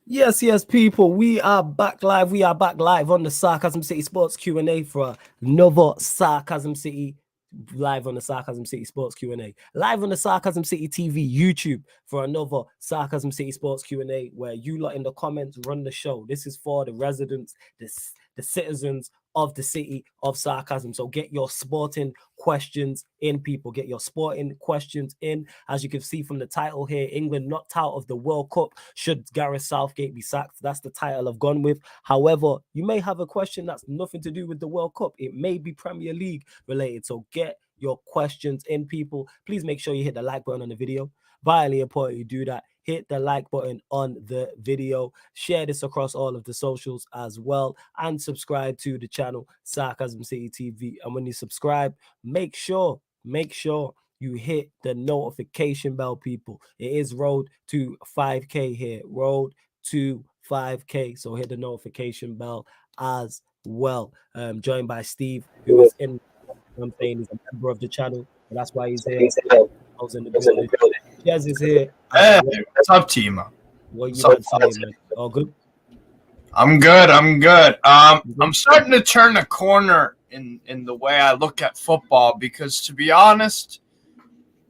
Yes, yes, people. We are back live. We are back live on the Sarcasm City Sports Q&A for another Sarcasm City live on the Sarcasm City Sports Q&A. Live on the Sarcasm City TV YouTube for another Sarcasm City Sports Q&A where you lot in the comments run the show. This is for the residents, the citizens of the city of Sarcasm. So get your sporting questions in, people. Get your sporting questions in. As you can see from the title here, England knocked out of the World Cup. Should Gareth Southgate be sacked? That's the title I've gone with. However, you may have a question that's nothing to do with the World Cup. It may be Premier League related. So get your questions in, people. Please make sure you hit the like button on the video. Vitally important you do that. Hit the like button on the video. Share this across all of the socials as well. And subscribe to the channel Sarcasm City TV. And when you subscribe, make sure you hit the notification bell, people. It is road to 5K here. Road to 5K. So hit the notification bell as well. Joined by Steve, who is in, I'm saying, he's a member of the channel. And that's why he's here. I was in the building. Jez is here. Hey, what's up, Timo? What you got to say, man? All good? I'm good. I'm starting to turn a corner in the way I look at football because, to be honest,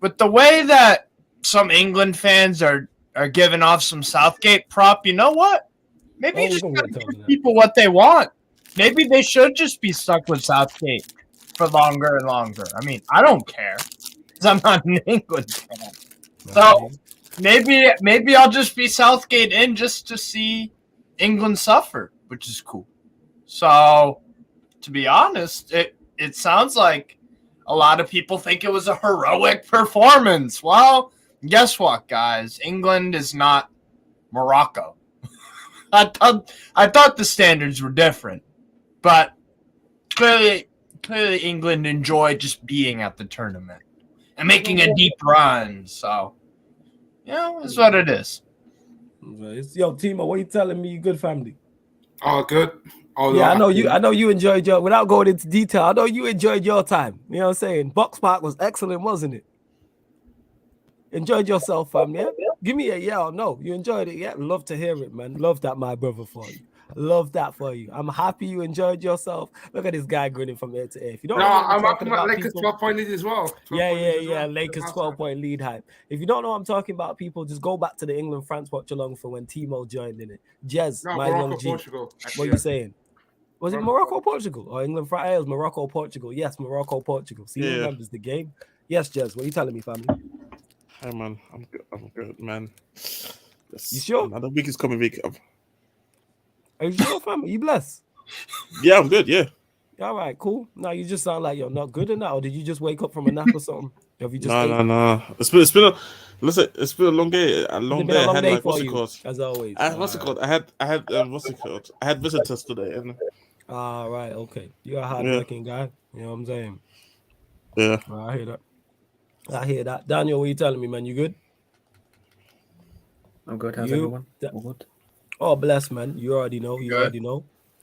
with the way that some England fans are giving off some Southgate prop, you know what? Maybe you just gotta give people what they want. Maybe they should just be stuck with Southgate for longer and longer. I mean, I don't care because I'm not an England fan. So maybe I'll just be Southgate in just to see England suffer, which is cool. So, to be honest, it sounds like a lot of people think it was a heroic performance. Well, guess what, guys? England is not Morocco. I thought the standards were different, but clearly England enjoyed just being at the tournament and making a deep run. So, it's what it is. Yo, Timo, what are you telling me? You good, family? Oh, good. Oh, yeah, I know you enjoyed your, without going into detail, I know you enjoyed your time. You know what I'm saying? Box Park was excellent, wasn't it? Enjoyed yourself, fam, yeah? Give me a yeah or no. You enjoyed it, yeah? Love to hear it, man. Love that, my brother, for you. Love that for you. I'm happy you enjoyed yourself. Look at this guy grinning from ear to ear. If you don't know what I'm talking about, Lakers 12-point lead as well. Yeah. Lakers 12-point lead hype. If you don't know what I'm talking about, people, just go back to the England-France watch along for when Timo joined in it. Jez, my young G. Portugal. What are you saying? Was it Morocco, Portugal? Or England, France? It was Morocco, Portugal. Yes, Morocco, Portugal. See, who remembers the game? Yes, Jez, what are you telling me, family? Hey, man. I'm good, man. You sure? Another week is coming week. Are you sure, family? You blessed? Yeah, I'm good, yeah. All right, cool. Now you just sound like you're not good enough, or did you just wake up from a nap or something? Have you just No. It's been a long day. A long day. I had like what's it called? As always. What's it called? I had what's it called? I had visitors today. All right, okay. You're a hardworking guy. You know what I'm saying? Yeah. I hear that. Daniel, what are you telling me, man? You good? I'm good. How's everyone? All good. Oh, bless, man. You already know.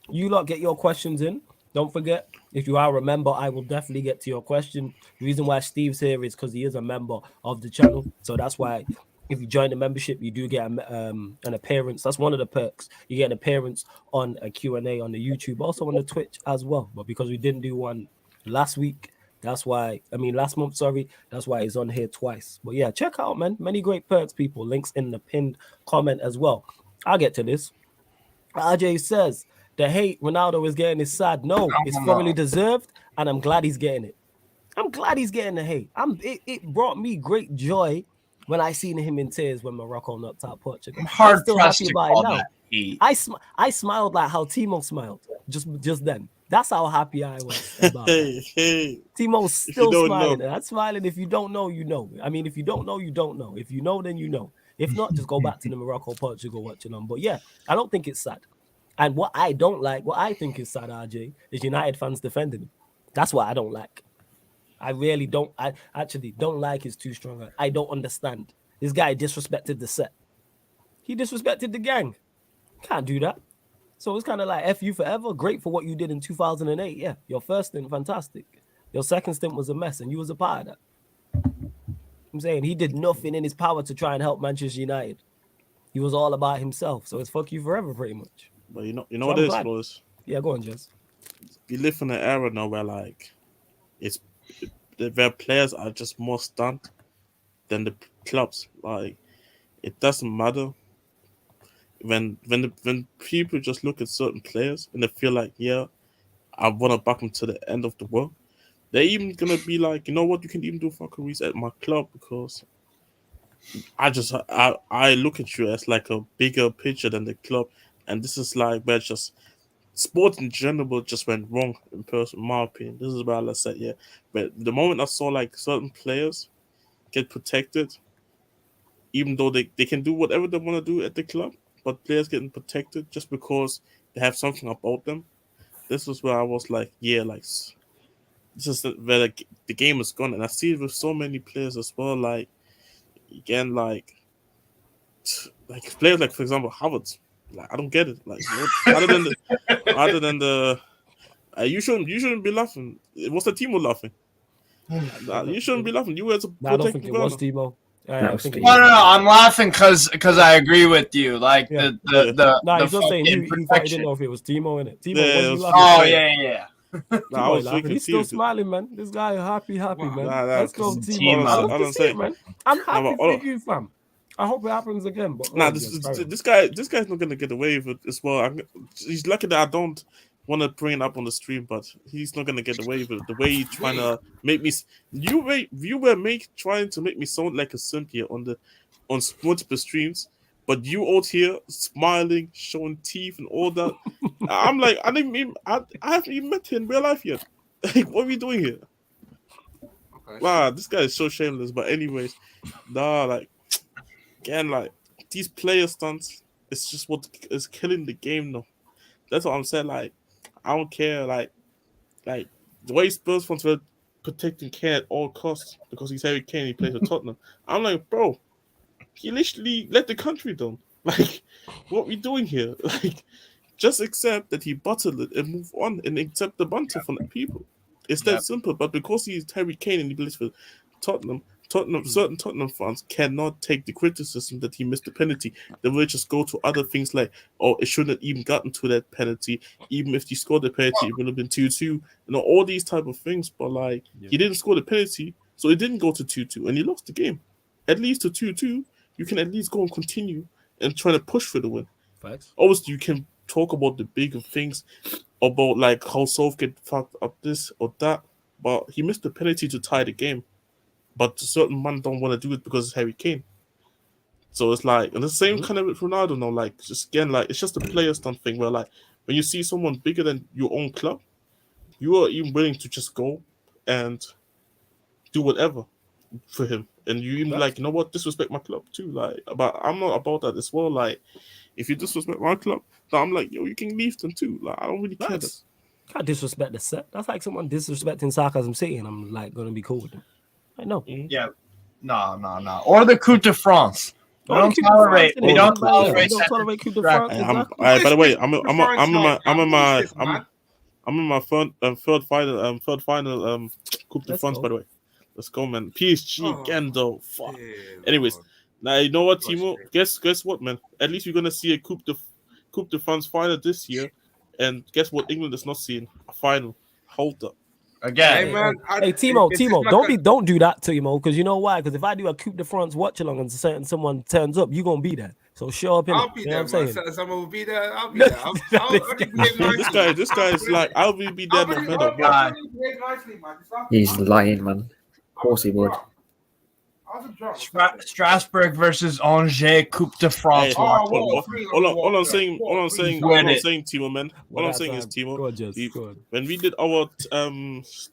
You lot get your questions in. Don't forget, if you are a member, I will definitely get to your question. The reason why Steve's here is because he is a member of the channel. So that's why if you join the membership, you do get an appearance. That's one of the perks. You get an appearance on a Q&A on the YouTube, also on the Twitch as well. But because we didn't do one last month, that's why it's on here twice. But yeah, check out, man. Many great perks, people. Links in the pinned comment as well. I'll get to this. RJ says, the hate Ronaldo is getting is sad. No, it's thoroughly deserved, and I'm glad he's getting it. I'm glad he's getting the hate. It brought me great joy when I seen him in tears when Morocco knocked out Portugal. I'm hard pressed to call that hate. I smiled like how Timo smiled just then. That's how happy I was about it. Timo's still smiling. That's smiling. If you don't know, you know. I mean, if you don't know, you don't know. If you know, then you know. If not, just go back to the Morocco-Portugal watching on. But yeah, I don't think it's sad. And what I think is sad, RJ, is United fans defending him. That's what I don't like. I really don't. I actually don't like his too strong. I don't understand. This guy disrespected the set. He disrespected the gang. Can't do that. So it's kind of like F you forever. Great for what you did in 2008. Yeah, your first stint, fantastic. Your second stint was a mess, and you was a part of that. I'm saying he did nothing in his power to try and help Manchester United. He was all about himself. So it's fuck you forever, pretty much. But you know So what I'm it is, glad. Flores? Yeah, go on, Jess. We live in an era now where like where players are just more stunned than the clubs. Like it doesn't matter when people just look at certain players and they feel like, yeah, I want to back them to the end of the world. They're even gonna be like, you know what, you can even do fuckeries at my club because I look at you as like a bigger picture than the club, and this is like where just sport in general just went wrong in person, in my opinion. This is where I said, yeah. But the moment I saw like certain players get protected, even though they can do whatever they want to do at the club, but players getting protected just because they have something about them. This was where I was like, yeah, like this is where the game is gone, and I see it with so many players as well. Like again, like players like for example Howard. Like I don't get it. Like what, other than the you shouldn't be laughing. What's the team laughing? You shouldn't be laughing. You as a I don't think protecting it was runner. Timo. That I was think it Timo. was. No. I'm laughing because I agree with you. Like Yeah. the Nah, he's just saying fucking he thought he protection. didn't know if it was Timo in it. Timo, Yeah, was it you was- laughing? Oh yeah. Nah, I Timo was laughing. thinking He's still too. smiling, man. This guy happy, man. Nah, Let's go, 'cause Timo. Timo. I love I to don't see say- it, man. I'm happy but for all- you, fam. I hope it happens again. But Nah, oh, yes, carry on. this guy's not gonna get away with it as well. He's lucky that I don't want to bring it up on the stream, but he's not gonna get away with it. The way he's trying to make me, you were trying to make me sound like a simp here on multiple streams, but you out here smiling, showing teeth and all that. I'm like, I haven't even met him in real life yet. Like, what are we doing here? Okay. Wow, this guy is so shameless. But anyways, nah, like again, like these player stunts, it's just what is killing the game now. That's what I'm saying. Like, I don't care. Like the way Spurs fans were protecting Kane at all costs because he's Harry Kane. He plays for Tottenham. I'm like, bro, he literally let the country down. Like, what we doing here? Like, just accept that he bottled it and move on and accept the banter from the people. It's that Yep. simple. But because he's Harry Kane and he plays for Tottenham, certain Tottenham fans cannot take the criticism that he missed the penalty. They will just go to other things like, oh, it shouldn't have even gotten to that penalty. Even if he scored the penalty, it would have been 2-2. You know, all these type of things. But like, he didn't score the penalty, so it didn't go to 2-2, and he lost the game. At least to 2-2, you can at least go and continue and try to push for the win. Facts. Obviously, you can talk about the bigger things, about like how Southgate fucked up this or that, but he missed the penalty to tie the game. But certain men don't want to do it because it's Harry Kane. So it's like, and the same kind of with Ronaldo now, like just again, like it's just a player stunt thing where like when you see someone bigger than your own club, you are even willing to just go and do whatever for him. And you even like, you know what, disrespect my club too. Like, but I'm not about that as well. Like, if you disrespect my club, then I'm like, yo, you can leave them too. Like, I don't really care. Facts. Can't disrespect the set. That's like someone disrespecting Sarcasm City, and I'm like gonna be cool with them. I know. Yeah. No. Or the Coupe de France. We Or the don't Coupe de tolerate. France, We innit? don't Yeah, tolerate. we don't tolerate Coupe de Right. France. Hey, Exactly. by the way, I'm in my third final Coupe de Let's France. go. By the way, let's go, man. PSG Oh, again, though. Fuck. Yeah, Anyways, Lord. now you know what, Gosh, Timo? yeah. Guess what, man? At least we're gonna see a Coupe de France final this year, and guess what? England is not seeing a final. Hold up. Again. Hey, man. Hey, Timo, this is my don't do that, Timo, because you know why? Because if I do a Coupe de France watch along and someone turns up, you gonna be there. So show up in I'll it. be You know there, what I'm man. saying? Someone will be there. I'll be there. I'll behave nicely. This guy is like, I'll be there no matter what. God. behave nicely, man. He's lying, man. Of course he would. I was drunk. Strasbourg versus Angers Coupe de France. Hey, Oh, all I'm saying, Timo, man. All I'm saying is, Timo, Go on, Jess. Go on. when we did our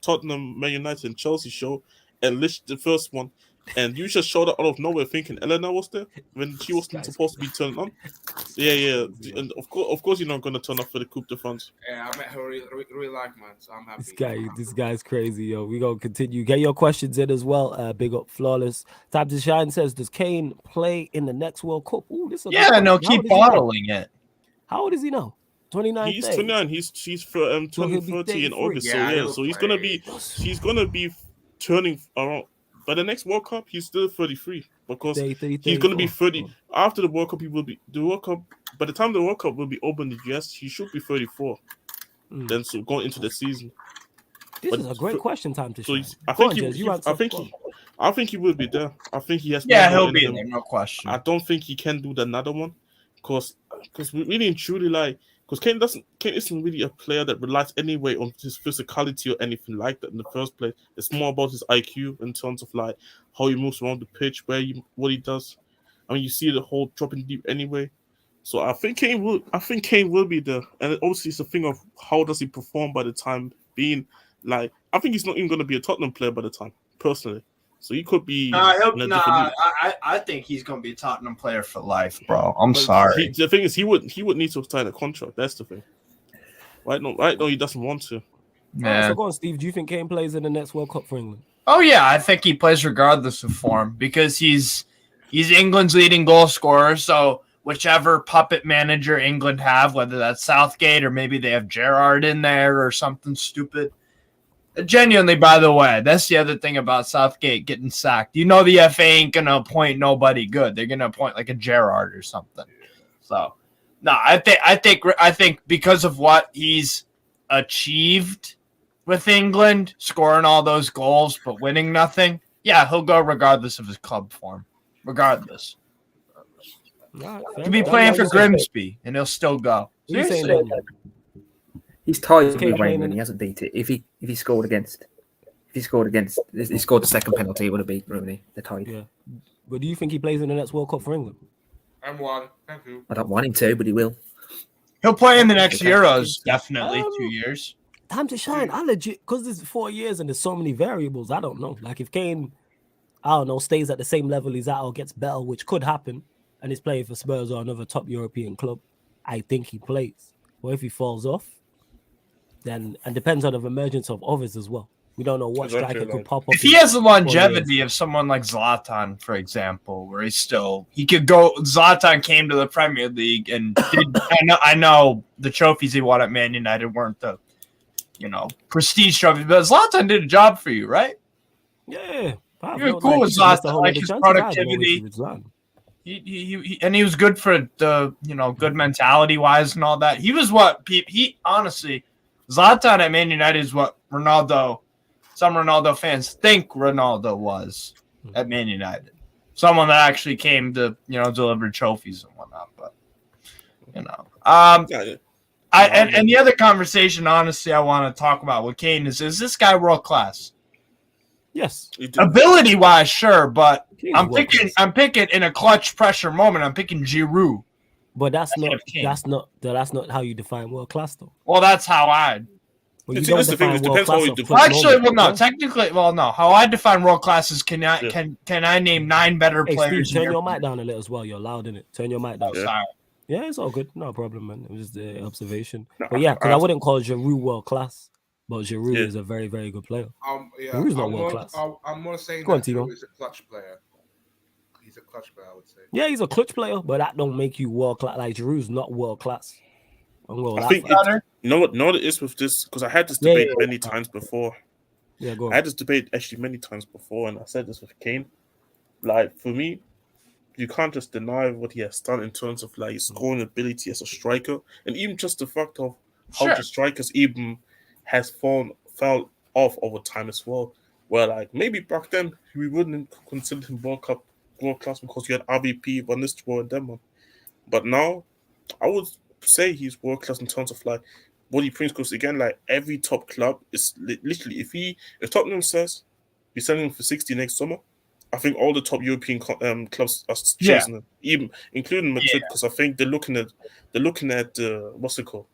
Tottenham, Man United, and Chelsea show, and listed the first one, and you just showed up out of nowhere thinking Eleanor was there when she wasn't supposed to be turned on. Yeah. And of course, you're not gonna turn up for the Coupe de France. Yeah, I met her real life, man. So I'm happy. This guy's crazy, yo. We gonna continue. Get your questions in as well. Big up, flawless. Time to shine says, does Kane play in the next World Cup? Ooh, this is a good Yeah, question. no, How keep old is he now? bottling it. How old is he now? 29. He's 29. He's for So he'll turning be 30 in 33. August. Yeah, So he's gonna be turning around. By the next World Cup, he's still 33 because he's gonna be 30. after the World Cup, he will be the World Cup. By the time the World Cup will be open in the US, he should be 34. Then so going into the season. This But is a great question time to So shine. I Go think on, he, Jez, you he- answer. I think he will be there. I think he has. Yeah, more he'll in be him. there, no question. I don't think he can do another one, because we really and truly because Kane isn't really a player that relies anyway on his physicality or anything like that in the first place. It's more about his IQ in terms of like how he moves around the pitch, what he does. I mean, you see the whole dropping deep anyway. So I think Kane will be there, and obviously it's a thing of how does he perform by the time being. Like, I think he's not even going to be a Tottenham player by the time, personally. So he could be in a different league. I think he's going to be a Tottenham player for life, bro. I'm But sorry. the thing is, he would need to sign a contract. That's the thing. Right now, he doesn't want to. Alright, so go on, Steve. Do you think Kane plays in the next World Cup for England? Oh yeah, I think he plays regardless of form because he's England's leading goal scorer. So whichever puppet manager England have, whether that's Southgate or maybe they have Gerrard in there or something stupid. Genuinely, by the way, that's the other thing about Southgate getting sacked. You know, the FA ain't gonna appoint nobody good. They're gonna appoint like a Gerrard or something. So, no, I think because of what he's achieved with England, scoring all those goals but winning nothing, yeah, he'll go regardless of his club form. Regardless, he'll be playing for Grimsby and he'll still go. You saying Seriously? that? He's tied with Kane Rain playing and he hasn't beat it. If he scored he scored the second penalty, he would have beat Rooney. They're tied. Yeah. But do you think he plays in the next World Cup for England? I'm one. Thank you. I don't want him to, but he will. He'll play in the next Okay. Euros, definitely 2 years. Time to shine. I legit, because there's 4 years and there's so many variables. I don't know. Like if Kane, I don't know, stays at the same level he's at or gets better, which could happen, and he's playing for Spurs or another top European club, I think he plays. But if he falls off, then, and depends on the emergence of others as well. We don't know what Exactly, striker could like- pop up. If he has the longevity of someone like Zlatan, for example, where he could go. Zlatan came to the Premier League and did. I know the trophies he won at Man United weren't the, prestige trophies, but Zlatan did a job for you, right? Yeah. You're cool with Zlatan, like his productivity. And he was good for the, good mentality wise and all that. He was what he honestly, Zlatan at Man United is what some Ronaldo fans think Ronaldo was at Man United. Someone that actually came to, deliver trophies and whatnot. But, and the other conversation, honestly, I want to talk about with Kane is this guy world class? Yes. Ability wise, sure, but Kane's I'm world picking class. in a clutch pressure moment. I'm picking Giroud. But that's ahead not of Kane. that's not how you define world class though. Well, that's how I. Well, you See, don't that's the thing, define it world depends how class you off define- clutch Actually, moment, well, no. yeah? Technically, well, no. How I define world class is can I name 9 better Hey, players? Steve, turn in your mic down a little as well. You're loud in it. Turn your mic down. Oh, sorry. Yeah, it's all good. No problem, man. It was just the observation. No, But yeah, because I I- wouldn't call Giroud world class, but Giroud Yeah. is a very, very good player. Yeah, Giroud's not I'm world more, class. I'm more saying Go on, that Timo. Giroud is a clutch player. He's a clutch player, I would say. Yeah, he's a clutch player, but that don't make you world class. Like Giroud's not world class. I'm going I that think far. you know what it is with this, because I had this Yeah, debate yeah, many times before. Yeah, go I on. had this debate actually many times before, and I said this with Kane. Like, for me, you can't just deny what he has done in terms of like his scoring ability as a striker, and even just the fact of how Sure. the strikers even fell off over time as well. Where like maybe back then we wouldn't consider him world class because you had RVP, Van Nistelrooy, and them. But now I would say he's world class in terms of like what he brings. Because again, like every top club is literally if Tottenham says we're selling him for 60 next summer, I think all the top European clubs are chasing him, even including Madrid, because I think they're looking at what's it called,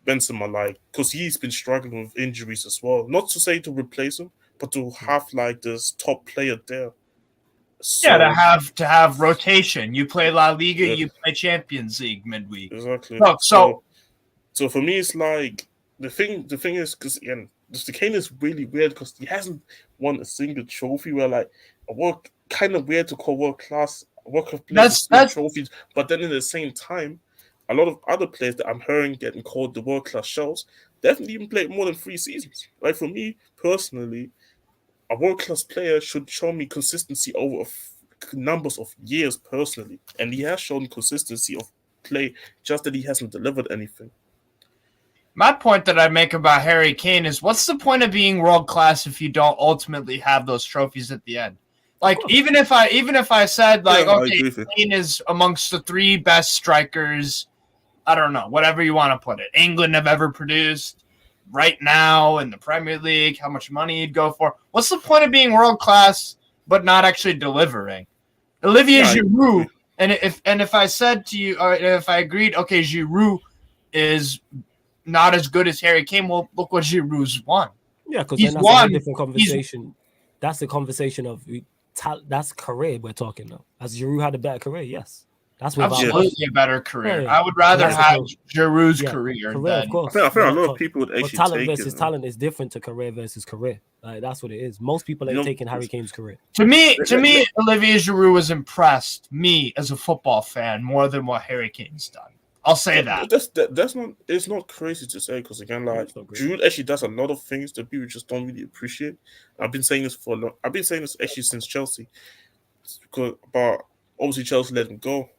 Benzema, like, because he's been struggling with injuries as well. Not to say to replace him, but to have like this top player there. So, To have rotation. You play La Liga, Yeah. you play Champions League midweek. exactly. Look, so for me, it's like the thing is because again, Mr. Kane is really weird because he hasn't won a single trophy. Where like kind of weird to call world class players trophies, but then in the same time, a lot of other players that I'm hearing getting called the world class shells definitely even played more than 3 seasons. Like for me personally, a world class player should show me consistency over numbers of years personally, and he has shown consistency of play, just that he hasn't delivered anything. My point that I make about Harry Kane is, what's the point of being world class if you don't ultimately have those trophies at the end? Like, even if I said, like, okay, Kane is amongst the 3 best strikers, I don't know, whatever you want to put it, England have ever produced right now in the Premier League, how much money he'd go for. What's the point of being world class but not actually delivering? Olivier Giroud, and if I said to you, or if I agreed, okay, Giroud is not as good as Harry Kane, well, look what Giroud's won. Yeah, because then that's a whole different conversation. That's the conversation of that's career we're talking now. Has Giroud had a better career? Yes. That's absolutely a better career. I would rather have Giroud's career than, of course. I think a lot of people would actually talent versus talent is different to career versus career. Like, that's what it is. Most people ain't taking Harry Kane's career. To me, Olivier Giroud was impressed me as a football fan more than what Harry Kane's done. I'll say that. That's not. It's not crazy to say, because again, like, Giroud actually does a lot of things that people just don't really appreciate. I've been saying this for a long. I've been saying this actually since Chelsea, but obviously Chelsea let him go,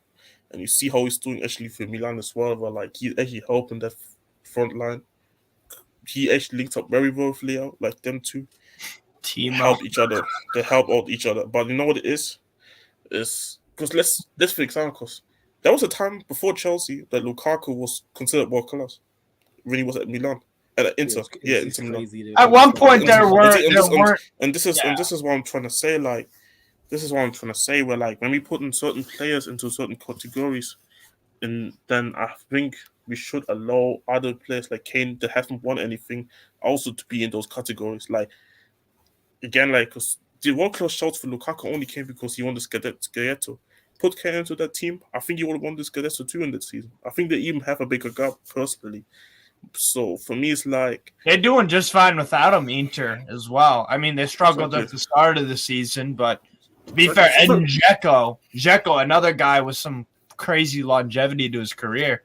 and you see how he's doing actually for Milan as well. But like, he's actually helping that front line. He actually linked up very well with Leo. Like, them two help each other. They help out each other. But you know what it is? Is because let's for example, there was a time before Chelsea that Lukaku was considered world class when he was at Milan, at Inter. Inter Milan. At one point, there were, and this is what I'm trying to say. Like, this is what I'm trying to say. Where, like, when we put in certain players into certain categories, and then I think we should allow other players like Kane that haven't won anything also to be in those categories. Like, again, like, because the world class shouts for Lukaku only came because he won the Scudetto. Put Kane into that team, I think he would have won this Scudetto too in that season. I think they even have a bigger gap personally. So for me, it's like they're doing just fine without him, Inter, as well. I mean, they struggled at the start of the season, but to be fair, and Dzeko, another guy with some crazy longevity to his career.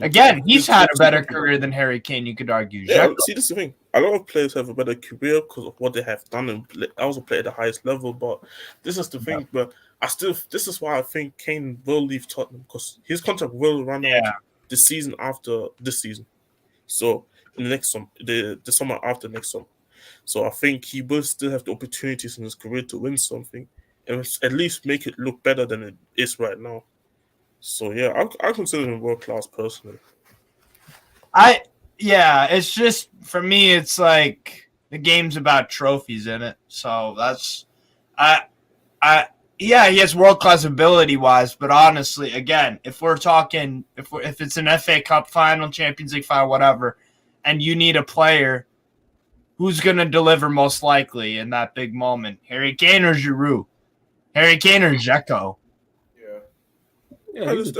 Again, he's had a better career than Harry Kane, you could argue. Yeah, see, this is the thing. A lot of players have a better career because of what they have done and also play at the highest level. But this is the thing. But this is why I think Kane will leave Tottenham, because his contract will run out the season after this season. So in the next summer, the summer after next summer. So I think he will still have the opportunities in his career to win something and at least make it look better than it is right now. So yeah, I consider him world class personally. It's just, for me, it's like the game's about trophies in it. So that's he has world class ability wise, but honestly, again, if we're talking, if it's an FA Cup final, Champions League final, whatever, and you need a player, who's gonna deliver most likely in that big moment? Harry Kane or Giroud? Harry Kane or Dzeko? That's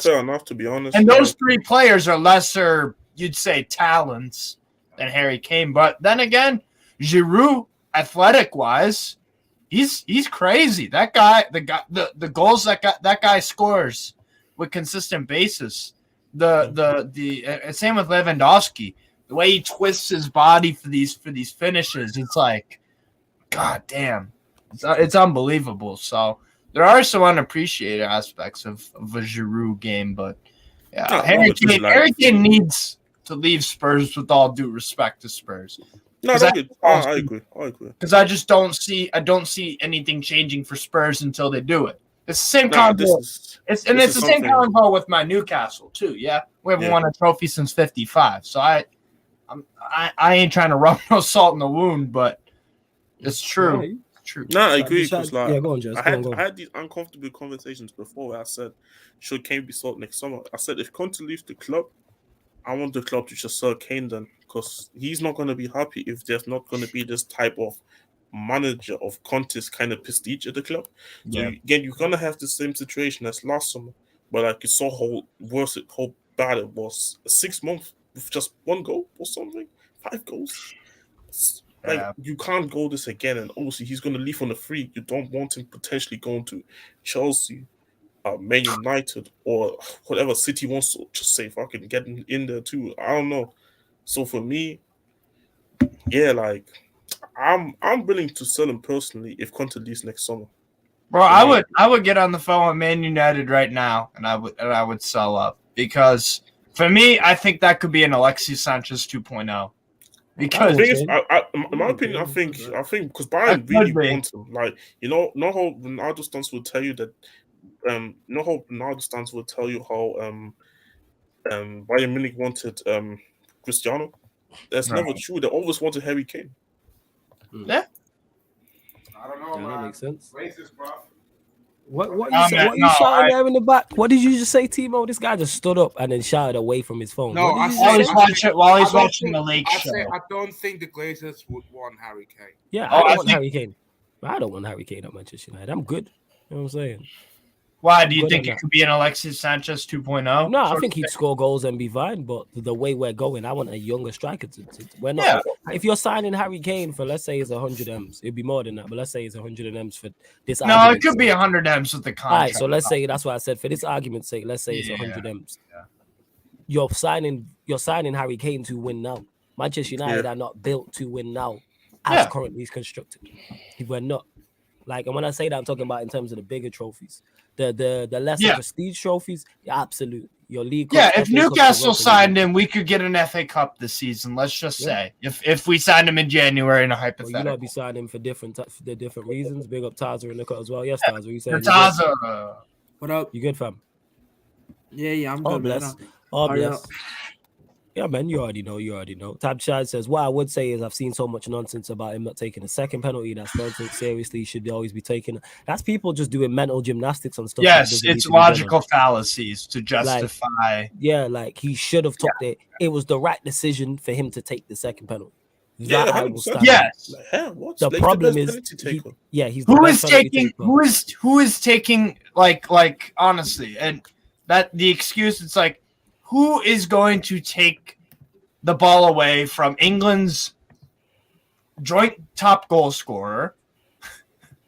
fair enough, to be honest. And those 3 players are lesser, you'd say, talents than Harry Kane. But then again, Giroud, athletic-wise, he's crazy. That guy, the goals that guy scores with consistent basis. The same with Lewandowski. The way he twists his body for these finishes, it's like, god damn. It's unbelievable. So there are some unappreciated aspects of a Giroud game, but Harry Kane needs to leave Spurs, with all due respect to Spurs. No, I agree. Because I don't see anything changing for Spurs until they do it. It's the same convo. It's the same convo with my Newcastle too. Yeah, we haven't won a trophy since '55. So I ain't trying to rub no salt in the wound, but it's true. Right. True. No, I agree. Because go on, Jess. I had these uncomfortable conversations before where I said, should Kane be sold next summer? I said, if Conte leaves the club, I want the club to just sell Kane then, because he's not going to be happy if there's not going to be this type of manager of Conte's kind of prestige at the club. So again, you're going to have the same situation as last summer, but like you saw how bad it was. 6 months with just 1 goal or something, 5 goals. Like, you can't go this again, and obviously he's going to leave on a free. You don't want him potentially going to Chelsea, Man United, or whatever City wants to just say, fucking get him in there too. I don't know. So for me, like, I'm willing to sell him personally if Conte leaves next summer. Bro, I would get on the phone with Man United right now, and I would sell up, because for me, I think that could be an Alexis Sanchez 2.0. Because The thing is, in my opinion, I think because Bayern really want him. Like, know how Ronaldo stance will tell you that. Know how Ronaldo stance will tell you how Bayern Munich wanted Cristiano. That's never true. They always wanted Harry Kane. Yeah. I don't know, man. That makes sense. Racist, bro. What you shouting there in the back? What did you just say, Timo? This guy just stood up and then shouted away from his phone. No, What did I you said say? while he's watching the Lake I Show. say I don't think the Glazers would want Harry Kane. Yeah, Oh, I I don't want think- Harry Kane. I don't want Harry Kane at Manchester United. I'm good. You know what I'm saying? Why do you Good think on it that. could be an Alexis Sanchez 2.0? No, I think he'd score goals and be fine. But the way we're going, I want a younger striker. We're not. Yeah. If you're signing Harry Kane for, let's say, it's 100 M's, it'd be more than that. But let's say it's 100 M's for this. No, it argument's could be sake. 100 M's with the All contract. right, so let's say that's what I said. For this argument's sake, let's say it's 100 M's. Yeah. You're signing Harry Kane to win now. Manchester United are not built to win now, as currently constructed. We're not. Like, and when I say that, I'm talking about in terms of the bigger trophies, the lesser prestige trophies. Yeah, absolutely. Your league. Yeah, cups, if FA Newcastle Cups, signed him, we could get an FA Cup this season. Let's just say if we signed him in January in a well, hypothetical. you not be signing for different reasons. Big up Taza in the cut as well. Yes, Taza. You saying? Taza. What up? You good, fam? Yeah, I'm Oh good. man. bless. Oh Hurry bless. up. Yeah, man, you already know. Tab Shad says, what I would say is I've seen so much nonsense about him not taking a second penalty. That's nonsense. Seriously, he should always be taking. That's people just doing mental gymnastics on stuff. Yes, it's logical fallacies to justify. Like he should have took it. It was the right decision for him to take the second penalty. Yeah, I will stand. Yes. The problem is, he's the Who best is penalty taking? taker. Who is taking? Like honestly, and that the excuse. It's like, who is going to take the ball away from England's joint top goal scorer,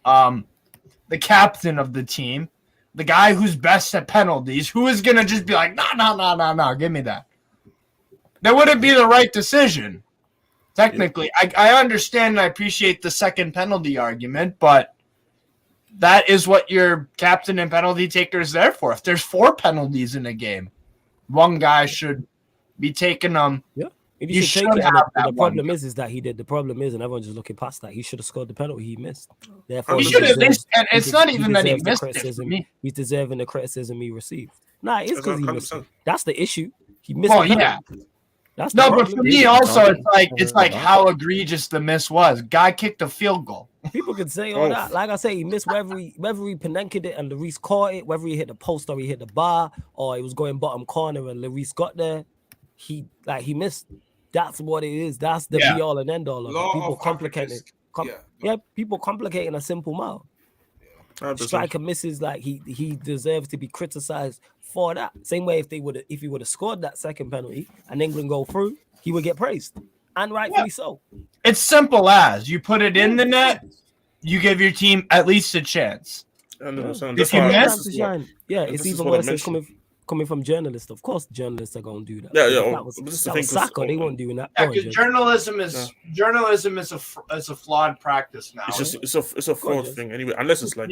the captain of the team, the guy who's best at penalties? Who is gonna just be like, no, give me that? That wouldn't be the right decision. Technically, I understand and I appreciate the second penalty argument, but that is what your captain and penalty taker is there for. If there's 4 penalties in a game, one guy should be taking them. Yeah. If You should should take it, have and that the problem is that he did. The problem is, and everyone's just looking past that, he should have scored the penalty he missed. Therefore, He should have. And it's not even that he deserves the missed it. For criticism. me. He's deserving the criticism he received. Nah, it's because he missed it. 100%. That's the issue. He missed. Well, the penalty. yeah. That's the No, but problem. for me also, it's like how egregious the miss was. Guy kicked a field goal. People can say all that. Like I say, he missed whether he Panenka'd it and Lloris caught it, whether he hit the post or he hit the bar, or it was going bottom corner and Lloris got there. He missed. That's what it is. That's the be all and end all of it. People complicating. People complicating a simple matter. Striker misses, like he deserves to be criticized for that. Same way if he would have scored that second penalty and England go through, he would get praised, and rightfully so. It's simple as you put it in the net, you give your team at least a chance. If you miss, it's even worse coming from journalists. Of course, journalists are going to do that. That was Saka. They weren't doing that. Yeah, because journalism is a flawed practice now. It's a fraud thing anyway, unless it's like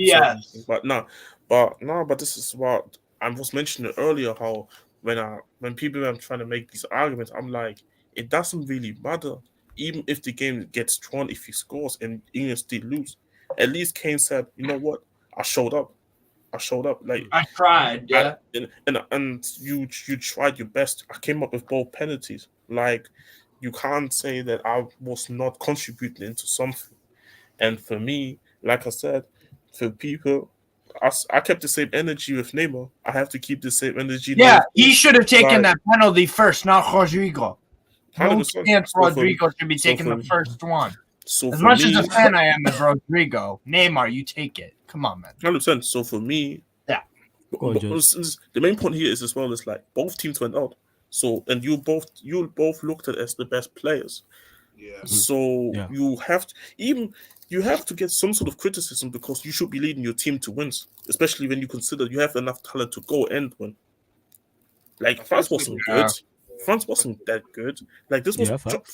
but this is what I was mentioning earlier. How when people are trying to make these arguments, I'm like, it doesn't really matter. Even if the game gets drawn, if he scores and England still lose, at least Kane said, you know what, I showed up. Like I tried, and you tried your best. I came up with both penalties. Like, you can't say that I was not contributing into something. And for me, like I said, for people, I kept the same energy with Neymar. I have to keep the same energy. Yeah, he should have taken that penalty first, not Rodrigo. No chance Rodrigo should be taking the first one. So as much as a fan I am of Rodrigo, Neymar, you take it. Come on, man. 100%. So for me, the main point here is as well is like both teams went out. So and you both looked at as the best players. Yeah. So you have to get some sort of criticism because you should be leading your team to wins, especially when you consider you have enough talent to go and win. Like France wasn't good. France wasn't that good. Like this was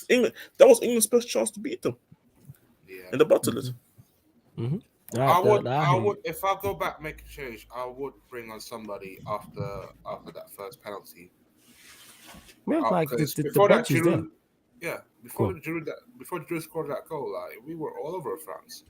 England. That was England's best chance to beat them. and the bottle it. I would, if I go back make a change, I would bring on somebody after that first penalty. Yeah, like the before that, bench is there. before Giroud scored that goal, like we were all over France.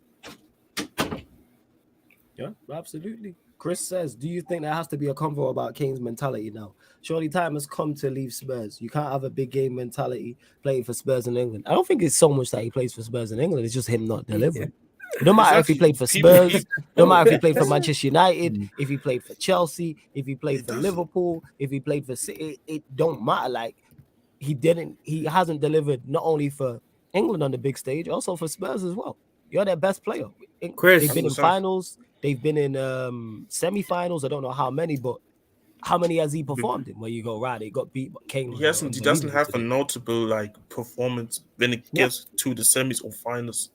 Yeah, absolutely. Chris says, do you think there has to be a convo about Kane's mentality now? Surely time has come to leave Spurs. You can't have a big game mentality playing for Spurs in England. I don't think it's so much that he plays for Spurs in England. It's just him not delivering. It don't matter if he played for Spurs, no matter if he played for Manchester United, if he played for Chelsea, if he played for Liverpool, if he played for City, it don't matter. Like he hasn't delivered not only for England on the big stage, also for Spurs as well. You're their best player. Chris, they've been in finals, they've been in semi-finals. I don't know how many, but how many has he performed in? Where you go, right? They got beat, but Kane. He doesn't have a notable performance when it gets to the semis or finals.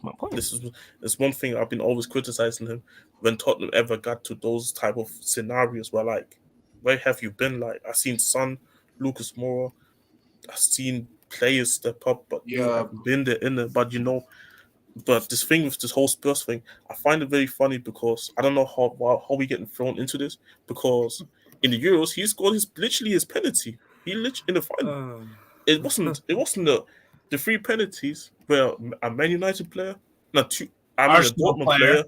My point. This is one thing I've been always criticizing him when Tottenham ever got to those type of scenarios where where have you been? Like I've seen Son, Lucas Moura, I've seen players step up, but you haven't been there in it. But but this thing with this whole Spurs thing, I find it very funny because I don't know how we getting thrown into this, because in the Euros he scored his penalty. He literally in the final. It wasn't the three penalties where a Man United player, a Dortmund player,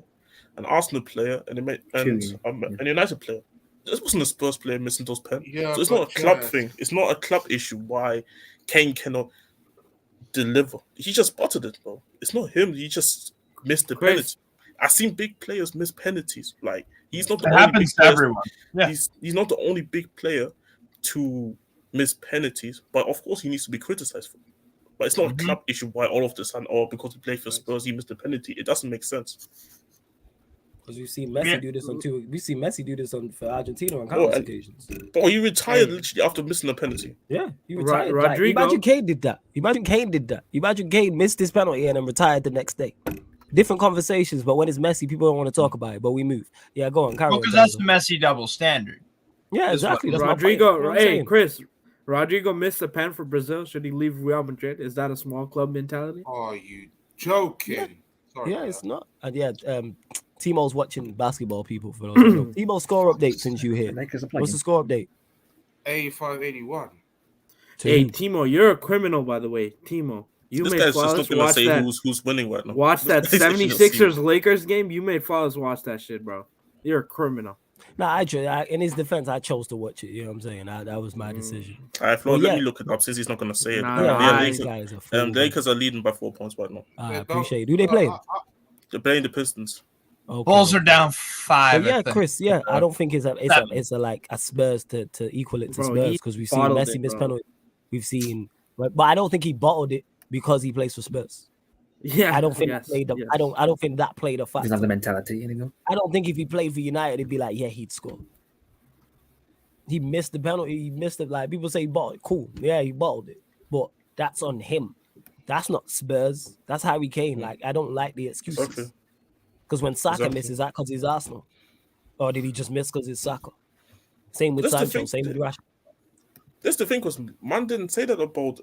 an Arsenal player, and a United player. This wasn't a Spurs player missing those penalties. Yeah, so it's not a club thing. It's not a club issue why Kane cannot deliver. He just buttered it, bro. It's not him. He just missed the penalty. I've seen big players miss penalties. Like he's not the only big player. Everyone. Yeah. He's not the only big player to miss penalties, but of course he needs to be criticized for it. But it's not a club issue why all of this and because he played for Spurs he missed the penalty. It doesn't make sense. Because we've seen Messi do this for Argentina on countless occasions. But he retired literally after missing a penalty. Yeah, he retired. Rodrigo. Imagine Kane did that. Imagine Kane missed his penalty and then retired the next day. Different conversations, but when it's Messi, people don't want to talk about it. But we move. Yeah, go on. Because that's the Messi double standard. Yeah, exactly. That's Rodrigo. Hey, Chris. Rodrigo missed a pen for Brazil. Should he leave Real Madrid? Is that a small club mentality? Oh, you joking? Yeah, Sorry, it's not. And Timo's watching basketball. People for those. Timo score update since you here. What's the score update? 85-81. Hey, Timo, you're a criminal, by the way. Timo, you this made guy's Flawless just not gonna say who's winning right now. Watch that 76ers Lakers game. You made Flawless watch that shit, bro. You're a criminal. Nah, in his defense, I chose to watch it. You know what I'm saying? That was my decision. All right, Flo, let me look it up since he's not going to say it. The Lakers are leading by 4 points right now. I appreciate it. Who they playing? They're playing the Pistons. Okay. Bulls are down 5. Yeah, Chris. Yeah, I don't think it's a Spurs to equal it to Spurs because we've seen Messi miss penalty. We've seen, but I don't think he bottled it because he plays for Spurs. Yeah, I don't think I don't think that played a factor. Doesn't have the mentality anymore. I don't think if he played for United, it'd be like, yeah, he'd score. He missed the penalty. He missed it. Like people say, he bottled it. Cool. Yeah, he bottled it. But that's on him. That's not Spurs. That's Harry Kane. Like I don't like the excuses. Because when Saka misses, that because he's Arsenal, or did he just miss because it's Saka? Same with Sancho. Same with Rashford. That's the thing, because man didn't say that about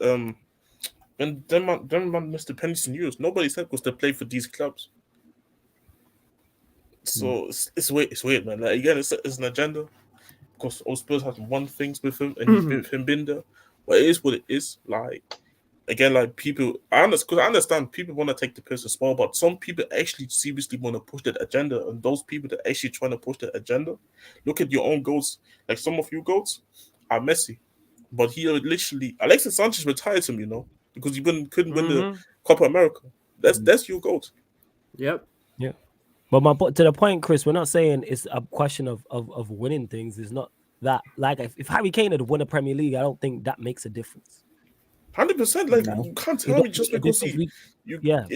when them man missed the penalties in Euros. Nobody said because they play for these clubs. So it's weird, man. Like again, it's an agenda because all Spurs have won things with him and he's been there. But it is what it is. Like again, like people, I understand people want to take the piss as well, but some people actually seriously want to push that agenda, and those people that actually trying to push that agenda, look at your own goals. Like some of your goals are Messi, but he literally Alexis Sanchez retired him, because he couldn't win the Copa America. That's your goal. Yep. Yeah. But to the point, Chris, we're not saying it's a question of winning things. It's not that like if Harry Kane had won a Premier League, I don't think that makes a difference. 100%. Like you can't tell me just because it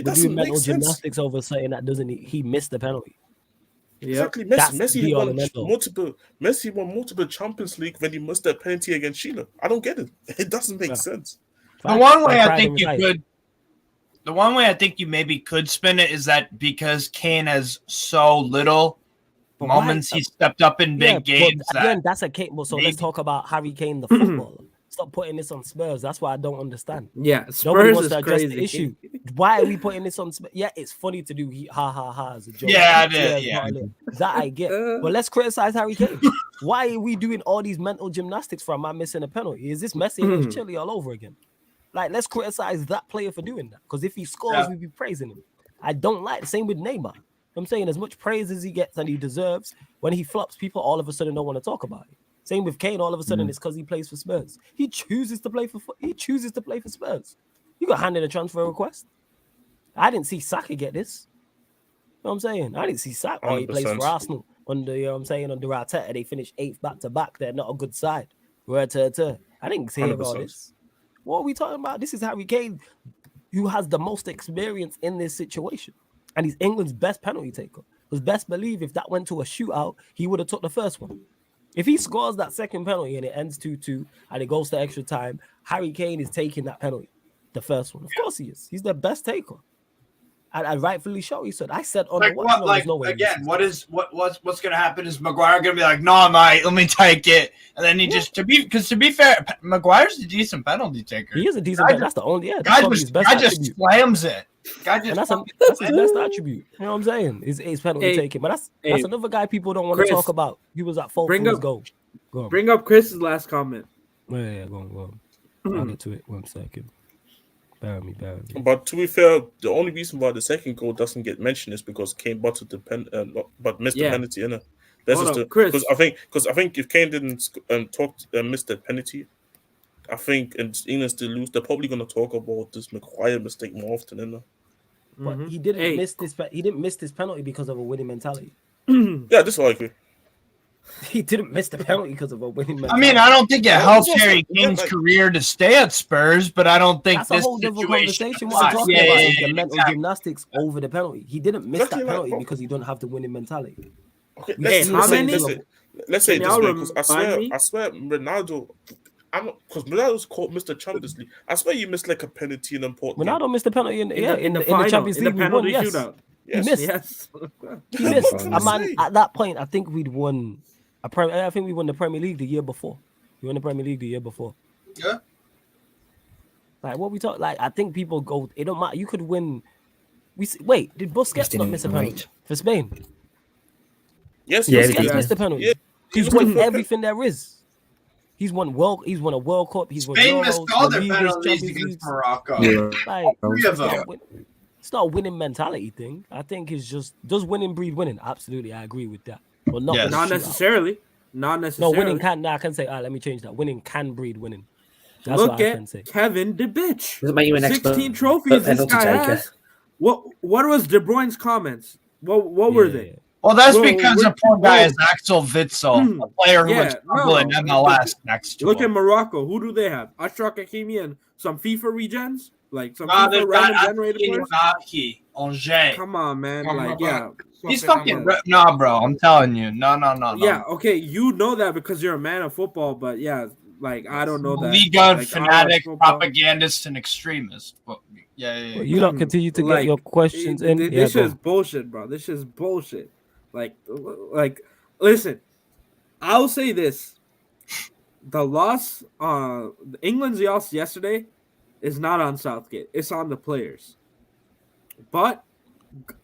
doesn't make sense. Gymnastics over saying that he missed the penalty. Exactly. Messi won multiple Champions League when he missed that penalty against Chile. I don't get it. It doesn't make sense. The one way I think you maybe could spin it is that because Kane has so little moments he stepped up in big games. Again, that's a Kane. So let's talk about Harry Kane, the footballer. Stop putting this on Spurs. That's what I don't understand. Yeah, Spurs Nobody wants is to address crazy. the issue. Why are we putting this on? Yeah, it's funny to do ha ha ha as a joke. Yeah, it is. Yeah, that I get. But let's criticize Harry Kane. Why are we doing all these mental gymnastics for a man missing a penalty? Is this Messi against Chile all over again? Like, let's criticize that player for doing that. Because if he scores, we'd be praising him. I don't like the same with Neymar. I'm saying as much praise as he gets and he deserves, when he flops, people all of a sudden don't want to talk about it. Same with Kane, all of a sudden it's because he plays for Spurs. He chooses to play for Spurs. You got handed a transfer request. I didn't see Saka get this. You know what I'm saying? I didn't see Saka. Oh, he plays for Arsenal. Under, you know what I'm saying, under Arteta, they finished 8th back-to-back. They're not a good side. I didn't hear about this. What are we talking about? This is Harry Kane, who has the most experience in this situation. And he's England's best penalty taker. Because best believe if that went to a shootout, he would have took the first one. If he scores that second penalty and it ends 2-2 and it goes to extra time, Harry Kane is taking that penalty, the first one. Of course he is. He's the best taker. And rightfully so, he said. I said on like the what? Like no way again, what's gonna happen is Maguire gonna be like, no, mate, let me take it, and then he just to be fair, Maguire's a decent penalty taker. He is a decent. That's the only guy just slams it. That's his best attribute. You know what I'm saying? Is penalty taking, but that's another guy people don't want to talk about. He was at fault for his goal. Go on. Bring up Chris's last comment. Yeah, go on. I'll get to it 1 second. Bear me. But to be fair, the only reason why the second goal doesn't get mentioned is because Kane missed the penalty, innit? Because I think if Kane didn't miss the penalty, I think and England still lose, they're probably gonna talk about this Maguire mistake more often, innit? But he didn't miss this. He didn't miss this penalty because of a winning mentality. Yeah, this is what I agree. He didn't miss the penalty because of a winning mentality. I mean, I don't think it helps Harry Kane's career to stay at Spurs, but I don't think that's a whole different conversation. What I'm talking about is the mental gymnastics over the penalty. He didn't miss that penalty because he didn't have the winning mentality. Okay, let's say this way, because I swear, Ronaldo. Because Ronaldo's called Mr. Champions League. I swear you missed like a penalty in important. Ronaldo missed the penalty in the Champions League. We won. Yes. He missed. He missed. Man, at that point, I think we'd won. I think we won the Premier League the year before. Yeah. Like what we talk. Like I think people go. It don't matter. You could win. Wait. Did Busquets not miss a penalty for Spain? Yes. Busquets missed the penalty. Yeah. He's won everything there is. He's won a World Cup. He's won Spain missed all their penalties against Morocco. Yeah. Like, it's not a winning mentality thing. I think it's just, does winning breed winning? Absolutely, I agree with that. But not necessarily. Not necessarily. No, winning can. I can say. Let me change that. Winning can breed winning. That's Look what I can say. Kevin the bitch. Doesn't make you an 16 trophies. This guy has. What was De Bruyne's comments? What were they? Well, that's because a poor guy is Axel Witsel, a player who was struggling in MLS next to him. Look at Morocco. Who do they have? Ashraf Hakimi and some FIFA regens? Like some FIFA random generated players? Come on, man. He's fucking... Nah, bro. I'm telling you. No. Yeah, okay. You know that because you're a man of football, but yeah, like, I don't know that. League fanatic, propagandist, and extremist. But yeah. Well, you don't continue to get your questions in. This is bullshit, bro. This is bullshit. Like, listen, I'll say this. The loss, England's loss yesterday is not on Southgate. It's on the players. But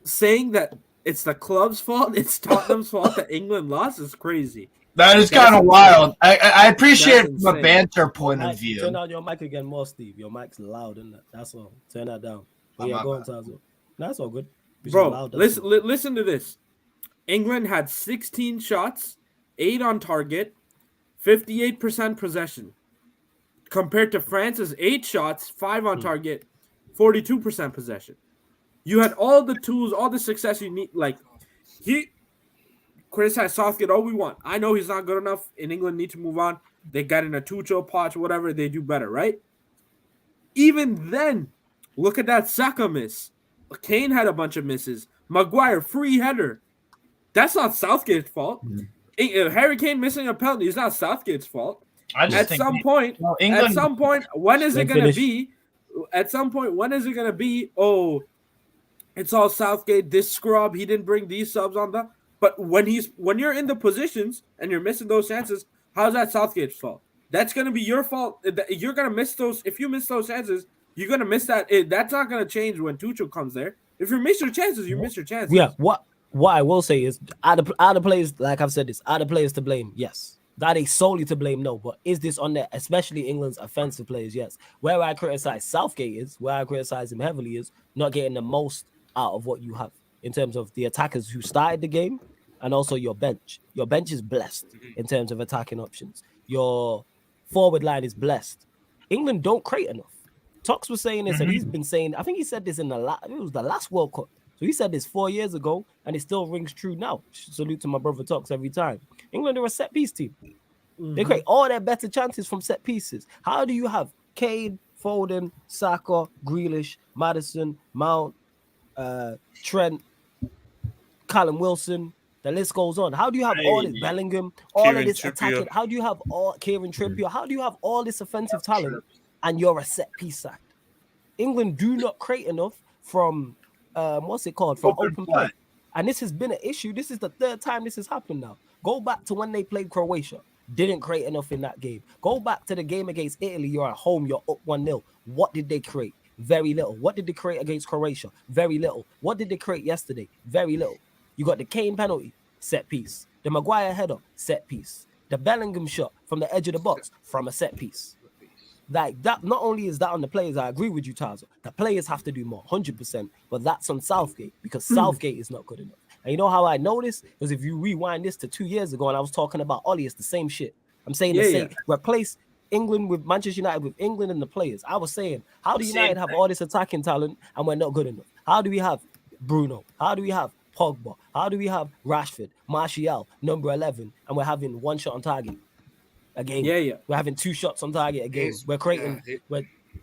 saying that it's the club's fault, it's Tottenham's fault that England lost is crazy. That is kind of wild. I appreciate it from a banter point of view. Turn down your mic again more, Steve. Your mic's loud, isn't it? That's all. Turn that down. But yeah, go on, Tazo. That's all good. Bro, listen to this. England had 16 shots, 8 on target, 58% possession. Compared to France's 8 shots, 5 on target, 42% possession. You had all the tools, all the success you need. Like, criticize Southgate all we want. I know he's not good enough. In England, need to move on. They got in a Tuchel, Poch, whatever. They do better, right? Even then, look at that Saka miss. Kane had a bunch of misses. Maguire, free header. That's not Southgate's fault. Harry Kane missing a penalty is not Southgate's fault. At some point, when is it going to be? At some point, when is it going to be? Oh, it's all Southgate. This scrub, he didn't bring these subs on the. But when you're in the positions and you're missing those chances, how's that Southgate's fault? That's going to be your fault. You're going to miss those. If you miss those chances, You're gonna miss that. That's not gonna change when Tuchel comes there. If you miss your chances, you miss your chances. Yeah. What I will say is, are the players, like I've said this, are the players to blame? Yes. Are they solely to blame? No. But is this on there, especially England's offensive players? Yes. Where I criticize Southgate is, where I criticize him heavily is not getting the most out of what you have in terms of the attackers who started the game and also your bench. Your bench is blessed in terms of attacking options. Your forward line is blessed. England don't create enough. Tox was saying this, and he's been saying, I think he said this in it was the last World Cup. So he said this 4 years ago, and it still rings true now. Salute to my brother Tox every time. England are a set piece team. They create all their better chances from set pieces. How do you have Kane, Foden, Saka, Grealish, Maddison, Mount, Trent, Callum Wilson? The list goes on. How do you have all this Bellingham, all of this attacking? How do you have all Kieran Trippier? How do you have all this offensive talent and you're a set piece side? England do not create enough from what's it called? From open play. And this has been an issue. This is the third time this has happened now. Go back to when they played Croatia. Didn't create enough in that game. Go back to the game against Italy. You're at home. You're up 1-0. What did they create? Very little. What did they create against Croatia? Very little. What did they create yesterday? Very little. You got the Kane penalty, set piece. The Maguire header, set piece. The Bellingham shot from the edge of the box, from a set piece. Like that, not only is that on the players, I agree with you, Tazo. The players have to do more, 100%. But that's on Southgate because Southgate is not good enough. And you know how I know this? Because if you rewind this to 2 years ago, and I was talking about Ollie, it's the same shit. I'm saying the same. Replace England with Manchester United with England and the players. I was saying, how do United have all this attacking talent and we're not good enough? How do we have Bruno? How do we have Pogba? How do we have Rashford, Martial, number 11, and we're having one shot on target a game? We're having 2 shots on target a game. We're creating.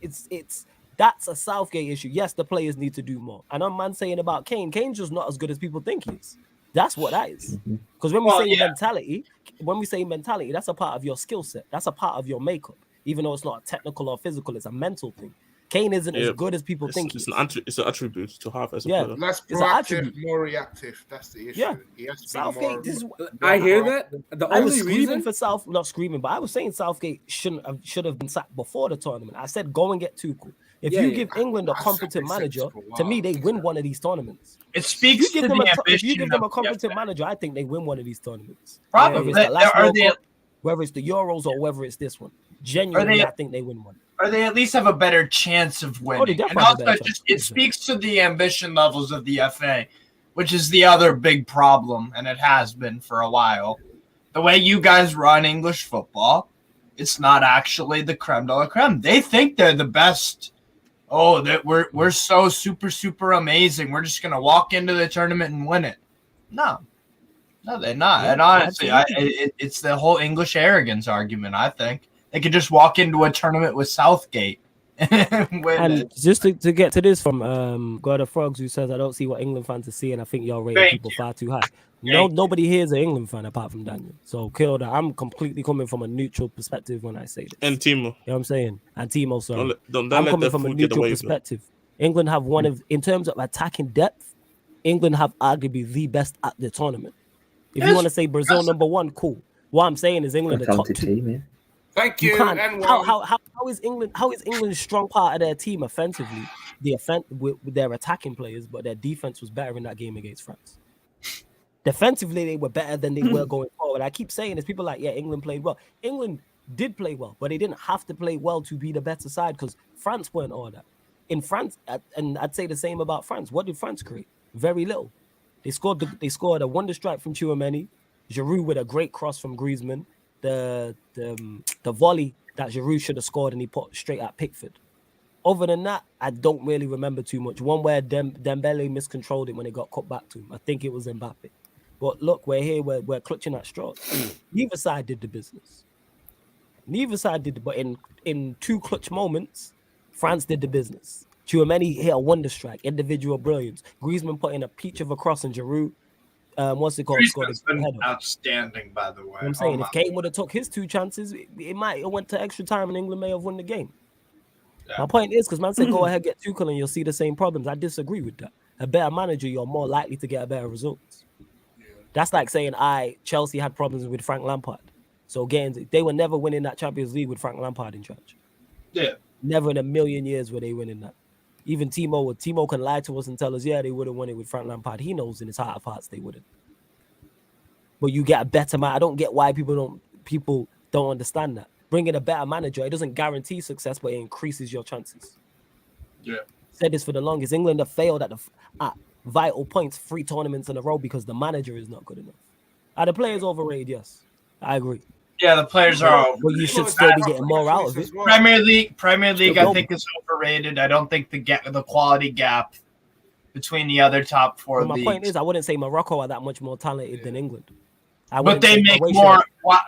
It's that's a Southgate issue. Yes, the players need to do more. And I'm man saying about Kane. Kane's just not as good as people think he is. That's what that is. Because when we say mentality, that's a part of your skill set. That's a part of your makeup. Even though it's not a technical or physical, it's a mental thing. Kane isn't as good as people think he is. It's an attribute to have as a player. Less proactive, more reactive. That's the issue. Yeah. He has to Southgate, be more. I hear that. The I was only screaming reason for South, not screaming, but I was saying Southgate should have been sacked before the tournament. I said go and get Tuchel. If you give England a competent manager, to me they win one of these tournaments. It speaks to the ambition. If you give them a competent manager, I think they win one of these tournaments. Probably. Whether it's the Euros or whether it's this one. Genuinely, I think they win one. Or they at least have a better chance of winning. And also, it speaks to the ambition levels of the FA, which is the other big problem, and it has been for a while. The way you guys run English football, it's not actually the creme de la creme. They think they're the best. Oh, that we're so super amazing. We're just gonna walk into the tournament and win it. No, they're not. And honestly, it's the whole English arrogance argument. I think they could just walk into a tournament with Southgate and win. And just to get to this from God of Frogs, who says, "I don't see what England fans are seeing. I think you're rating people far too high." Nobody here is an England fan apart from Daniel. So kill that. I'm completely coming from a neutral perspective when I say this. And Timo. You know what I'm saying? And Timo, sorry. I'm coming from a neutral perspective. England have one of, in terms of attacking depth, England have arguably the best at the tournament. If you want to say Brazil number 1, cool. What I'm saying is England the top 2. Team, yeah. Thank you. How is England's strong part of their team offensively? With their attacking players, but their defense was better in that game against France. Defensively, they were better than they were going forward. I keep saying this. People are like, yeah, England played well. England did play well, but they didn't have to play well to be the better side because France weren't all that. In France, and I'd say the same about France. What did France create? Very little. They scored a wonder strike from Tchouaméni, Giroud with a great cross from Griezmann, the volley that Giroud should have scored and he put straight at Pickford. Other than that, I don't really remember too much. One where Dembele miscontrolled it when it got cut back to him. I think it was Mbappe. But look, we're here. We're clutching at straws. Neither side did the business. But in 2 clutch moments, France did the business. Tchouaméni hit a wonder strike, individual brilliance. Griezmann put in a peach of a cross, and Giroud, Griezmann's been outstanding, by the way. You know what I'm saying, if Kane would have took his 2 chances, it might have went to extra time, and England may have won the game. Yeah. My point is, because man said go ahead, get Tuchel, and you'll see the same problems. I disagree with that. A better manager, you're more likely to get a better results. That's like saying Chelsea had problems with Frank Lampard. So again, they were never winning that Champions League with Frank Lampard in charge. Yeah. Never in a million years were they winning that. Even Timo can lie to us and tell us, yeah, they would have won it with Frank Lampard. He knows in his heart of hearts they wouldn't. But you get a better man. I don't get why people don't understand that. Bringing a better manager, it doesn't guarantee success, but it increases your chances. Yeah. Said this for the longest. England have failed at vital points 3 tournaments in a row because the manager is not good enough. Are the players overrated? Yes, I agree. Yeah, the players are over. But you should still be getting more out of it. Premier League, I think is overrated. I don't think the quality gap between the other top 4 But my leagues. point is, I wouldn't say Morocco are that much more talented than England. But they make more.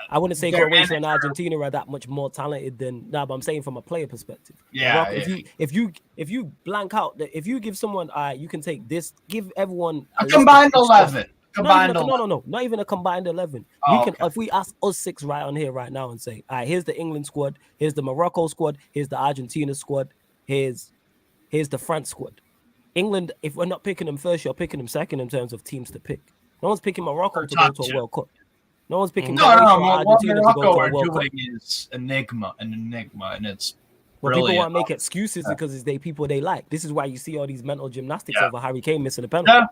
I wouldn't say their Croatia and manager- Argentina are that much more talented than. Nah, but I'm saying from a player perspective. Yeah, Morocco, yeah. If you blank out, if you give someone, you can take this. Give everyone A combined 11. No, not even a combined 11. Oh, We can, if we ask us 6 right on here right now and say, all right, here's the England squad, here's the Morocco squad, here's the Argentina squad, here's the France squad. England, if we're not picking them first, you're picking them second in terms of teams to pick. No one's picking Morocco to go to a World Cup. No one's picking No, Croatia or what Argentina to go to Morocco a are World Cup. doing is an enigma, and it's But people brilliant. want to make excuses because it's they people they like. This is why you see all these mental gymnastics Yeah. over Harry Kane missing a penalty. Yeah.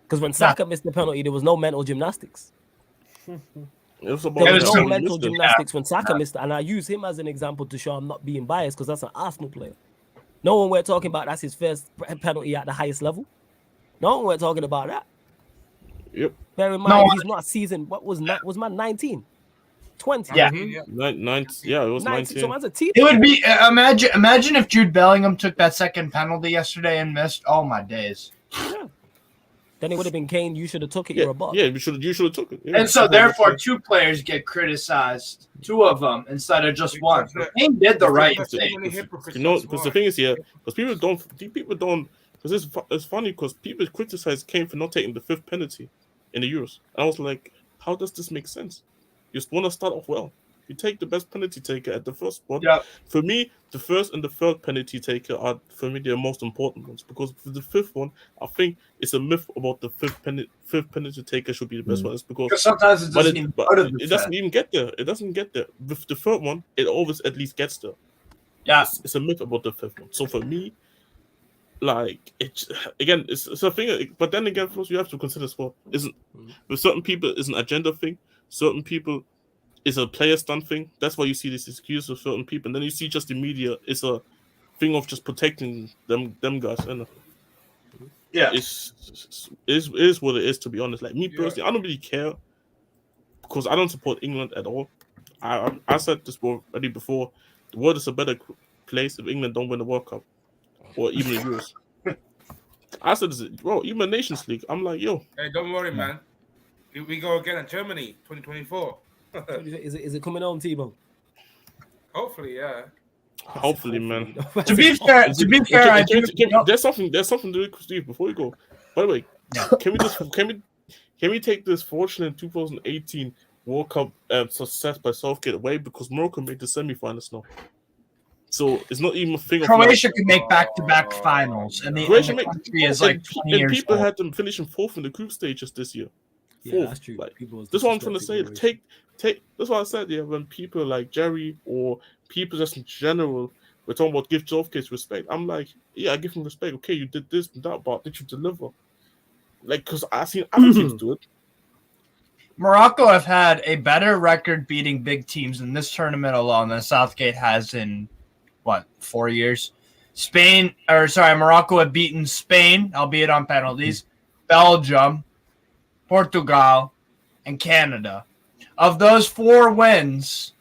Because when Saka missed the penalty, there was no mental gymnastics. It was There about was was no some- mental missed it. gymnastics when Saka missed it. And I use him as an example to show I'm not being biased because that's an Arsenal player. No one we're talking about that's his first penalty at the highest level. No one we're talking about that. Yep. Bear in mind, No. he's not seasoned. What was man 19? 20? Yeah. Yeah. Yeah, it was 19. 19. So man's a team. It would be imagine if Jude Bellingham took that second penalty yesterday and missed. Oh my days! Yeah. Then it would have been Kane. You should have took it. Yeah, You're a bot. yeah, you should have took it. Yeah. And so therefore, 2 players get criticized, 2 of them instead of just one. Kane did the right thing. You know, because the thing is here, because people don't, because it's funny because people criticize Kane for not taking the 5th penalty in the Euros. And I was like, how does this make sense? You just want to start off well. You take the best penalty taker at the first spot. Yeah. For me, the 1st and the 3rd penalty taker are, for me, the most important ones because for the 5th one, I think it's a myth about the 5th penalty taker should be the best one. It's because Because sometimes it doesn't even go to the it doesn't even get there. It doesn't get there. With the 3rd one, it always at least gets there. Yeah. It's a myth about the 5th one. So for me, like it's a thing. But then again, first you have to consider sport. Isn't with certain people it's an agenda thing. Certain people it's a player stunt thing. That's why you see this excuse of certain people. And then you see just the media. It's a thing of just protecting them guys. And Yeah. it is what it is. To be honest, like me personally, I don't really care because I don't support England at all. I said this already before. The world is a better place if England don't win the World Cup or even the Euros. I said this, bro. Even Nations League. I'm like, yo. Hey, don't worry, man. We go again in Germany, 2024. Is it coming home, Tebow? Hopefully, yeah. Hopefully, man. To be fair, I do. There's something to do, Steve. Before you go, by the way, can we take this fortunate 2018 World Cup success by Southgate away because Morocco made the semifinals now? So it's not even a thing. Croatia can make back-to-back finals, and the country is like 20 years people old. had them finishing 4th in the group stages this year. Yeah, that's true. Like, People that's what I'm trying to say. disrespect Take. That's what I said. Yeah, when people like Jerry or people just in general we're talking about give Southgate respect. I'm like, yeah, I give him respect. Okay, you did this and that, but did you deliver? Like, because I've seen other teams do it. Morocco have had a better record beating big teams in this tournament alone than Southgate has in 4 years. Morocco have beaten Spain, albeit on penalties, Belgium, Portugal, and Canada. Of those 4 wins,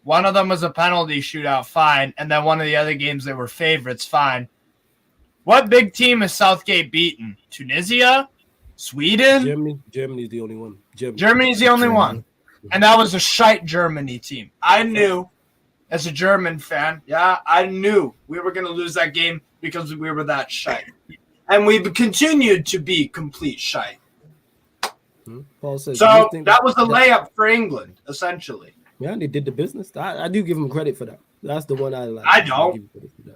one of them was a penalty shootout, fine, and then one of the other games they were favorites, fine. What big team has Southgate beaten? Tunisia? Sweden? Germany's the only one. Germany's the only one. And that was a shite Germany team. I knew, as a German fan, I knew we were going to lose that game because we were that shite. And we've continued to be complete shite. Paul says, So that was a layup for England, essentially. Yeah, they did the business. I do give them credit for that. That's the one I like. I don't.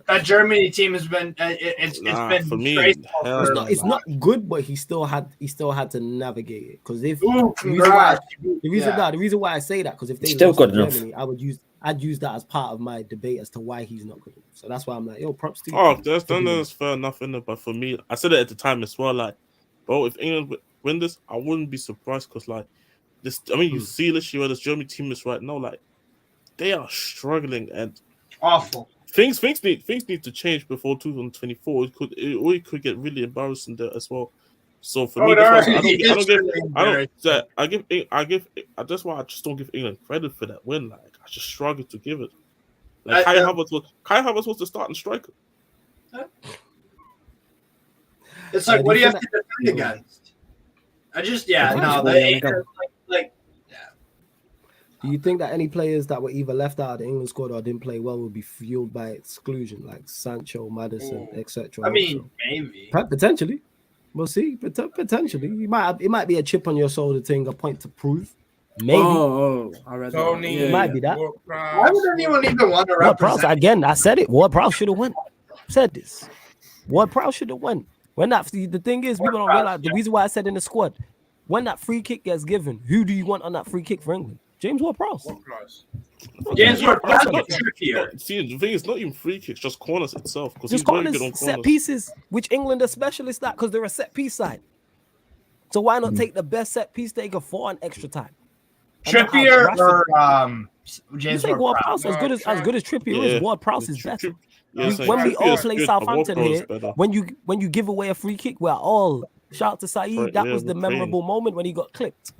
That Germany team has been it's been for me, disgraceful. It's not good, but he still had to navigate it. Because if Ooh, the reason why I say that, because if they Still lost good to enough. Germany, I'd use that as part of my debate as to why he's not good enough. So that's why I'm like, yo, props to you. Oh, that's fair enough, innit? But for me, I said it at the time as well. Like, bro, if England win this, I wouldn't be surprised because, like, this. I mean, you see this year, this German team is right now, like, they are struggling and Awful. Things need to change before 2024. It could get really embarrassing there as well. So for me, that's why I just don't give England credit for that win. Like, I just struggle to give it. Like Kai Havertz was the starting striker. It's like, what do you have to defend against? Do you think that any players that were either left out of the England squad or didn't play well would be fueled by exclusion, like Sancho, Maddison, etc.? I mean, maybe. Potentially. We'll see. But potentially. It might be a chip on your shoulder thing, a point to prove. Maybe. I read Tony, it might be that. Why would anyone even want to represent? Again, I said it. Ward-Prowse should have won. Said this. Ward-Prowse should have won. The thing is, people don't realize the reason why I said in the squad, when that free kick gets given, who do you want on that free kick for England? James Ward-Prowse. James Ward-Prowse gets trickier. See, the thing is not even free kicks, just corners itself. Because just corners, set pieces, which England are specialists at because they're a set piece side. So why not take the best set piece taker for an extra time? Trippier or James Ward-Prowse? As good as Trippier is, Ward-Prowse is better. When we all play Southampton here, when you give away a free kick, we're all shout to Saeed. That was the memorable moment when he got clipped,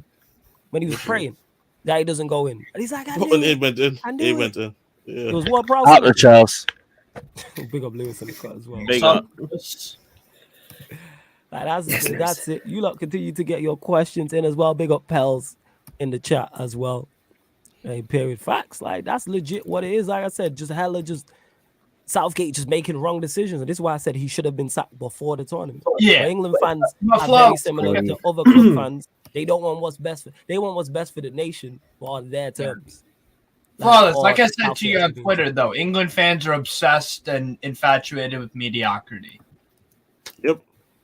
when he was praying that he doesn't go in, and he's like, it went in. It went in. Yeah. It was Ward-Prowse. Out the Charles. Big up Lewis in the cut as well. Big up. That's it. You lot continue to get your questions in as well. Big up Pels in the chat as well. Period. Facts. Like, that's legit what it is. Like I said, just Southgate just making wrong decisions. And this is why I said he should have been sacked before the tournament. Yeah. But England fans are very similar to other club fans. They don't want what's best. They want what's best for the nation, but on their terms. Flawless. Like I said to you on Twitter, though, England fans are obsessed and infatuated with mediocrity. Yep.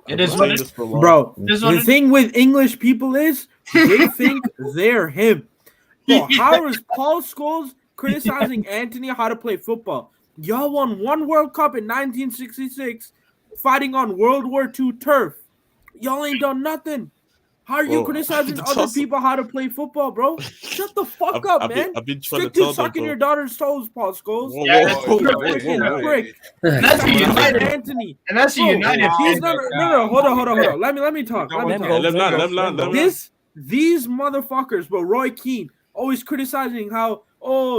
It is what it is. Bro, the thing with English people is they think they're him. Bro, how is Paul Scholes criticizing Anthony how to play football? Y'all won one World Cup in 1966 fighting on World War II turf. Y'all ain't done nothing. How are you criticizing other people how to play football, bro? Shut the fuck up, man. I've been trying Strictly to tell sucking your daughter's toes, Paul Scholes. And that's a United. Anthony. And that's a United. No. Hold on. Let me talk. These motherfuckers, bro. Roy Keane always criticizing how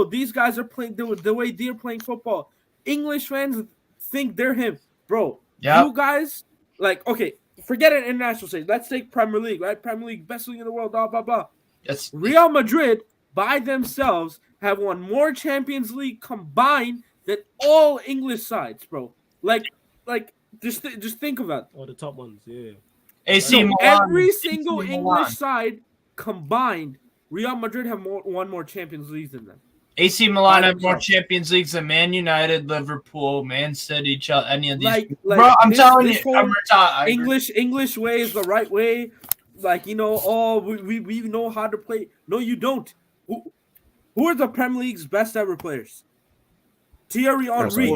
these guys are playing the way they're playing football. English fans think they're him, bro. Yeah. You guys okay. Forget an international stage. Let's take Premier League, right? Premier League, best league in the world, blah, blah, blah. Yes. Real Madrid, by themselves, have won more Champions League combined than all English sides, bro. Just think about it. The top ones, yeah. AC Milan. Every single English side combined, Real Madrid have won more Champions Leagues than them. AC Milan have more Champions Leagues than Man United, Liverpool, Man City, Chelsea, any of these. Bro, I'm telling you, English way is the right way. We know how to play. No, you don't. Who are the Premier League's best ever players? Thierry Henry,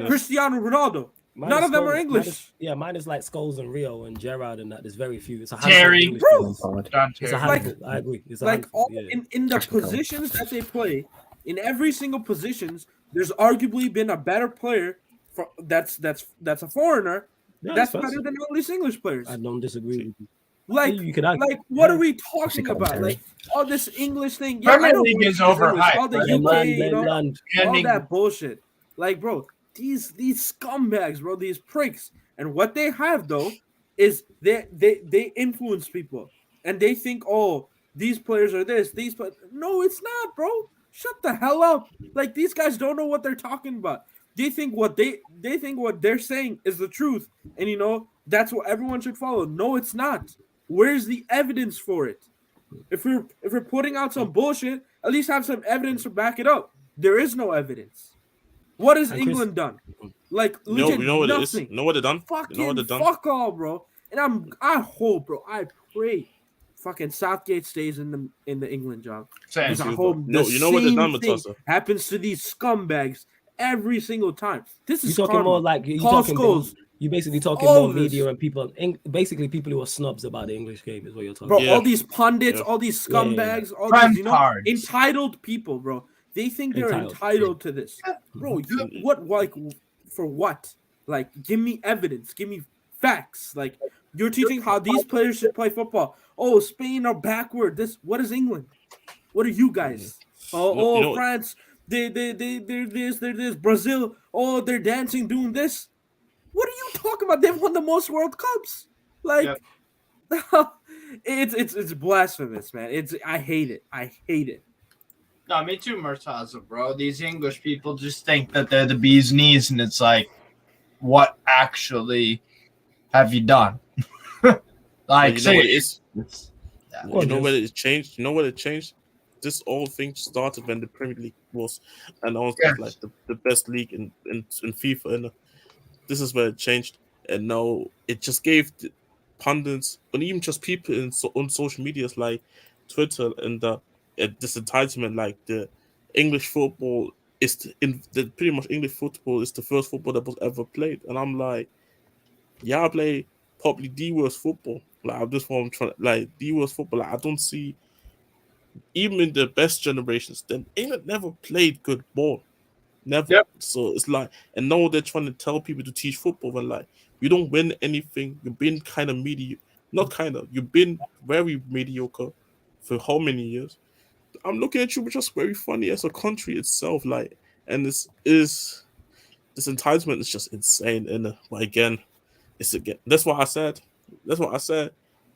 Cristiano Ronaldo. None of them are English. Mine is like Scholes and Rio and Gerrard and that. There's very few. It's a Terry. It's a handful. I agree. It's a handful. In the positions that they play, in every single positions, there's arguably been a better player that's a foreigner. That's better than all these English players. I don't disagree with you. What are we talking about? Like all this English thing. Premier League is overhyped. All the UK, all that bullshit. Like, bro. These scumbags, bro, these pricks. And what they have, though, is they influence people. And they think, these players are this, these players. No, it's not, bro. Shut the hell up. Like, these guys don't know what they're talking about. They think what they're saying is the truth. And, that's what everyone should follow. No, it's not. Where's the evidence for it? If we're putting out some bullshit, at least have some evidence to back it up. There is no evidence. What has England done? Legit what it is? nothing. Know what they done? Fuck all, bro. And I hope, bro. I pray fucking Southgate stays in the England job. Same. Because I hope No, the you know what the same done, thing Matassa? happens to these scumbags every single time. This You is talking karma. more like you Paul talking Scholes, you basically talking all more of this. media and people, basically people who are snobs about the English game is what you're talking bro. about. Yeah. All these pundits, Yeah. all these Yeah, scumbags, all Friend these cards. entitled people, bro. They think they're entitled to this, bro. You what like for what? Like, give me evidence, give me facts. Like, you're teaching how these players should play football. Oh, Spain are backward. What is England? What are you guys? You know, France. They're this. Brazil. Oh, they're dancing, doing this. What are you talking about? They've won the most World Cups. Like, it's blasphemous, man. I hate it. I hate it. No, me too, Murtaza, bro. These English people just think that they're the bee's knees, and it's like, what actually have you done? Like, you know what it is? Yeah. You know what it changed? You know what it changed? This whole thing started when the Premier League was announced as like the best league in FIFA, and this is where it changed. And now it just gave the pundits and even just people on social medias like Twitter and this entitlement, like the English football pretty much English football is the first football that was ever played, and I'm like, yeah, I play probably the worst football. Like, this one I'm trying, like, the worst football. Like, I don't see, even in the best generations, then England never played good ball. Never. Yep. So it's like, and now they're trying to tell people to teach football, and like, you don't win anything. You've been kind of mediocre. Not kind of. You've been very mediocre for how many years? I'm looking at you, which is very funny as a country itself. Like, and this entitlement is just insane. And again, that's what I said.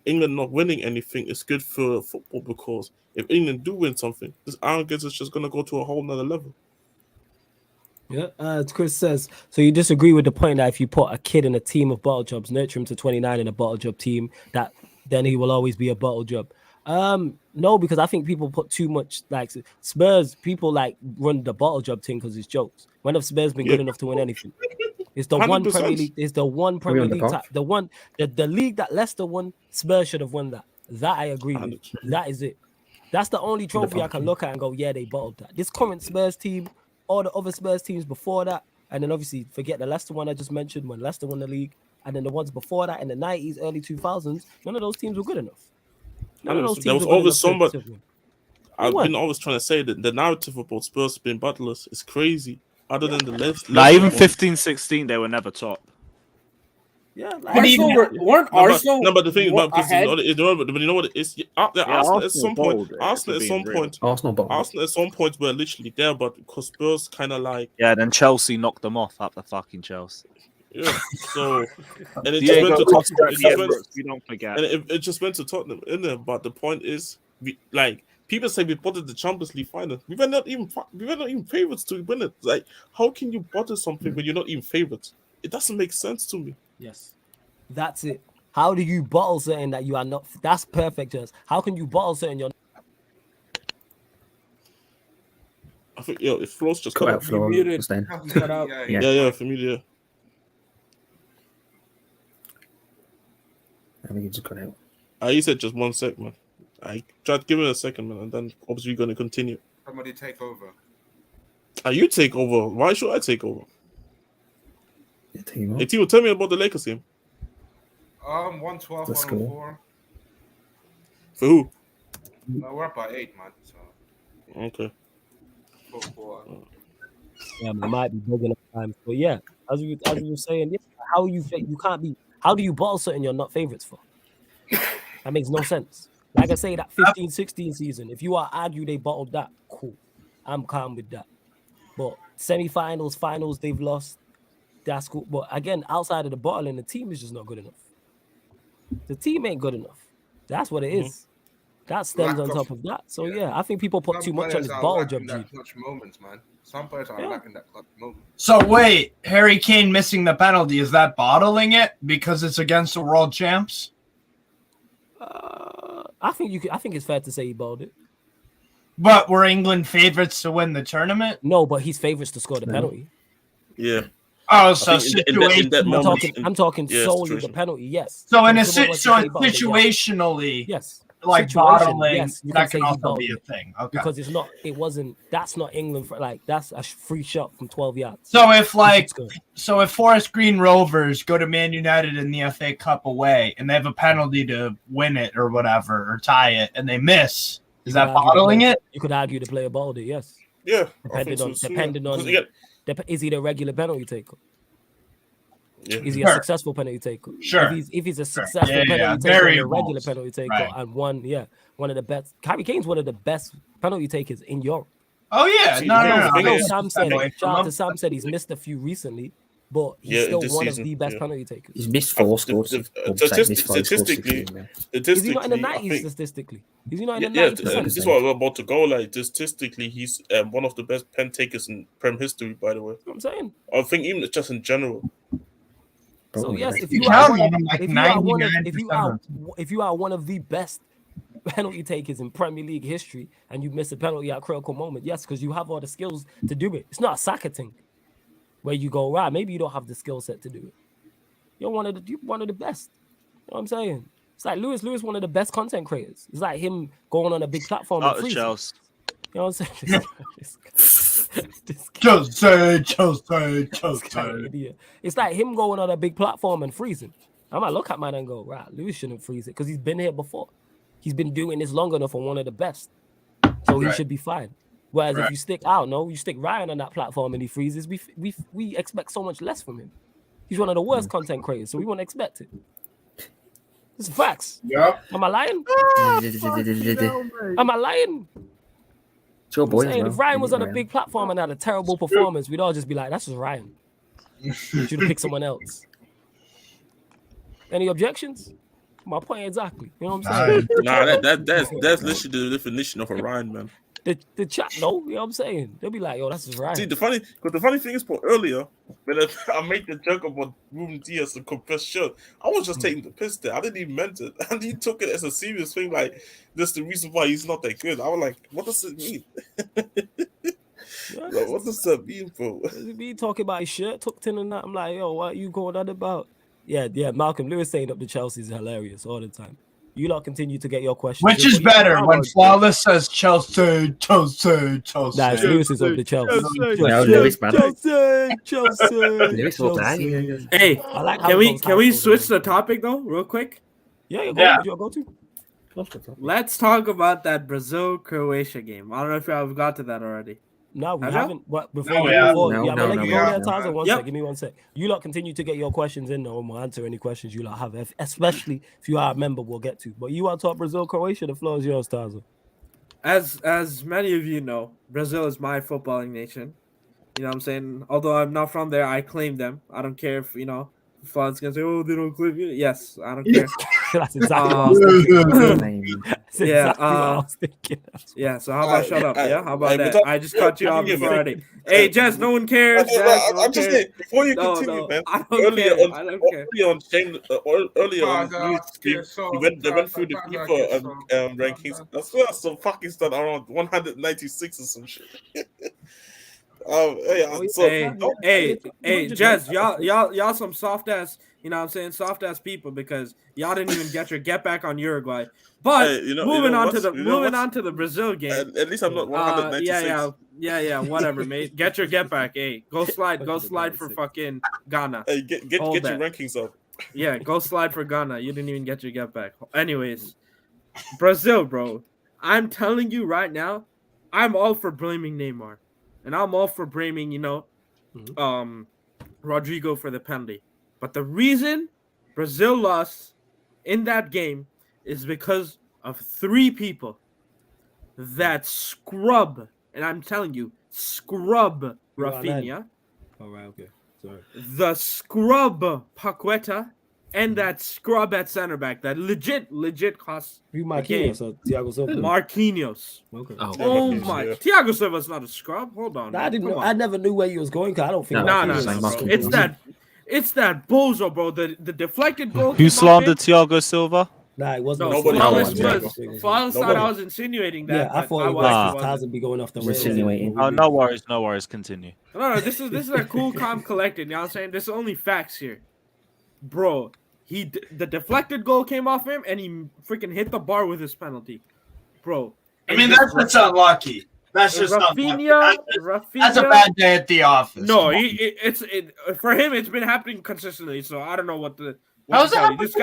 England not winning anything is good for football, because if England do win something, this arrogance is just gonna go to a whole nother level. Yeah, as Chris says, so you disagree with the point that if you put a kid in a team of bottle jobs, nurture him to 29 in a bottle job team, that then he will always be a bottle job. No, because I think people put too much, like Spurs, people like run the bottle job thing because it's jokes. When have Spurs been good enough to win anything? It's the 100%. One Premier League. It's the one Premier League. The league that Leicester won. Spurs should have won that. That I agree with. That is it. That's the only trophy I can look at and go, yeah, they bottled that. This current Spurs team, all the other Spurs teams before that, and then obviously forget the Leicester one I just mentioned when Leicester won the league, and then the ones before that in the 90s, early 2000s, none of those teams were good enough. There was always somebody. I've been always trying to say that the narrative about Spurs being battlers is crazy. Other than the Leicester, even 15-16, they were never top. Yeah, like Arsenal. No, but the thing about ahead. But you know what it is? Arsenal at some point. Arsenal at some point were literally there, but because Spurs kind of like. Yeah, then Chelsea knocked them off after fucking Chelsea. Yeah, so and it just went to Tottenham. We don't forget. And it just went to Tottenham in there. But the point is, people say we bottled the Champions League final. We were not even favorites to win it. Like, how can you bottle something when you're not even favorites? It doesn't make sense to me. Yes, that's it. How do you bottle something that you are not? That's perfect, Jess. How can you bottle something you're? I think if Flo's just cut out, Flo. Cut out. Yeah, for me, yeah. I think you just cut out. You said just 1 sec, man. I tried to give it a second, man, and then obviously you're going to continue. Somebody take over. You take over. Why should I take over? Yeah, hey, Timo, tell me about the Lakers game. 112, 104. For who? No, we're up by 8, man. So. Okay. 4-4. Yeah, it might be big enough times, but yeah, as you were saying, yeah, how you can't be. How do you bottle something you're not favorites for? That makes no sense. Like I say, that 15-16 season, if you argue they bottled that, cool. I'm calm with that. But semi-finals, finals, they've lost. That's cool. But again, outside of the bottling, the team is just not good enough. The team ain't good enough. That's what it is. That stems on top of that. So yeah, I think people put too much on this bottle job. Clutch moments, man. Some players are lacking that clutch moment. So wait, Harry Kane missing the penalty, is that bottling it because it's against the world champs? I think it's fair to say he bottled it. But were England favorites to win the tournament? No, but he's favorites to score the penalty. Yeah. Oh, so situation. I'm talking solely the penalty. Yes. So situationally, yes. like situation, bottling, yes, you that can say can he also bottled be a it. thing. Okay. Because that's not England for like that's a free shot from 12 yards. So if Forest Green Rovers go to Man United in the FA Cup away and they have a penalty to win it or whatever or tie it and they miss, is that bottling it? You could argue the player bottled it, yes. Yeah, Depending on is he the regular penalty taker? Yeah. Is he a successful penalty taker? Sure. If he's a successful penalty taker and a regular penalty taker, right. and one of the best. Harry Kane's one of the best penalty takers in Europe. Oh yeah, I know Sam said he's missed a few recently, but he's still one of the best penalty takers. He's missed 4 scores. Statistically, is he not in the 90s statistically? Is he not in the 90s? Yeah, this is what we're about to go. Like, statistically, he's one of the best pen takers in Prem history, by the way. I'm saying. I think even just in general. So yes, if you are one of the best penalty takers in Premier League history and you miss a penalty at a critical moment, yes, because you have all the skills to do it. It's not a soccer thing where you go, right, maybe you don't have the skill set to do it. You're one of the best. You know what I'm saying? It's like Lewis, one of the best content creators. It's like him going on a big platform and freezing. Chelsea. You know what I'm saying? Chelsea. It's like him going on a big platform and freezing. I might look at man and go, right, Lewis shouldn't freeze it because he's been here before. He's been doing this long enough for one of the best. So he should be fine. Whereas if you stick Ryan on that platform and he freezes, we expect so much less from him. He's one of the worst content creators, so we won't expect it. It's facts. Yeah. Am I lying? Am I lying? It's your boy. If Ryan was on a big platform and had a terrible performance, we'd all just be like, that's just Ryan. You should have picked someone else. Any objections? My point exactly. You know what I'm saying? Nah, that's literally the definition of a Ryan, man. The chat, no, you know what I'm saying? They'll be like, yo, that's just Ryan. See, the funny thing is, earlier, when I made the joke about Ruben Diaz and confessed shit, I was just taking the piss there. I didn't even meant it. And he took it as a serious thing, like, that's the reason why he's not that good. I was like, what does it mean? Like, what does that mean, bro? Me talking about his shirt tucked in and that. I'm like, yo, what are you going on about? Yeah, Malcolm Lewis saying up the Chelsea is hilarious all the time. You lot continue to get your questions. Which is better, when Flawless says Chelsea? Nah, it's Lewis is up the Chelsea. Chelsea. Hey, can we switch the topic though, real quick? Yeah. Go to. Let's talk about that Brazil-Croatia game. I don't know if y'all got to that already. No, we Have haven't. But before No, we we move haven't. on, No, I'm gonna let you go there, Taza. One sec. Give me 1 sec. You lot continue to get your questions in, though, and we'll answer any questions you lot have, especially if you are a member. We'll get to. But you want to talk Brazil, Croatia? The floor is yours, Taza. As many of you know, Brazil is my footballing nation. You know what I'm saying? Although I'm not from there, I claim them. I don't care if Flaws gonna say, "Oh, they don't claim you." Yes, I don't care. That's exactly what I was thinking. Yeah. So how about shut up? Yeah. How about that? I just cut you off already. Hey, Jess, no one cares. I'm just saying, before you continue, man. I don't care. Earlier on they went through the FIFA rankings. That's where some fucking stuff around 196 or some shit. Hey, Jess, y'all some soft ass, you know what I'm saying, soft ass people because y'all didn't even get your get back on Uruguay. But moving on to the Brazil game. At least I'm not 196. Yeah, whatever, mate. Get your get back. Hey, go slide for fucking Ghana. Hey, get your rankings up. Yeah, go slide for Ghana. You didn't even get your get back. Anyways, Brazil, bro. I'm telling you right now, I'm all for blaming Neymar. And I'm all for blaming, Rodrigo for the penalty. But the reason Brazil lost in that game is because of 3 people that scrub, and I'm telling you, scrub Rafinha. All right, okay. Sorry. The scrub Paqueta, and that scrub at center back that legit cost Marquinhos or Thiago Silva? Marquinhos. Okay. Oh my! Yeah. Thiago Silva's not a scrub. Hold on. I never knew where he was going. Cause I don't think. No. It's that bozo, bro. The deflected goal. Who slandered Thiago Silva? Nah, it wasn't. Flawless thought I was insinuating that. Yeah, I thought it was. Taza be going off the rails. Insinuating. Oh, no worries. Continue. No. This is a cool, calm, collected. You know what I'm saying? There's only facts here, bro. The deflected goal came off him, and he freaking hit the bar with his penalty, bro. I mean, that's just unlucky. That's just Rafinha. That's a bad day at the office. No, for him. It's been happening consistently. So I don't know what to tell you. This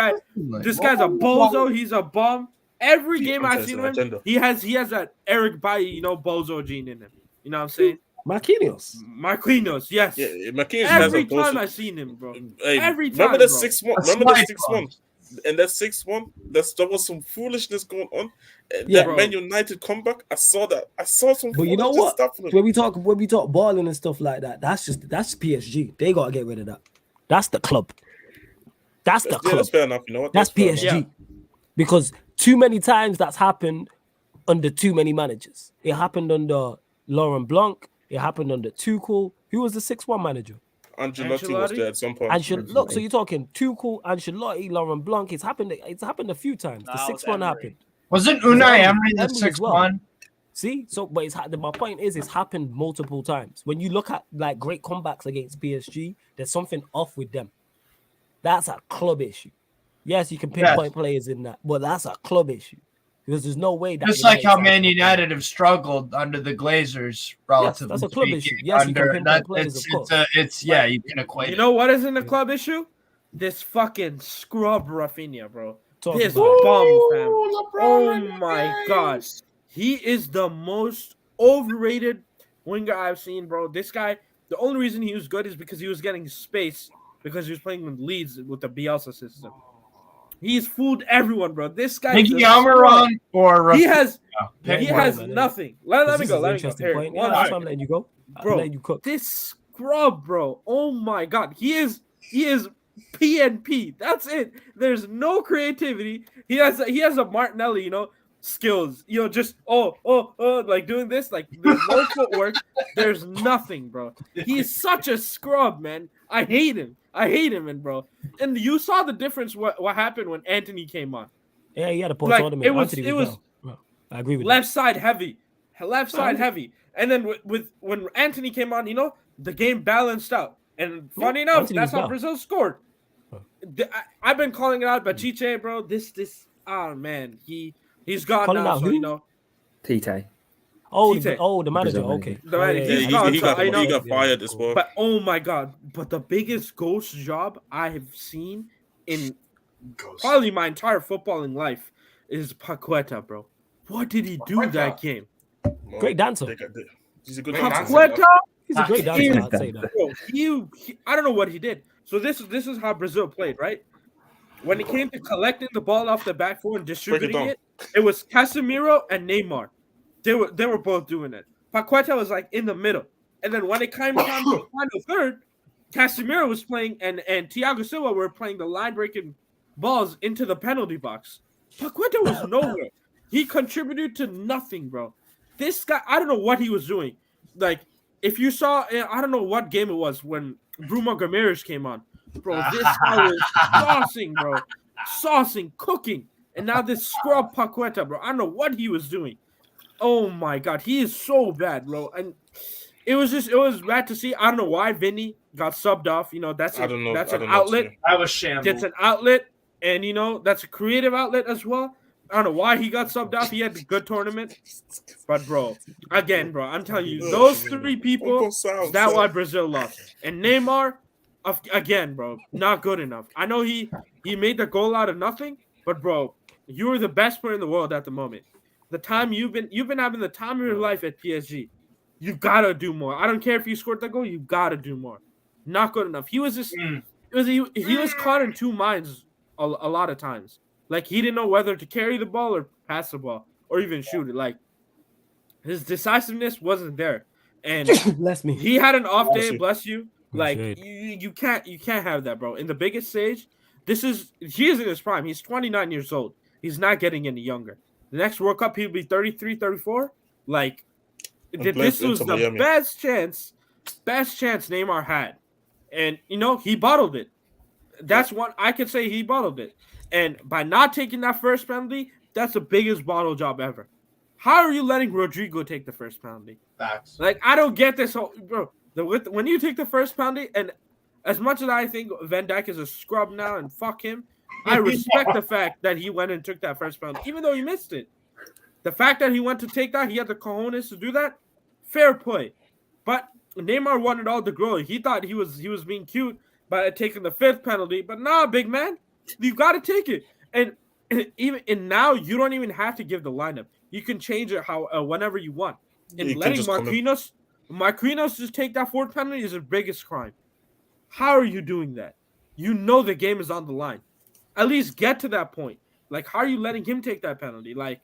guy's a bozo. He's a bum. Every game I've seen him, he has that Eric Bailly, bozo gene in him. You know what I'm saying? Marquinhos, yes. Yeah, Marquinhos every time I've seen him, bro. Hey, every time. Remember the 6-1? Remember the 6-1? And that 6-1, there was some foolishness going on. Yeah, that Man United comeback, I saw that. I saw some. But you know what? Stuff When we talk balling and stuff like that, that's PSG. They gotta get rid of that. That's the club. That's the club. That's fair enough. You know what? That's PSG. Because too many times that's happened under too many managers. It happened under Laurent Blanc. It happened under Tuchel. Who was the 6-1 manager? Ancelotti was there at some point. Look, so you're talking Tuchel, Ancelotti, Laurent Blanc. It's happened a few times. The 6-1 happened. Wasn't Unai Emery the 6-1? See, but my point is, it's happened multiple times. When you look at like great comebacks against PSG, there's something off with them. That's a club issue. Yes, you can pinpoint players in that, but that's a club issue because there's no way that. Just like how Man United have struggled under the Glazers, relatively. Yes, that's a club issue. Yes, you can pinpoint players, of course. You can equate. You know what isn't a club issue? This fucking scrub Rafinha, bro. This bum, fam. Oh my god, he is the most overrated winger I've seen, bro. This guy, the only reason he was good is because he was getting space because he was playing with Leeds with the Bielsa system. He's fooled everyone, bro. This guy Mickey Almiron or he has nothing. Let me go. Here, I'm letting you go, bro. Letting you cook. This scrub, bro. Oh my god, he is PNP. That's it. There's no creativity. He has a Martinelli, skills. Just like doing this. Like there's no footwork. There's nothing, bro. He's such a scrub, man. I hate him. And bro. And you saw the difference. What happened when Anthony came on? Yeah, he had a poor tournament. It was. I agree with left side heavy. And then when Anthony came on, the game balanced out. And funny enough, that's how Brazil scored. I've been calling it out, but Chiche, bro, man, he's gone calling now. Out so Tite. The manager. Okay. The manager. He got fired as well. But oh my god! But the biggest ghost job I have seen in probably my entire footballing life is Paqueta, bro. What did he do that game? Great dancer. He's a good Paqueta. He's a great dancer. I'd say that. Bro, I don't know what he did. So this is how Brazil played, right? When it came to collecting the ball off the back foot and distributing it was Casemiro and Neymar. They were both doing it. Paqueta was like in the middle. And then when it came time to the final third, Casemiro was playing and Thiago Silva were playing the line-breaking balls into the penalty box. Paqueta was nowhere. He contributed to nothing, bro. This guy, I don't know what he was doing. Like, if you saw, I don't know what game it was when Bruno Gomes came on. Bro, this guy was saucing, bro. Saucing, cooking. And now this scrub Paqueta, bro. I don't know what he was doing. Oh my god, he is so bad, bro. And it was bad to see. I don't know why Vinny got subbed off. That's an outlet. I was shambles. It's an outlet, and that's a creative outlet as well. I don't know why he got subbed off. He had a good tournament. But bro, I'm telling you, those three people, that's why Brazil lost. And Neymar, again, bro, not good enough. I know he made the goal out of nothing, but bro, you were the best player in the world at the moment. The time you've been having the time of your life at PSG. You gotta do more. I don't care if you scored the goal. You gotta do more. Not good enough. He was just he was caught in two minds a lot of times. Like he didn't know whether to carry the ball or pass the ball or even shoot it. Like his decisiveness wasn't there. And bless me. He had an off day. Bless you. Like you can't have that, bro. In the biggest stage, he is in his prime. He's 29 years old. He's not getting any younger. The next World Cup, he'll be 33, 34. Like, this was the best chance Neymar had. And, he bottled it. That's what I could say, he bottled it. And by not taking that first penalty, that's the biggest bottle job ever. How are you letting Rodrigo take the first penalty? Facts. Like, I don't get this whole... Bro, when you take the first penalty, and As much as I think Van Dijk is a scrub now and fuck him, I respect the fact that he went and took that first penalty, even though he missed it. The fact that he went to take that, he had the cojones to do that, fair play. But Neymar wanted all the glory. He thought he was being cute by taking the 5th penalty, but nah, big man, you got to take it. And now you don't even have to give the lineup. You can change it whenever you want. And letting Marquinhos just take that 4th penalty is the biggest crime. How are you doing that? You know the game is on the line. At least get to that point. Like, how are you letting him take that penalty? Like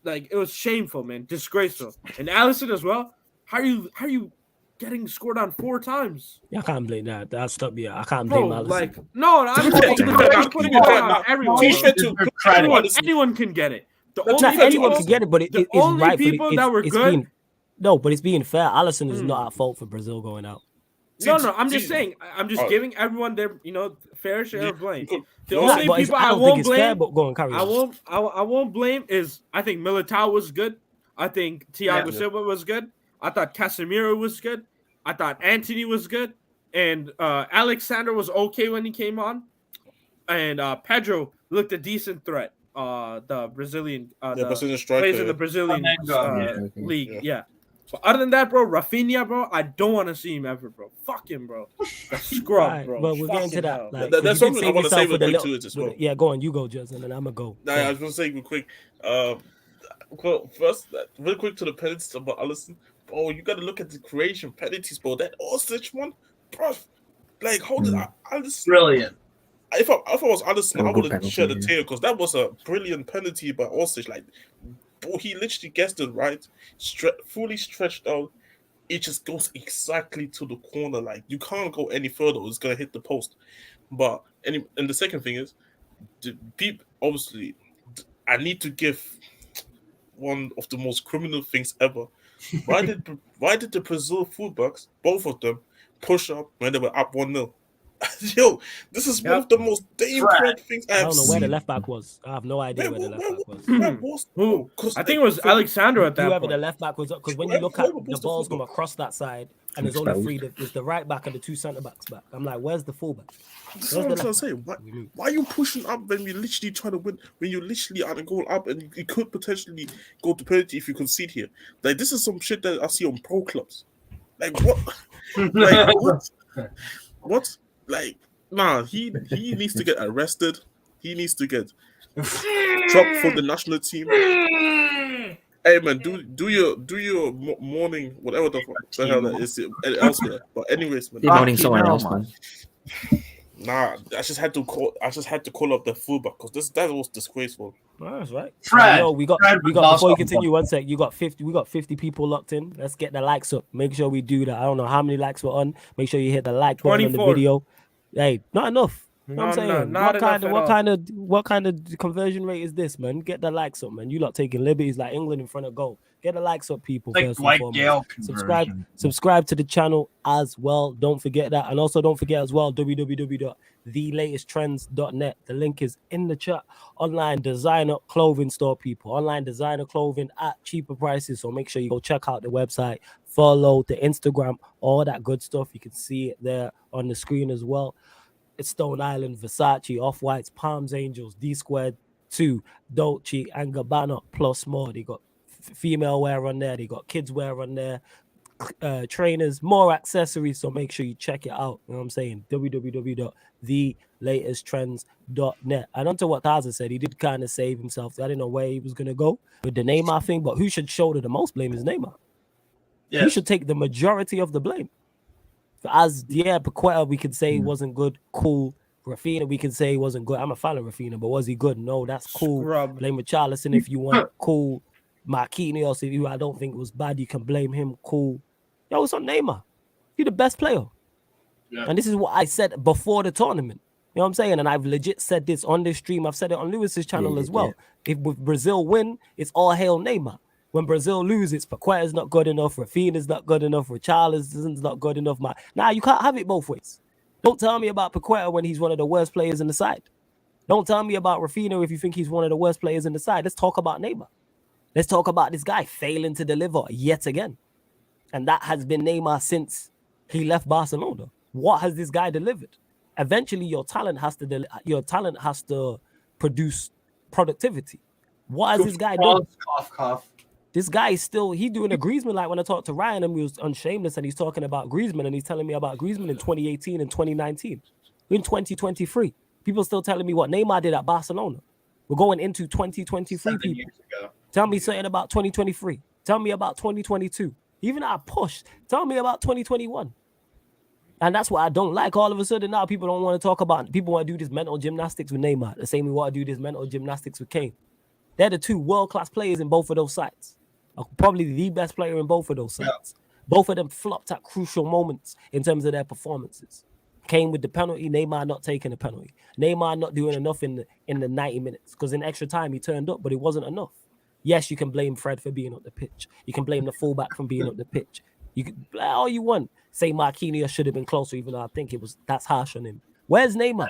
it was shameful, man, disgraceful. And Alisson as well. How are you getting scored on 4 times? Yeah, I can't blame that. That's stop. Yeah, I can't blame Alisson. Like, no, I'm putting it on everyone. Anyone can get it. Anyone can get it, but it's right. People that were good. But it's being fair. Alisson is not at fault for Brazil going out. No, I'm just saying. I'm just giving everyone their, fair share of blame. The only people I won't blame, fair, but go on, carry on. I won't blame is I think Militao was good. I think Thiago Silva was good. I thought Casemiro was good. I thought Antony was good, and Alexander was okay when he came on, and Pedro looked a decent threat. The Brazilian, Brazilian striker, plays in the Brazilian league. Yeah. But other than that, bro, Rafinha, bro, I don't want to see him ever, bro. Fuck him, bro. The scrub, right, bro. But we're getting to that. Like, that's something I want to say real quick to it as well. Yeah, go on, you go, Jez, and then I'm gonna go. Nah, I was gonna say real quick. First, real quick to the penalties about Alisson. Bro, you gotta look at the creation penalties, bro. That Orsic one, bro. Like, hold it. Alisson. Brilliant. If I was Alisson, I would have shed a tail because that was a brilliant penalty by Orsic. Like, bro, he literally guessed it right, fully stretched out. It just goes exactly to the corner. Like, you can't go any further. It's gonna hit the post. But and the second thing is, obviously, I need to give one of the most criminal things ever. Why did the Brazil fullbacks, both of them, push up when they were up 1-0? Yo, this is one of the most dangerous things I have seen. I don't know where the left back was. I have no idea where the left back was. Who? I think it was Alexander at that point. Whoever the left back was, because when you look at the balls come across that side, and there's only 3, there's the right back and the 2 centre backs back. I'm like, where's the fullback? That's what I'm trying to say. Why are you pushing up when you're literally trying to win? When you literally are a goal up and you could potentially go to penalty if you concede here. Like, this is some shit that I see on pro clubs. Like, what? Like, what? What? Like, nah, he needs to get arrested. He needs to get dropped for the national team. Hey man, do your morning, whatever the hell that is elsewhere. But anyways, man. Morning somewhere else, man. Nah, I just had to call up the fullback because that was disgraceful. Oh, that's right. Fred, we got before you continue, one sec. We got 50 people locked in. Let's get the likes up. Make sure we do that. I don't know how many likes we're on. Make sure you hit the like button on the video. Hey, not enough. You know what I'm saying? What kind of conversion rate is this, man? Get the likes up, man. You lot taking liberties like England in front of goal. Get the likes up, people. Like first Dwight and Gale foremost. Subscribe to the channel as well. Don't forget that. And also don't forget as well, www.thelatesttrends.net. The link is in the chat. Online designer clothing store, people. Online designer clothing at cheaper prices. So make sure you go check out the website, follow the Instagram, all that good stuff. You can see it there on the screen as well. It's Stone Island, Versace, Off-Whites, Palms Angels, D-Squared 2, Dolce, and Gabbana, plus more. They got female wear on there. They got kids wear on there. Trainers, more accessories. So make sure you check it out. You know what I'm saying? www.thelatesttrends.net. And onto what Taza said, he did kind of save himself. I didn't know where he was going to go with the Neymar thing, but who should shoulder the most blame is Neymar. Yes. He should take the majority of the blame. Paqueta, we could say he wasn't good. Cool. Rafinha, we can say he wasn't good. I'm a fan of Rafinha, but was he good? No, that's cool. Blame Richarlison if you want. Cool. Marquinhos, if I don't think it was bad, you can blame him. Cool. Yo, it's on Neymar. You're the best player. Yeah. And this is what I said before the tournament. You know what I'm saying? And I've legit said this on this stream. I've said it on Lewis's channel as well. If Brazil win, it's all hail Neymar. When Brazil loses, Paqueta's not good enough, Rafinha's not good enough, Richarlison's not good enough. Nah, you can't have it both ways. Don't tell me about Paqueta when he's one of the worst players in the side. Don't tell me about Rafinha if you think he's one of the worst players in the side. Let's talk about Neymar. Let's talk about this guy failing to deliver yet again. And that has been Neymar since he left Barcelona. What has this guy delivered? Eventually, your talent has to produce productivity. What has this guy done? Cough. This guy is still doing a Griezmann. Like when I talked to Ryan and we was on Shameless and he's talking about Griezmann and he's telling me about Griezmann in 2018 and 2019. We're in 2023. People still telling me what Neymar did at Barcelona. We're going into 2023. 7 People, years ago. tell me something about 2023. Tell me about 2022. Even I push. Tell me about 2021. And that's what I don't like. All of a sudden now people don't want to talk about. People want to do this mental gymnastics with Neymar. The same way we want to do this mental gymnastics with Kane. They're the two world-class players in both of those sides. Probably the best player in both of those sides. Yeah. Both of them flopped at crucial moments in terms of their performances. Kane with the penalty, Neymar not taking the penalty. Neymar not doing enough in the 90 minutes because in extra time he turned up, but it wasn't enough. Yes, you can blame Fred for being up the pitch. You can blame the fullback for being up the pitch. You can blame all you want. Say Marquinhos should have been closer, even though I think that's harsh on him. Where's Neymar?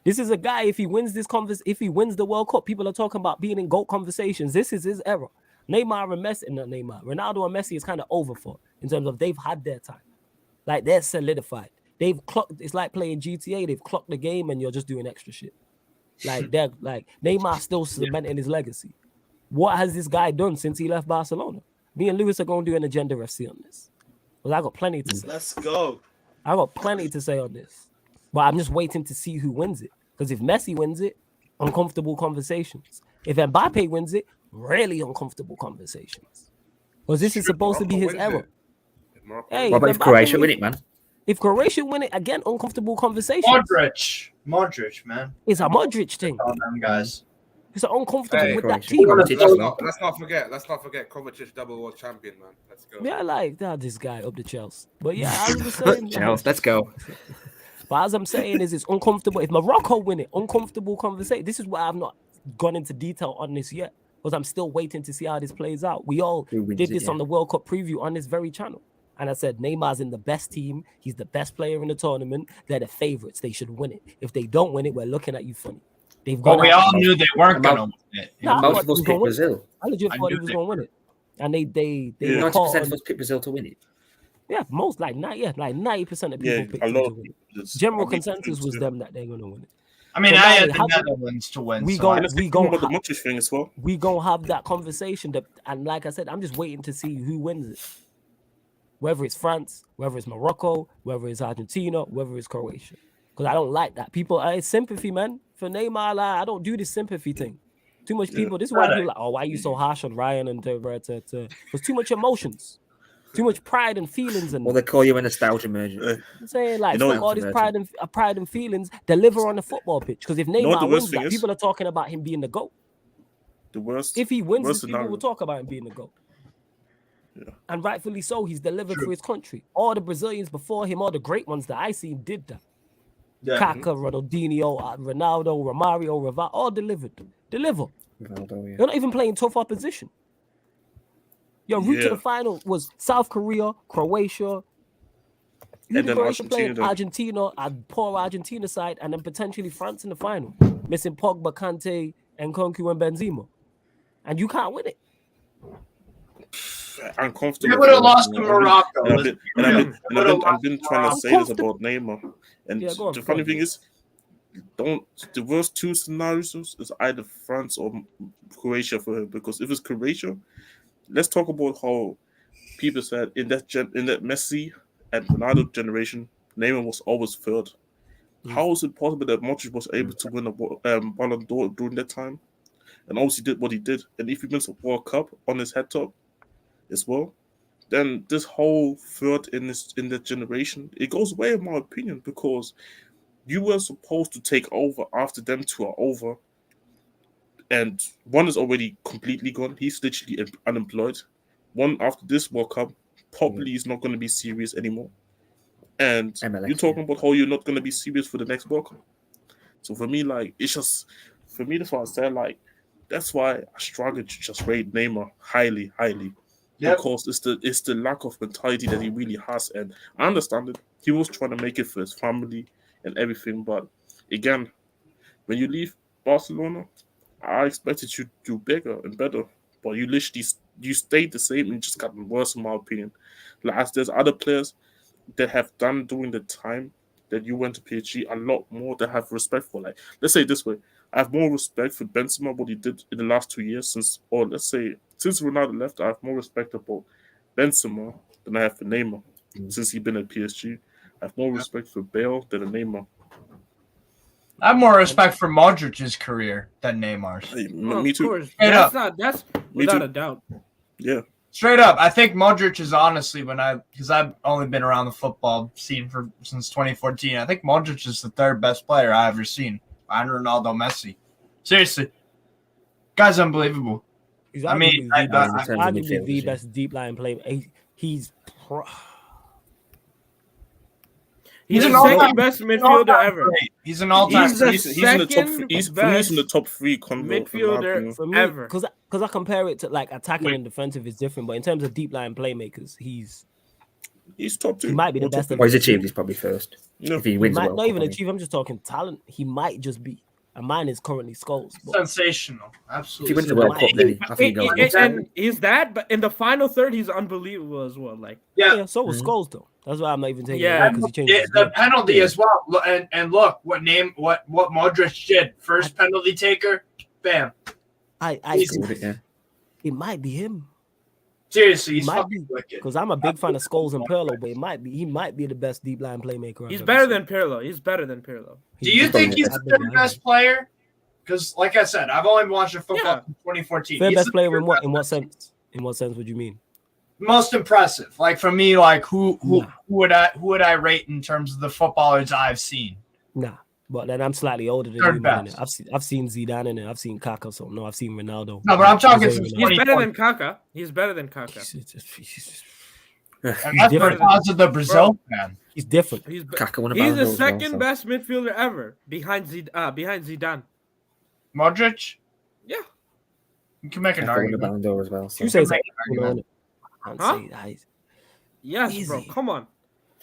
This is a guy, if he wins the World Cup, people are talking about being in GOAT conversations. This is his era. Ronaldo and Messi is kind of over for in terms of they've had their time. Like they're solidified. They've clocked, it's like playing GTA, they've clocked the game and you're just doing extra shit. Like they're like Neymar still cementing his legacy. What has this guy done since he left Barcelona? Me and Lewis are going to do an Agenda FC on this. Well, I got plenty to say. Let's go. I got plenty to say on this. But I'm just waiting to see who wins it. Because if Messi wins it, uncomfortable conversations. If Mbappe wins it, really uncomfortable conversations. Because this is supposed to be his era. Hey, what about if Croatia win it, man? If Croatia win it, again, uncomfortable conversations. Modric, man. It's a Modric thing. All them guys. It's uncomfortable with that team. Let's not forget Kovacic double world champion, man. Let's go. Yeah, like this guy up the Chelsea. But yeah, I was saying, Chelsea, let's go. But as I'm saying, it's uncomfortable. If Morocco win it, uncomfortable conversation. This is why I've not gone into detail on this yet, because I'm still waiting to see how this plays out. We all did this on the World Cup preview on this very channel. And I said, Neymar's in the best team. He's the best player in the tournament. They're the favorites. They should win it. If they don't win it, we're looking at you funny. We all knew they weren't going to win it. Most of us picked Brazil. I legit thought he was going to win it. And they 90% of us picked Brazil to win it. Yeah, most like 90% of people picked them to win it. General consensus was them that they're going to win it. I mean, I had the Netherlands to win. We gonna have that conversation. And like I said, I'm just waiting to see who wins it. Whether it's France, whether it's Morocco, whether it's Argentina, whether it's Croatia. Because I don't like that. People, it's sympathy, man. For Neymar, like, I don't do this sympathy thing. Too much people. This is why people like, why are you so harsh on Ryan and There's too much emotions. Too much pride and feelings. And they call you a nostalgia merger. I'm saying, like, all this pride and feelings, deliver on the football pitch. Because if Neymar wins that, people are talking about him being the GOAT. If he wins this, people will talk about him being the GOAT. Yeah. And rightfully so, he's delivered for his country. All the Brazilians before him, all the great ones that I seen did that. Yeah. Kaká, Ronaldinho, Ronaldo, Romario, Rivaldo, all delivered. Deliver. Ronaldo, yeah. You're not even playing tough opposition. Your route to the final was South Korea, Croatia. And then Croatia playing Argentina, a poor Argentina side, and then potentially France in the final. Missing Pogba, Kante, and Nkunku and Benzema. And you can't win it. Uncomfortable. They would have lost to Morocco. I've been trying to say this about Neymar. And the funny thing is, the worst two scenarios is either France or Croatia for him. Because if it's Croatia, let's talk about how people said in that Messi and Ronaldo generation, Neymar was always third. How is it possible that Modric was able to win a Ballon d'Or during that time? And obviously did what he did. And if he wins a World Cup on his head top as well, then this whole third in that generation, it goes away in my opinion, because you were supposed to take over after them two are over. And one is already completely gone. He's literally unemployed. One after this World Cup probably is not going to be serious anymore. And MLS, you're talking about how you're not going to be serious for the next World Cup. So for me, like, it's just, for me, that's why I said, like, that's why I struggle to just rate Neymar highly. Yep. Because it's the lack of mentality that he really has. And I understand it. He was trying to make it for his family and everything. But again, when you leave Barcelona, I expected you to do bigger and better. But you stayed the same and just gotten worse, in my opinion. Like, as there's other players they have done during the time that you went to PSG a lot more to have respect for. Like, let's say it this way. I have more respect for Benzema, what he did in the last 2 years since Ronaldo left. I have more respect for Benzema than I have for Neymar since he's been at PSG. I have more respect for Bale than Neymar. I have more respect for Modric's career than Neymar's. Me too. Of course. Straight That's Me without too. a doubt. Yeah. Straight up, I think Modric is honestly because I've only been around the football scene since 2014. I think Modric is the third best player I've ever seen. Behind Ronaldo, Messi. Seriously, guy's unbelievable. He's I mean, arguably the best deep line player. He's He's an the all-time- second best midfielder ever. He's an all-time. He's the He's in the top. second He's best in the top 3 convo, in my midfielder opinion. for me ever. because I compare it to like attacking and defensive is different, but in terms of deep line playmakers, he's top 2. he might be the Or top best. three. of What he's the achieved two. is probably first. Yeah. If he He wins the might World not Cup, even I mean. achieve. I'm just talking talent. He might just be. And mine is currently Scholes. But Sensational. If he Absolutely. wins the World Cup, then I think he goes. And he's that, but in the final third, he's unbelievable as well. Like, yeah, so was Scholes though. That's why I'm not even taking Yeah. it because he changed his The game. penalty as well. And look, what Modric did. First penalty taker, bam. Scored it, yeah. It might be him Seriously, he's Might fucking be. wicked. because I'm a big fan of Scholes and Pirlo, but he might be the best deep line playmaker. he's I've better ever than Pirlo. He's better than Pirlo. Do you think he's the I third believe best player? Because, like I said, I've only watched football Yeah. since 2014. third He's best the player third in what? best In what player. sense? In what sense would you mean? Most impressive. Like for me, like who Nah. would I rate in terms of the footballers I've seen? Nah. But then I'm slightly older than Third you, man. best. I've seen Zidane in it. I've seen Kaká. So no, I've seen Ronaldo. No, but I'm talking Jose since Ronaldo. He's better than Kaká. He's better than Kaká. And that's different. because of the Brazil fan. He's different. He's Kaká won a he's Ballon the d'Or as well, second so- best midfielder ever behind Zidane. Modric, Yeah. you can make an Kaká won a argument. Ballon d'Or as well. So. You say Make something. an You know, argument. I can't Huh? say that. Yes, bro. Easy. Come on.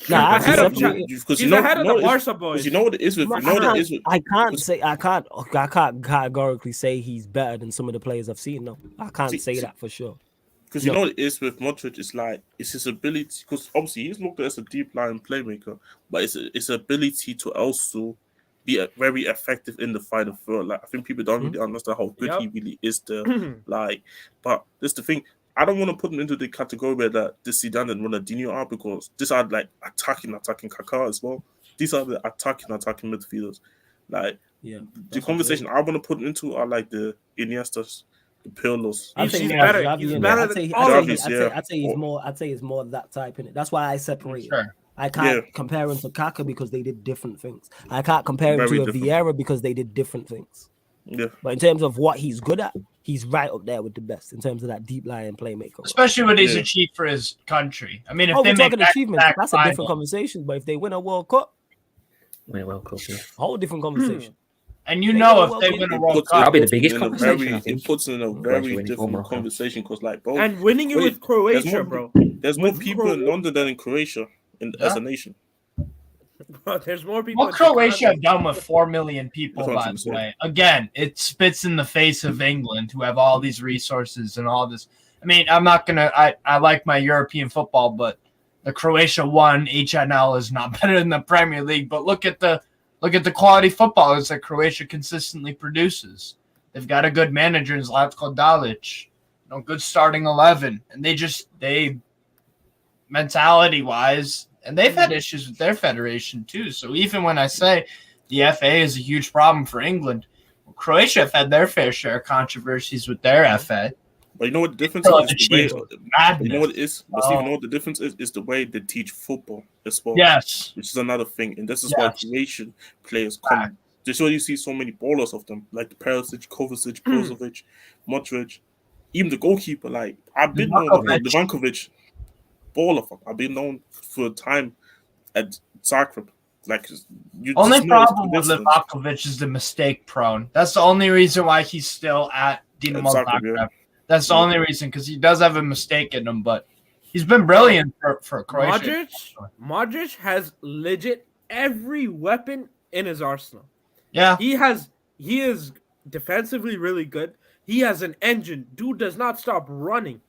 Nah, I ahead can of separate it. Because He's ahead of the Barca boys. Because you know what it is with. You know what it is with. I can't categorically say he's better than some of the players I've seen. No, I can't say that for sure. Because you know what it is with Modric, it's like it's his ability. Because obviously he's looked at as a deep line playmaker, but it's ability to also be very effective in the final third. Like I think people don't really understand how good he really is there. Like, but this the thing. I don't want to put him into the category where that this Zidane and Ronaldinho are, because these are like attacking Kaká as well. These are the attacking midfielders. Like the conversation I want to put him into are like the Iniestas, the Pirlos. I'd He's say better. Xavi He's in better there. than all of them. I'd say he's more. I'd say it's more of that type in it. That's why I separate. Sure. I can't compare him to Kaká because they did different things. I can't compare him Very to a different. Vieira because they did different things. Yeah. But in terms of what he's good at, he's right up there with the best in terms of that deep line playmaker. Especially what he's achieved for his country. I mean, if Oh, they we're make talking achievements. back That's a final, different conversation. But if they win a World Cup, Win a World Cup, yeah. whole different conversation. and you They know win a if World they Cup, win a It World puts Cup, That'll be the it biggest in a conversation, very- I think. It puts in a Once very you win it for different Morocco. conversation because, like, bro, And winning it Wait, with Croatia, more- bro. there's more With people in London than in Croatia as a nation. Bro, there's more people. what in Croatia Chicago. have done with 4 million people, That's what by I'm the saying. way. Again, it spits in the face of England, who have all these resources and all this. I mean, I'm not gonna. I like my European football, but the Croatia won HNL is not better than the Premier League. But look at the quality footballers that Croatia consistently produces. They've got a good manager in Zlatko Dalic, good starting 11, and they mentality wise, and they've had issues with their federation too. So even when I say the FA is a huge problem for England, Croatia have had their fair share of controversies with their FA. But you know what the difference Still is? The way, achieved madness. you know what it is? But Steve, you know what the difference is? The way they teach football as well. Yes. Which is another thing. And this is why Croatian players come. This is why you see so many ballers of them, like the Perisic, Kovacic, Brozovic, Modric, even the goalkeeper. Like, I've been known like Livankovic, baller. I've been known for a time at Zagreb. Like, you Only just know it's problem with coincidence. Livakovic is the mistake prone. That's the only reason why he's still at Dinamo Zagreb, Zagreb. yeah. That's the only reason, because he does have a mistake in him, but he's been brilliant for Croatia. Modric has legit every weapon in his arsenal. Yeah. He is defensively really good. He has an engine. Dude does not stop running.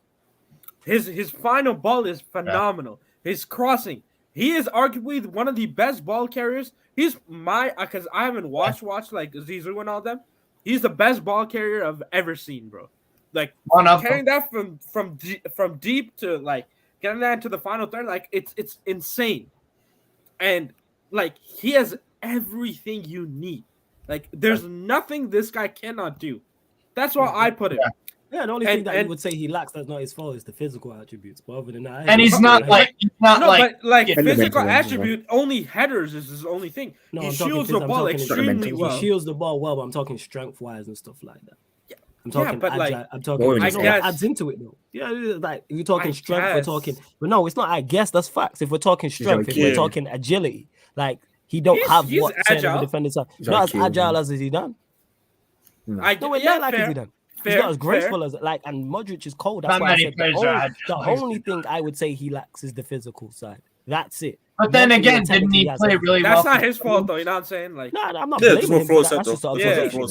His final ball is phenomenal. His crossing, He is arguably one of the best ball carriers. He's because I haven't watched like Zizou and all them. He's the best ball carrier I've ever seen, bro. Like carrying that from deep to like getting that into the final third, like it's insane. And like he has everything you need. Like there's nothing this guy cannot do. That's why I put him. Yeah, the only thing that you would say he lacks that's not his fault is the physical attributes. But other than that, and he's not like physical attribute. Only headers is his only thing. No, he shields the ball extremely well. He shields the ball well, but I'm talking strength wise and stuff like that. Yeah, I'm talking but agile. like, I'm talking. I guess adds into it though. Yeah, like if you're talking strength, we're talking. But no, it's not. I guess that's facts. If we're talking strength, if we're talking agility, like he don't have what certain of the defenders are. Not as agile as he done. No, like is he done. He's not as graceful as and Modric is cold. That's why I said the only thing I would say he lacks is the physical side. That's it. But then again, didn't he play really well? That's not his fault though. You know what I'm saying? Like, no, I'm not blaming him. That's just observation.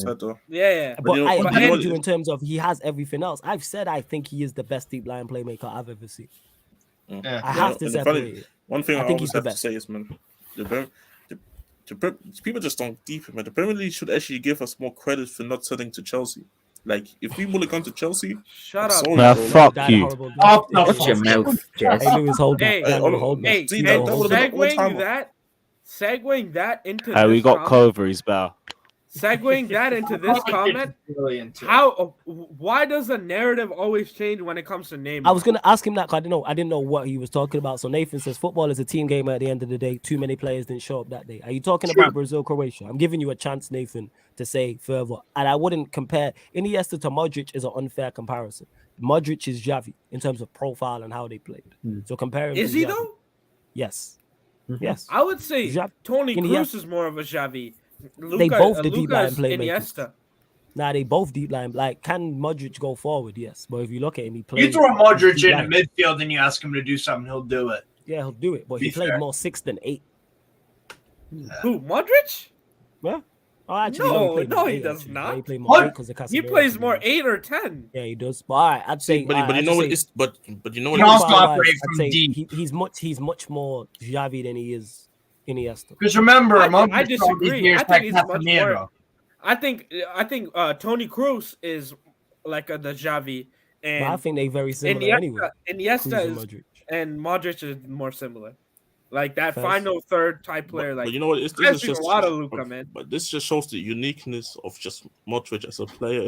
Yeah. But I agree with you in terms of he has everything else. I've said I think he is the best deep line playmaker I've ever seen. Yeah. I have to separate it. One thing I always have to say is, man, people just don't deep it, man. The Premier League should actually give us more credit for not selling to Chelsea. Like, if we would have gone to Chelsea, shut up. Nah, fuck you. Watch your mouth, Jess. Hey, Lewis, hold back. Segueing that into we got Cover, better. Segueing that into this comment, why does the narrative always change when it comes to Neymar? I was going to ask him that because I didn't know what he was talking about. So Nathan says football is a team game at the end of the day. Too many players didn't show up that day. Are you talking about Brazil, Croatia? I'm giving you a chance, Nathan, to say further. And I wouldn't compare Iniesta to Modric is an unfair comparison. Modric is Xavi in terms of profile and how they played. So comparing is he though? Yes. Yes. I would say Toni Kroos is more of a Xavi. They both the deep line playmakers. Nah, they both deep line. Like, can Modric go forward? Yes, but if you look at him, he plays. You throw Modric in the midfield and you ask him to do something, he'll do it. Yeah, he'll do it. But he played more 6 than 8. Who, Modric? Yeah. Oh, actually, no, he does not. He plays more 8 because he plays more 8 or 10. Yeah, he does. But all right, I'd say. But you know what? But you know what? He's much more Xavi than he is. Iniesta. Because remember, I disagree. I think he's much more. I think Toni Kroos is like the Xavi, and I think they very similar anyway. Iniesta and Modric is more similar, like that final third type player. Like, but you know what? This is just a lot of Luka, man. But this just shows the uniqueness of just Modric as a player.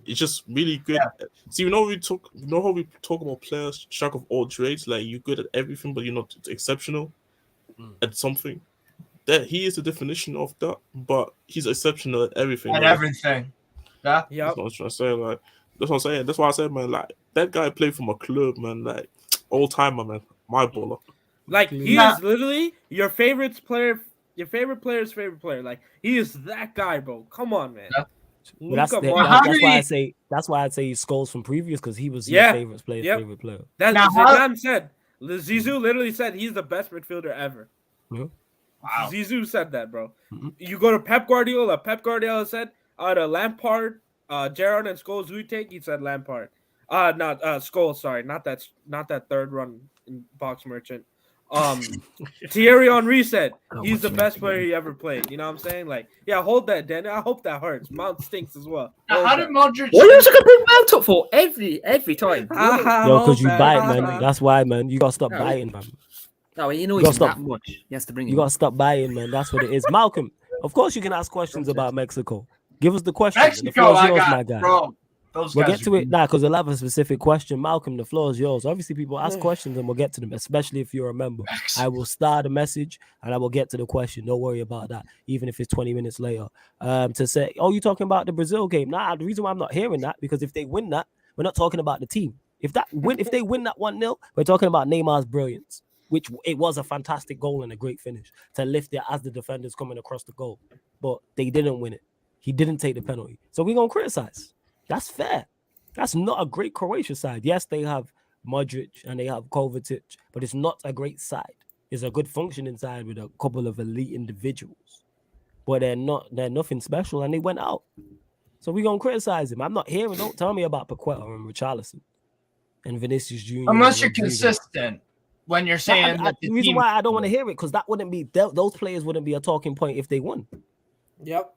It's just really good. Yeah. See, how we talk about players, jack of all trades. Like, you're good at everything, but you're not exceptional at something. That he is the definition of that, but he's exceptional at everything. At everything. Yeah. That's what I was trying to say. Like, that's what I'm saying. That's why I said, man, like, that guy played for my club, man. Like, all timer, man. My baller. Like, he is literally your favorite player. Your favorite player's favorite player. Like, he is that guy, bro. Come on, man. Yeah. That's why I say he scores from previous, because he was your favorite favorite player. That's Zidane said. Zizou literally said he's the best midfielder ever. Yeah. Wow. Zizou said that, bro. You go to Pep Guardiola. Pep Guardiola said out of Lampard, Gerrard, and Scholes, who you take? He said Lampard. Not Scholes. Sorry, not that third run in box merchant. Thierry Henry said he's the best player he ever played. You know what I'm saying? Like, yeah, hold that, Danny. I hope that hurts. Mount stinks as well. How did Modric? What are you gonna bring Mount up for every time? Yo, because you bite, man. That's why, man. You gotta stop biting, man. No, you know he's that much. He has to bring. You gotta stop biting, man. That's what it is. Malcolm, of course you can ask questions about Mexico. Give us the question. Mexico, the floor is yours, my guy. Bro. We'll get to it now because we'll have a specific question. Malcolm, the floor is yours. Obviously, people ask questions and we'll get to them, especially if you're a member. I will start a message and I will get to the question. Don't worry about that, even if it's 20 minutes later. To say, oh, you're talking about the Brazil game. Nah, the reason why I'm not hearing that, because if they win that, we're not talking about the team. If they win that 1-0, we're talking about Neymar's brilliance, which it was a fantastic goal and a great finish to lift it as the defenders coming across the goal. But they didn't win it. He didn't take the penalty. So we're going to criticize. That's fair. That's not a great Croatia side. Yes, they have Modric and they have Kovacic, but it's not a great side. It's a good functioning side with a couple of elite individuals. But they're nothing special and they went out. So we're going to criticize him. I'm not hearing, don't tell me about Paqueta and Richarlison and Vinicius Jr. Unless you're consistent. when you're saying that the reason why I don't want to hear it, because that wouldn't be those players wouldn't be a talking point if they won. Yep.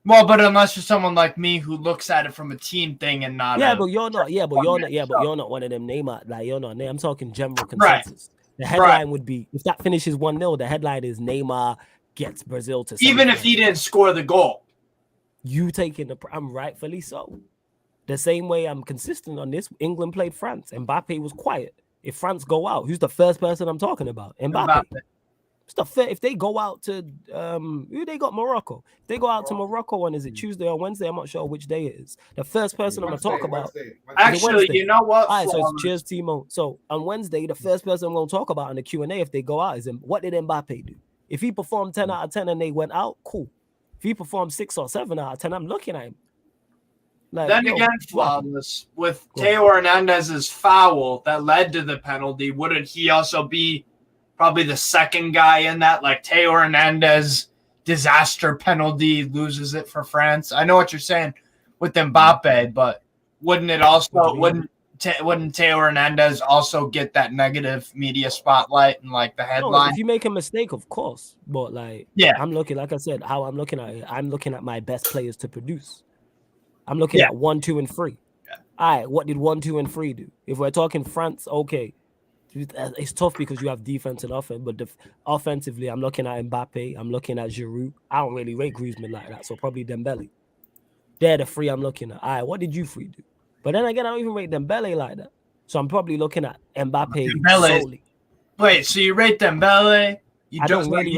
Well, but unless you're someone like me who looks at it from a team thing and not but you're not. Yeah, but you're not. Yeah, but you're not one of them Neymar. Like you're not. I'm talking general consensus. The headline would be, if that finishes 1-0, the headline is Neymar gets Brazil to even if he didn't score the goal. You taking I'm rightfully so. The same way I'm consistent on this. England played France. Mbappe was quiet. If France go out, who's the first person I'm talking about? Mbappe. If they go out to who they got Morocco. If they go out to Morocco on, is it Tuesday or Wednesday? I'm not sure which day it is. The first person I'm gonna talk about. Actually, you know what? All right, so it's cheers, Timo. So on Wednesday, the first person I'm gonna talk about in the Q&A if they go out is what did Mbappe do? If he performed 10 out of 10 and they went out, cool. If he performed 6 or 7 out of 10, I'm looking at him. Like, then again, flawless with Teo Hernandez's foul that led to the penalty, wouldn't he also be probably the second guy in that? Like Teo Hernandez disaster penalty loses it for France. I know what you're saying with Mbappe, but wouldn't Teo Hernandez also get that negative media spotlight and like the headline? No, if you make a mistake, of course. But like, I'm looking, like I said, how I'm looking at it. I'm looking at my best players to produce. I'm looking at 1, 2, and 3. Yeah. All right, what did 1, 2, and 3 do? If we're talking France, okay, it's tough because you have defense and offense. But offensively, I'm looking at Mbappe. I'm looking at Giroud. I don't really rate Griezmann like that, so probably Dembele. They're the 3 I'm looking at. All right, what did you 3 do? But then again, I don't even rate Dembele like that. So I'm probably looking at Mbappe solely. Wait, so you rate Dembele? You don't really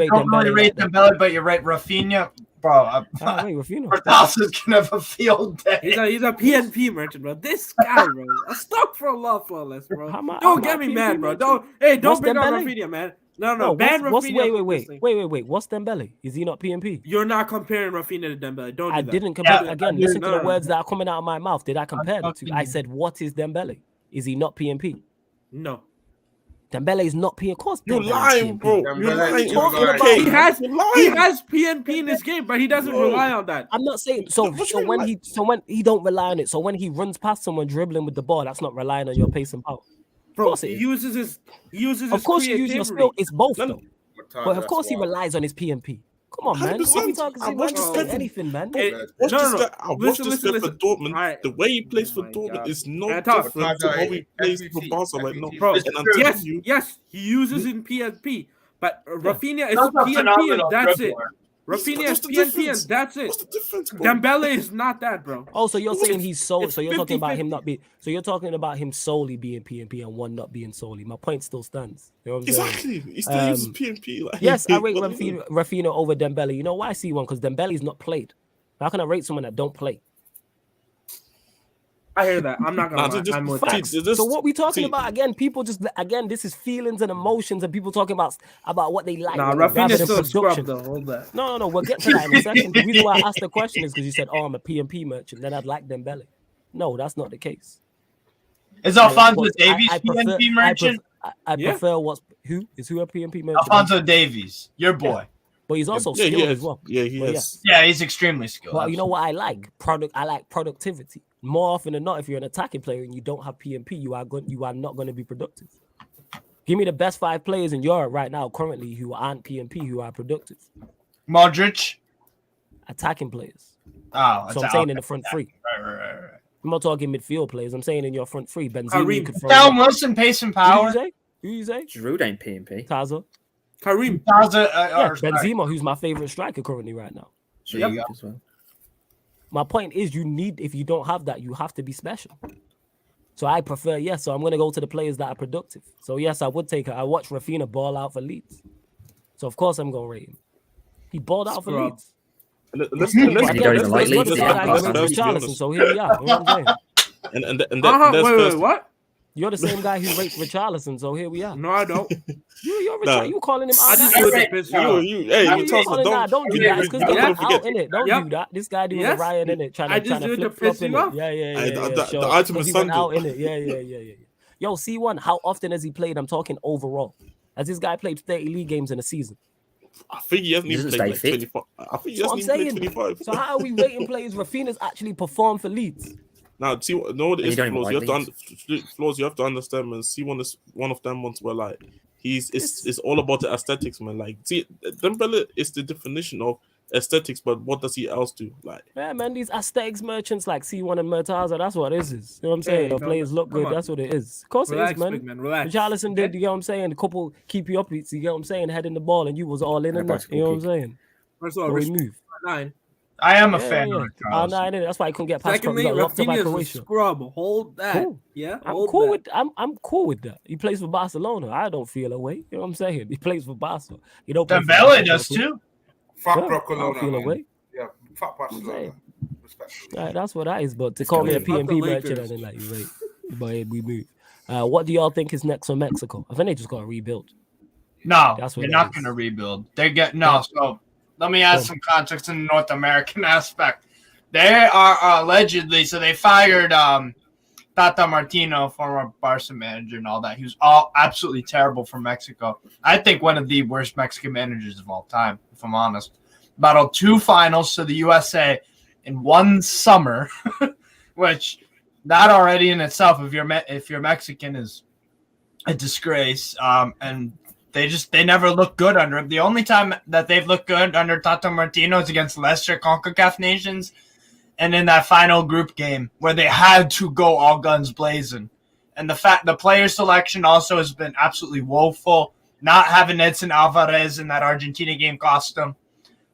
rate Dembele, but you rate Rafinha? Bro, Rafinha's gonna have a field day. He's a PNP merchant, bro. This guy, bro. A stock for a lot for less, bro. Don't get me mad, bro. Don't bring up Rafinha, man. No. Ban Rafinha. Wait. What's Dembele? Is he not PNP? You're not comparing Rafinha to Dembele. Don't do that. I didn't compare. Again, listen to the words that are coming out of my mouth. Did I compare the two? I said, what is Dembele? Is he not PNP? No. Dembele is not PNP. Of course, you're lying, bro. You're lying. He has PNP in his game, but he doesn't rely on that. I'm not saying so. When he don't rely on it, so when he runs past someone dribbling with the ball, that's not relying on your pace and power. Bro, he uses his. Of course, you use your skill. It's both though. But of course, he relies on his PNP. Come on, man. What are we talking about? Anything, man. I watched this guy for Dortmund. Right. The way he plays for Dortmund is no different to how he plays for Barca right now. Bro, yes, he uses in PNP, but Rafinha is PNP and that's it. Rafinha is PNP and that's it. What's the difference, bro? Dembele is not that, bro. Oh, so you're saying he's so you're talking about him not being. So you're talking about him solely being PNP and one not being solely. My point still stands. You know what I'm saying? He still uses PNP. Like, yes, I rate Rafinha over Dembele. You know why I see one? Because Dembele's not played. How can I rate someone that don't play? I hear that. I'm not gonna lie. I'm with facts. So what we talking about again? People this is feelings and emotions, and people talking about what they like. Nah, Rafinha's still scrub though. Hold that. No. We'll get to that in a second. The reason why I asked the question is because you said, "Oh, I'm a PNP merchant." Then I'd like Dembele. No, that's not the case. Is Alphonso Davies PNP merchant? I prefer who a PNP merchant? Alphonso Davies, your boy. Yeah. But he's also skilled as well. Yeah, he is. Yeah, he's extremely skilled. Well, you know what I like? I like productivity. More often than not, if you're an attacking player and you don't have PNP, you are not going to be productive. Give me the best 5 players in Europe right now, currently, who aren't PNP, who are productive. Modric, attacking players. Oh, so I'm saying in the front 3. Right. I'm not talking midfield players. I'm saying in your front 3. Benzema. Callum Wilson, pace and power. Who you say? Giroud ain't PNP. Taza. Karim. Benzema, who's my favorite striker currently right now. Yep. As well. My point is, if you don't have that, you have to be special. So I prefer, so I'm going to go to the players that are productive. So yes, I would take it. I watched Rafinha ball out for Leeds. So of course I'm going to rate him. He balled out for Leeds. Let's Leeds. So here we are. You know what I'm saying? Wait, what? You're the same guy who rates Richarlison, so here we are. No, I don't. You calling him out? I just do the piss. Don't do that. It's because they're out in it. Don't do that. This guy doing a riot in it, trying to flip flop in it. Yeah. The item is out in it. Yeah. Yo, C1, how often has he played? I'm talking overall. Has this guy played 30 league games in a season? I think he hasn't even played like 25. I think he hasn't even played 25. So how are we rating players? Rafinha's actually performed for Leeds. Now, see, know what it You is, don't even Flaws. You like have to Flaws. You have to understand, man. See, one of them ones where like it's all about the aesthetics, man. Like, see, Dembele is the definition of aesthetics, but what does he else do? Like, Yeah, man, these aesthetics merchants like C1 and Murtaza, that's what it is. You know what I'm saying? Hey, The players look come good, on. that's what it is. Of course Relax, it is, man. big man, relax. Richarlison did, Okay? you know what I'm saying? The couple keep you up, you get what I'm saying? Heading the ball, and you was all in And a and that. bicycle You know what I'm kick. saying? First of all, So we respect move. 9. I am a Yeah, fan yeah. of Richarlison. That's why I couldn't get past Croatia. Secondly, We got locked up by Rafinha's a Croatia. scrub. Hold that. Cool. Yeah, I'm hold cool that. with I'm cool with that. He plays for Barcelona. I don't feel away. You know what I'm saying? He plays for Barca. He don't play for Dembele Barca, does club. too. Fuck Yeah, I don't Barcelona, feel man. away. Yeah, fuck I'm Barcelona. saying. Respectfully. All right, that's what that is. But to Let's call go. me a Fuck the PMP merchant Lakers. and then like, wait, but we move. What do y'all think is next for Mexico? I think they just got to rebuild. No, That's what they're it not is. going to rebuild. They get no. So let me add some context in the North American aspect. They are allegedly, so they fired Tata Martino, former Barca manager, and all that. He was all absolutely terrible for Mexico. I think one of the worst Mexican managers of all time, if I'm honest. Battled 2 finals to the USA in one summer, which that already in itself, if you're Mexican, is a disgrace. And they never look good under him. The only time that they've looked good under Tata Martino is against lesser CONCACAF nations, and in that final group game where they had to go all guns blazing. And the player selection also has been absolutely woeful. Not having Edson Alvarez in that Argentina game cost them.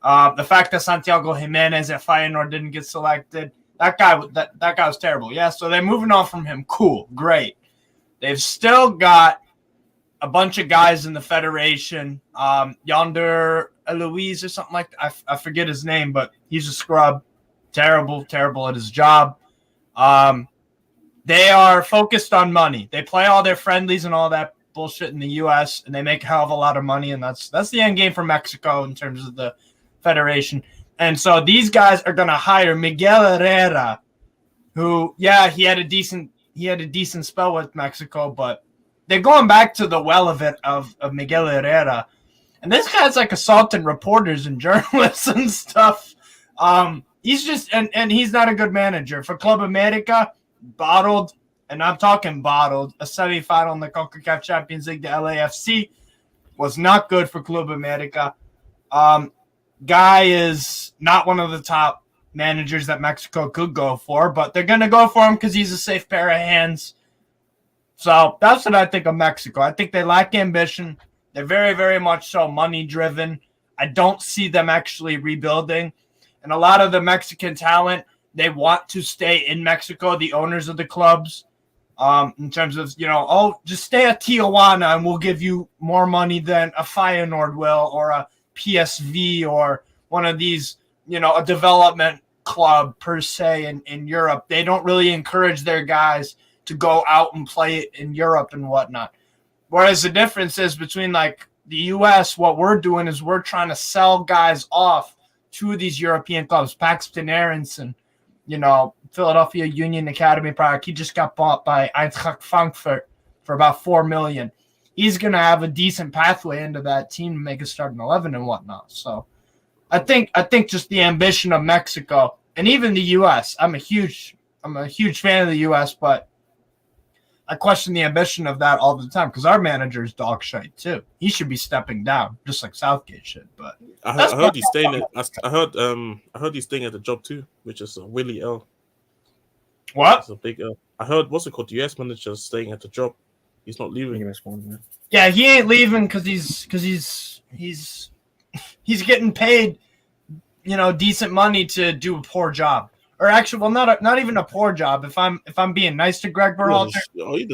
The fact that Santiago Jimenez at Feyenoord didn't get selected, that guy was terrible. Yeah, so they're moving on from him. Cool, great. They've still got a bunch of guys in the federation. Yonder Eloise or something like that. I forget his name, but he's a scrub. Terrible at his job. They are focused on money. They play all their friendlies and all that bullshit in the U.S., and they make a hell of a lot of money, and that's the end game for Mexico in terms of the federation. And so these guys are going to hire Miguel Herrera, who, yeah, he had a decent spell with Mexico, but they're going back to the well of Miguel Herrera. And this guy's like assaulting reporters and journalists and stuff. He's just and he's not a good manager. For Club America, bottled, and I'm talking bottled, a semifinal in the CONCACAF Champions League, the LAFC, was not good for Club America. Guy is not one of the top managers that Mexico could go for, but they're going to go for him because he's a safe pair of hands. So that's what I think of Mexico. I think they lack ambition. They're very, very much so money-driven. I don't see them actually rebuilding. And a lot of the Mexican talent, they want to stay in Mexico, the owners of the clubs, in terms of, just stay at Tijuana and we'll give you more money than a Feyenoord will or a PSV or one of these, a development club per se in Europe. They don't really encourage their guys to go out and play in Europe and whatnot. Whereas the difference is between like the U.S., what we're doing is we're trying to sell guys off to these European clubs. Paxton Aronson, Philadelphia Union Academy product. He just got bought by Eintracht Frankfurt for about $4 million. He's going to have a decent pathway into that team to make a starting 11 and whatnot. So I think just the ambition of Mexico and even the U.S. I'm a huge fan of the U.S., but I question the ambition of that all the time because our manager is dog shite too. He should be stepping down, just like Southgate should. But I heard he's staying. I heard he's staying at the job too, which is a Willie L. What? It's a big L. I heard what's it called? The US manager staying at the job. He's not leaving. Yeah, he ain't leaving because he's getting paid, decent money to do a poor job. Or actually, well, not even a poor job. If I'm being nice to Greg Berhalter,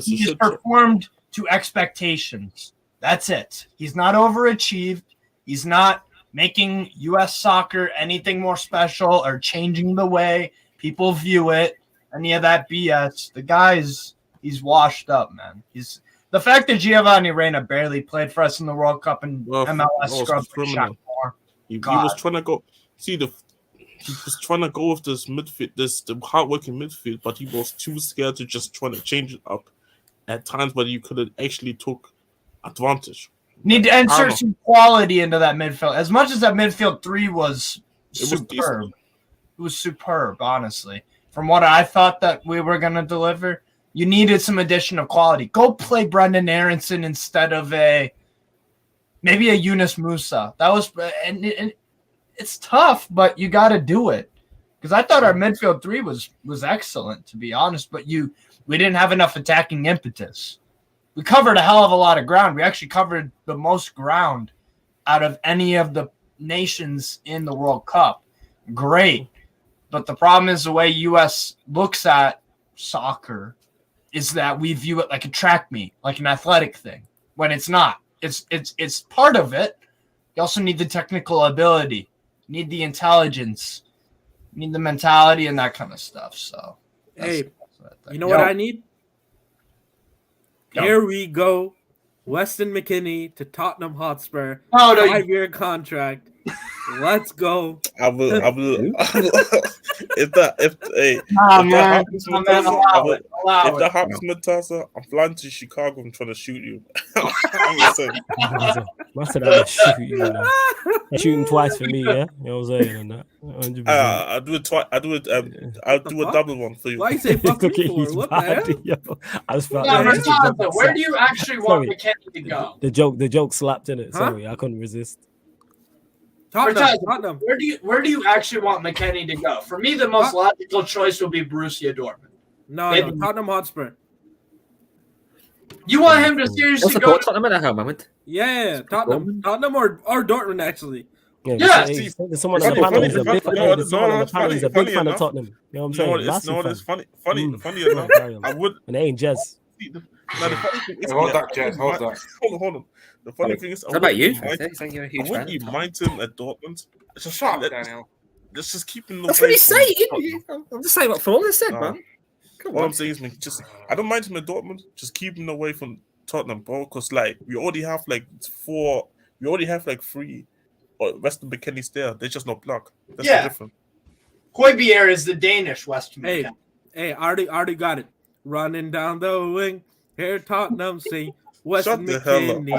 he's performed to expectations. That's it. He's not overachieved. He's not making U.S. soccer anything more special or changing the way people view it. Any of that BS. The guy's he's washed up, man. He's the fact that Giovanni Reina barely played for us in the World Cup and MLS scrubbed shot more. He was trying to go. He was trying to go with this midfield, the hard-working midfield, but he was too scared to just try to change it up at times. But you could have actually took advantage. Need to insert some quality into that midfield. As much as that midfield three was superb, it was superb, honestly. from what I thought that we were going to deliver. You needed some addition of quality. Go play Brendan Aronson instead of maybe a Yunus Musa. That was and it's tough, but you got to do it. Because I thought our midfield three was excellent, to be honest, but we didn't have enough attacking impetus. We covered a hell of a lot of ground. We actually covered the most ground out of any of the nations in the World Cup. Great. But the problem is the way U.S. looks at soccer is that we view it like a track meet, like an athletic thing, when it's not. It's part of it. You also need the technical ability, you need the intelligence, you need the mentality and that kind of stuff. So, hey, you know what I need? Here we go. Weston McKennie to Tottenham Hotspur. 5-year contract. Let's go. I will. If that happens, Matassa, I'm flying to Chicago and trying to shoot you. I'm just saying. I said I'm gonna shoot you. I shoot him twice for me, yeah. You know what I'm saying? And that. 100%. I'll do it twice. I'll do a double one for you. Why you say fuck me for? What the hell? I just felt where do you actually want McKennie to go? The joke slapped in it. Sorry, I couldn't resist. Tottenham. Where do you actually want McKennie to go? For me, the most logical choice would be Borussia Dortmund. No, Tottenham Hotspur. You want him to seriously go to Tottenham at that moment? Yeah, Tottenham or Dortmund actually. Yeah, someone on the panel is a big fan of Tottenham. You know what I'm saying? It's funny enough. I would. And they ain't Jez. Hold that, Jez. Hold that. Hold on. The funny thing is, what about you? I wouldn't you mind him at Dortmund? Just shut up, Daniel. Let's just keep him. That's what he's saying. I'm just saying what for all I said, man. What I'm saying is, I don't mind him at Dortmund. Just keep him away from Tottenham, bro. Because we already have three. Or Weston McKennie's there. They're just not block. That's different. Højbjerg is the Danish Weston McKennie. Hey, already got it. Running down the wing, here Tottenham sing. Weston McKennie.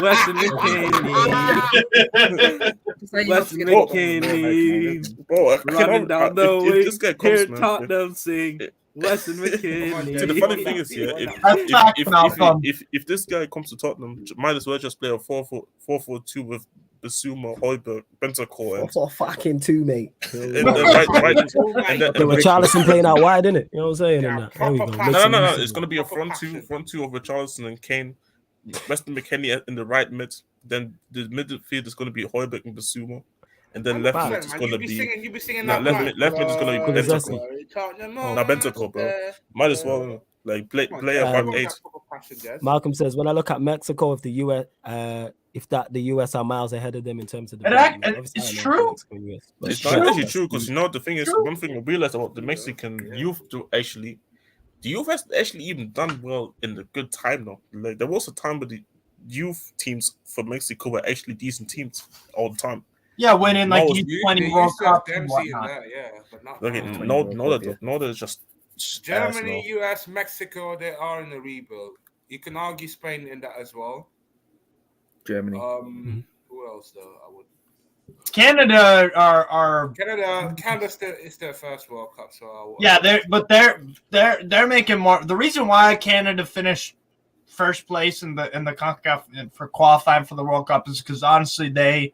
Weston McKennie. Weston McKennie. Bro, running down the wing, this guy comes, here Tottenham sing. Weston McKennie. See, the funny thing is, if this guy comes to Tottenham, might as well just play a 4-4-2 with Basuma, Højbjerg, Bentancur. For fucking two, mate. They were Richarlison playing out wide, innit? You know what I'm saying? There we go. No. It's gonna be a front two of Richarlison and Kane. Weston McKennie in the right mid. Then the midfield is gonna be Højbjerg and Basuma. And then left mid is gonna be left mid is gonna be Bentancur. Bentancur, bro. Might as well play a back 8. Malcolm says, when I look at Mexico, if the US are miles ahead of them in terms of the it's true. It's not actually true because the thing is, one thing I realized about the Mexican youth the youth has actually even done well in the good time though. Like there was a time where the youth teams for Mexico were actually decent teams all the time. Yeah, winning like U20 World Cup and whatnot. No, they're just Germany, US, Mexico. They are in the rebuild. You can argue Spain in that as well. Germany. Who else though? I would. Canada are Canada is their first World Cup, so they're making more. The reason why Canada finished first place in the CONCACAF for qualifying for the World Cup is because honestly they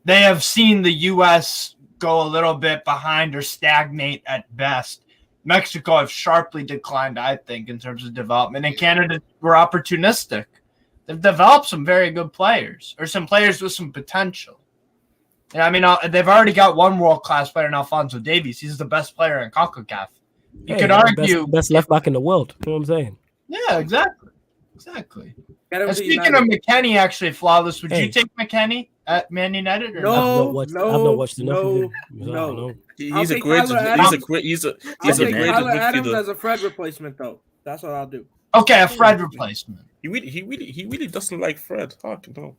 have seen the US go a little bit behind or stagnate at best. Mexico have sharply declined, I think, in terms of development, and Canada were opportunistic. They've developed some very good players, or some players with some potential. And I mean, they've already got one world-class player in Alphonso Davies. He's the best player in CONCACAF. You could argue best left back in the world. You know what I'm saying? Yeah, exactly. And speaking of McKennie, actually flawless. Would you take McKennie at Man United? Or no, I've not watched enough of him. No. He's a great Tyler Adams as a Fred replacement, though. That's what I'll do. Okay, a Fred replacement. He really doesn't like Fred. No.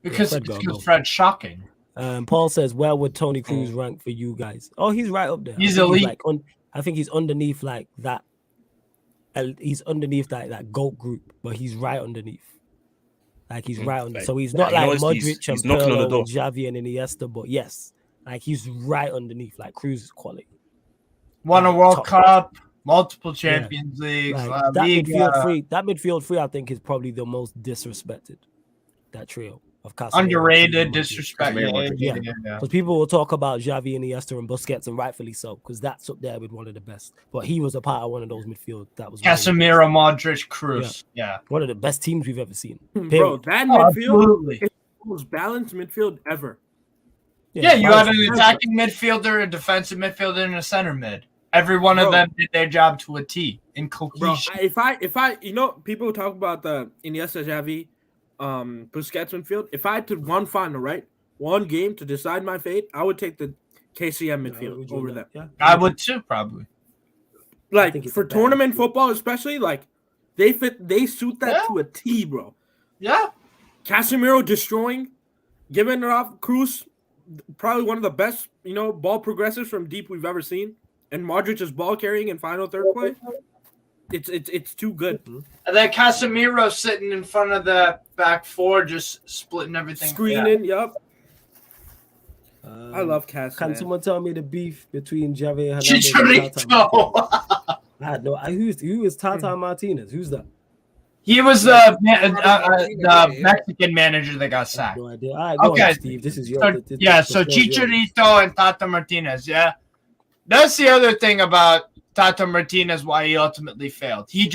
Because Fred's shocking. Paul says, where would Tony Cruz rank for you guys? Oh, he's right up there. He's elite. I think he's underneath like that. He's underneath that GOAT group, but he's right underneath. Like he's right under. So he's not like Modric and Pirlo and Xavi and Iniesta, but yes, Like he's right underneath, like Cruz quality. Won a World Top. Cup, multiple Champions Leagues. Like La that Liga. midfield three, I think is probably the most disrespected. That trio of Casemiro, Underrated, Cruz, disrespect. Casemiro, Yeah. because people will talk about Xavi, Iniesta, and Busquets, and rightfully so, because that's up there with one of the best. But he was a part of one of those midfield that was Casemiro, Modric, Cruz. Yeah. one of the best teams we've ever seen. Bro, Period. that Oh, midfield absolutely. is the most balanced midfield ever. Yeah, you had an Barca- attacking midfielder, a defensive midfielder, and a center mid. Every one of Bro. them did their job to a T in Bro, cohesion. if I, people talk about the Iniesta, Xavi, Busquets midfield. If I had to one game to decide my fate, I would take the KCM midfield over them. Yeah, I would too, probably. Like think it's for a bad tournament midfield. football, especially, like they suit that Yeah. to a T, bro. Yeah. Casemiro destroying, giving it off. Cruz, probably one of the best, ball progressors from deep we've ever seen. And Modric is ball carrying in final third play. It's too good. And then Casemiro sitting in front of the back four, just splitting everything. Screening, yup. I love Cas. Can man. someone tell me the beef between Xavi and Hernandez and Tata? Chicharito. I had no. Who is Tata Martinez? Who's that? He was the Mexican manager that got sacked. No idea. All right, go Okay. on, Steve. This is your. So, this- yeah, this so is yours. Chicharito and Tata Martinez, yeah. That's the other thing about Tata Martinez, why he ultimately failed. He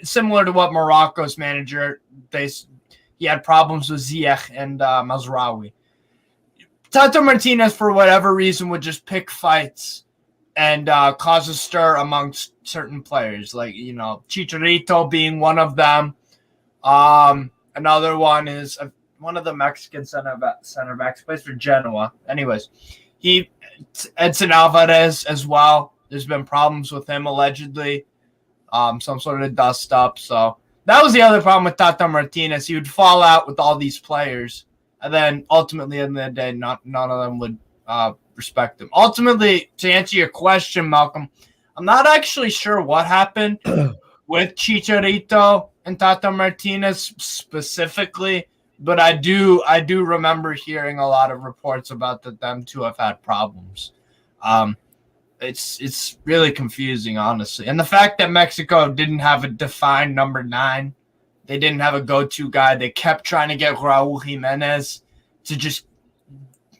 similar to what Morocco's manager, he had problems with Ziyech and Mazraoui. Tata Martinez, for whatever reason, would just pick fights and cause a stir amongst certain players, like, Chicharito being one of them. Another one is one of the Mexican center backs, plays for Genoa. Anyways, Edson Alvarez as well. There's been problems with him allegedly, some sort of dust up. So that was the other problem with Tata Martinez. He would fall out with all these players, and then ultimately, in the day, none of them would respect him. Ultimately, to answer your question, Malcolm, I'm not actually sure what happened with Chicharito and Tata Martinez specifically, but I do remember hearing a lot of reports about them two have had problems. It's really confusing, honestly. And the fact that Mexico didn't have a defined number 9, they didn't have a go-to guy. They kept trying to get Raul Jimenez to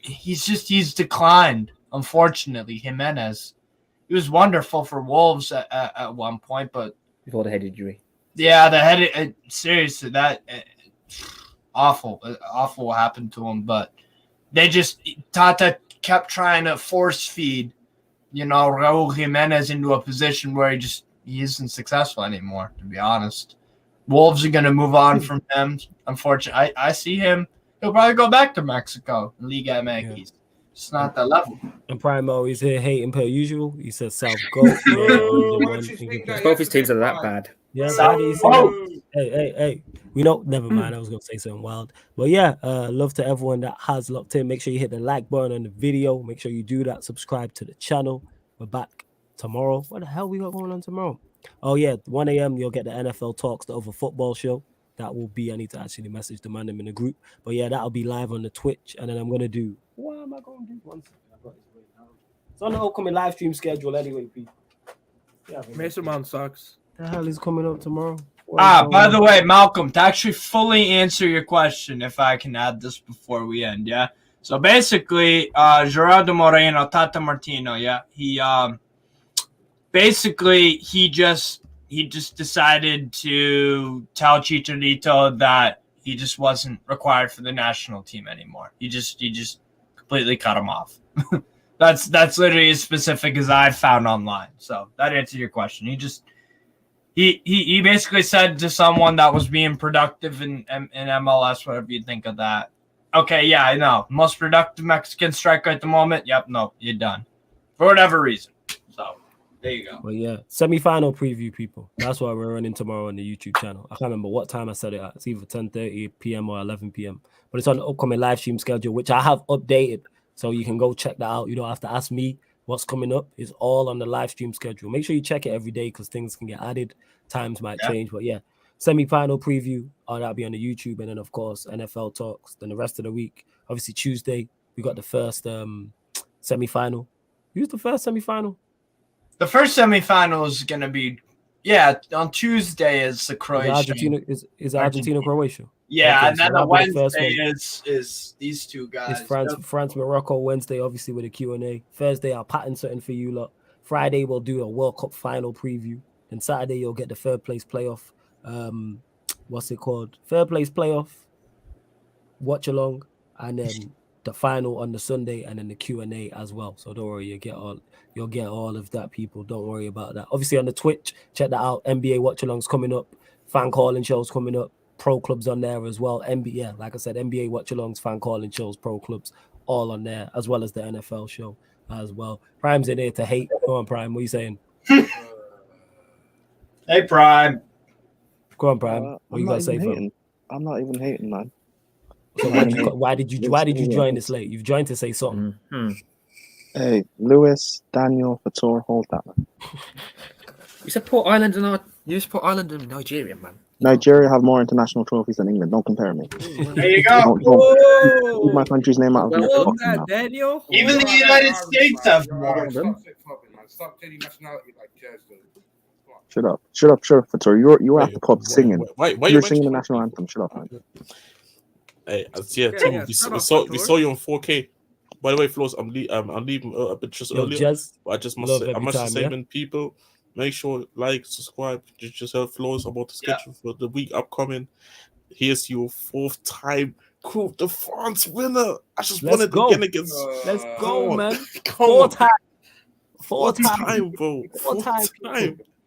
he's declined, unfortunately, Jimenez. He was wonderful for Wolves at one point, but Before the head injury. yeah, the head, seriously, that awful what happened to him. But Tata kept trying to force feed, Raul Jimenez into a position where he isn't successful anymore, to be honest. Wolves are going to move on from him. Unfortunately, I see him. He'll probably go back to Mexico, Liga MX. Yeah. It's not that level. And Primo is here hating per usual. He says South Goat. Both his teams are that bad. Yeah, South man, Goat. Hey. We know. Never mind. I was gonna say something wild, but yeah. Love to everyone that has locked in. Make sure you hit the like button on the video. Make sure you do that. Subscribe to the channel. We're back tomorrow. What the hell we got going on tomorrow? Oh yeah, 1 a.m. You'll get the NFL Talks, the other football show. That will be. I need to actually message the man in the group. But yeah, that'll be live on the Twitch, and then I'm gonna do. What am I gonna do? One second. I got it right now. It's on the upcoming live stream schedule anyway, people. Yeah, Mason Mount sucks. the hell is coming up tomorrow? By the way, Malcolm, to actually fully answer your question, if I can add this before we end, yeah? So basically, Gerardo Moreno, Tata Martino, yeah? He just decided to tell Chicharito that he just wasn't required for the national team anymore. He just completely cut him off. That's literally as specific as I found online. So that answered your question. He basically said to someone that was being productive in MLS, whatever you think of that. Okay, yeah, I know. Most productive Mexican striker at the moment. Yep, no, you're done. For whatever reason. So there you go. Well, yeah, semi-final preview, people. That's why we're running tomorrow on the YouTube channel. I can't remember what time I said it at. It's either 10:30 p.m. or 11 p.m. But it's on the upcoming live stream schedule, which I have updated. So you can go check that out. You don't have to ask me what's coming up. It's all on the live stream schedule. Make sure you check it every day because things can get added. Times might change. But yeah, semi-final preview. That'll be on the YouTube. And then, of course, NFL Talks. Then the rest of the week, obviously Tuesday, we got the first semi-final. Who's the first semi-final? The first semi-final is gonna be, on Tuesday is the Croatia. Is Argentina Croatia? Yeah, Okay, and so then that'll the be the first Wednesday is these two guys. It's France, Morocco. Wednesday, obviously, with a Q&A. Thursday, I'll pattern something for you lot. Friday, we'll do a World Cup final preview. And Saturday, you'll get the third place playoff. What's it called? Third place playoff. Watch along, and then the final on the Sunday, and then the Q&A as well. So don't worry, you'll get all of that, people. Don't worry about that. Obviously on the Twitch, check that out. NBA watch alongs coming up, fan calling shows coming up, pro clubs on there as well. NBA, like I said, NBA watch alongs, fan calling shows, pro clubs, all on there, as well as the NFL show as well. Prime's in here to hate. Go on, Prime. What are you saying? Hey, Prime. Go on, Prime. What you got to say for him? I'm not even hating, man. So why did you join this late? You've joined to say something. Hey, Lewis, Daniel, Fator, hold that, man. You support Ireland and Nigeria, man. Nigeria have more international trophies than England. Don't compare me. There you go. Don't leave my country's name out of your Well, fucking mouth. Daniel. Even the United States have more. Stop taking nationality like Jersey. Shut up, Fator. You were at the pub singing. You were singing the national anthem. Shut up, man. Hey, Tim, we saw you on 4K. By the way, Flows, I'm leaving a bit just earlier. But I just must say, people, make sure like, subscribe. You just heard Flows about the schedule for the week upcoming. Here's your 4th time Coupe de France winner. I just wanted to get against. Let's go, man. Four time, bro.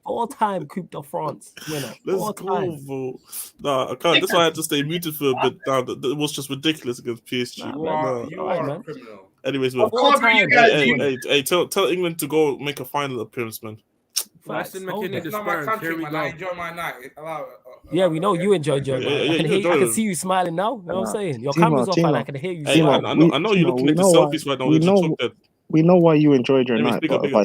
Four-time Coupe de France winner. Let's go, bro. Nah, I can't. That's why I had to stay muted for a bit. It was just ridiculous against PSG. You are a criminal. Anyways, hey, tell England to go make a final appearance, man. It's not my country, man. I enjoy my night. Yeah, we know you enjoy your night. I can see you smiling now. You know what I'm saying? Your camera's off and I can hear you. Hey, I know you're looking at the selfies right now. We know why you enjoyed your night, but if I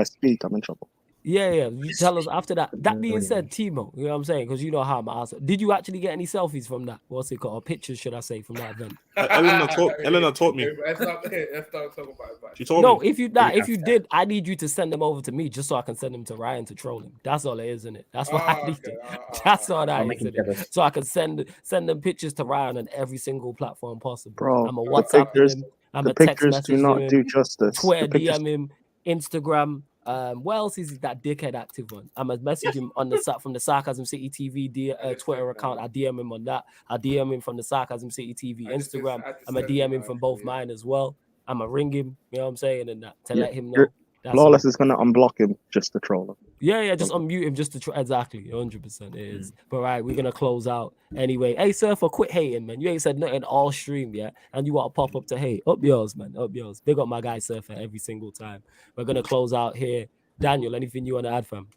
speak, I'm in trouble. Yeah. You tell us after that. That being said, Timo, you know what I'm saying? Because you know how I'm asking. Did you actually get any selfies from that? What's it called? Or pictures, should I say, from that event? Elena taught me. Let's not talk about it. She told me. If you did, I need you to send them over to me just so I can send them to Ryan to troll him. That's all it is, isn't it? That's what I need to. That's all that is, isn't it? So I can send them pictures to Ryan on every single platform possible. Bro, I'm a WhatsApp him. I'm a text message do not him, do justice. Twitter DM him, Instagram. What else is that dickhead active on? I'm gonna message him on from the Sarcasm City TV Twitter account. I DM him on that. I DM him from the Sarcasm City TV Instagram. I'm gonna DM him from both mine as well. I'm gonna ring him. You know what I'm saying, and that to let him know. Lawless is gonna unblock him just to troll him. Yeah, just unmute him just to exactly 100% it is. But right, we're gonna close out anyway. Hey, Surfer, quit hating, man. You ain't said nothing all stream yet, and you want to pop up to hate. Up yours, man. Up yours. Big up my guy Surfer every single time. We're gonna close out here. Daniel, anything you want to add, fam?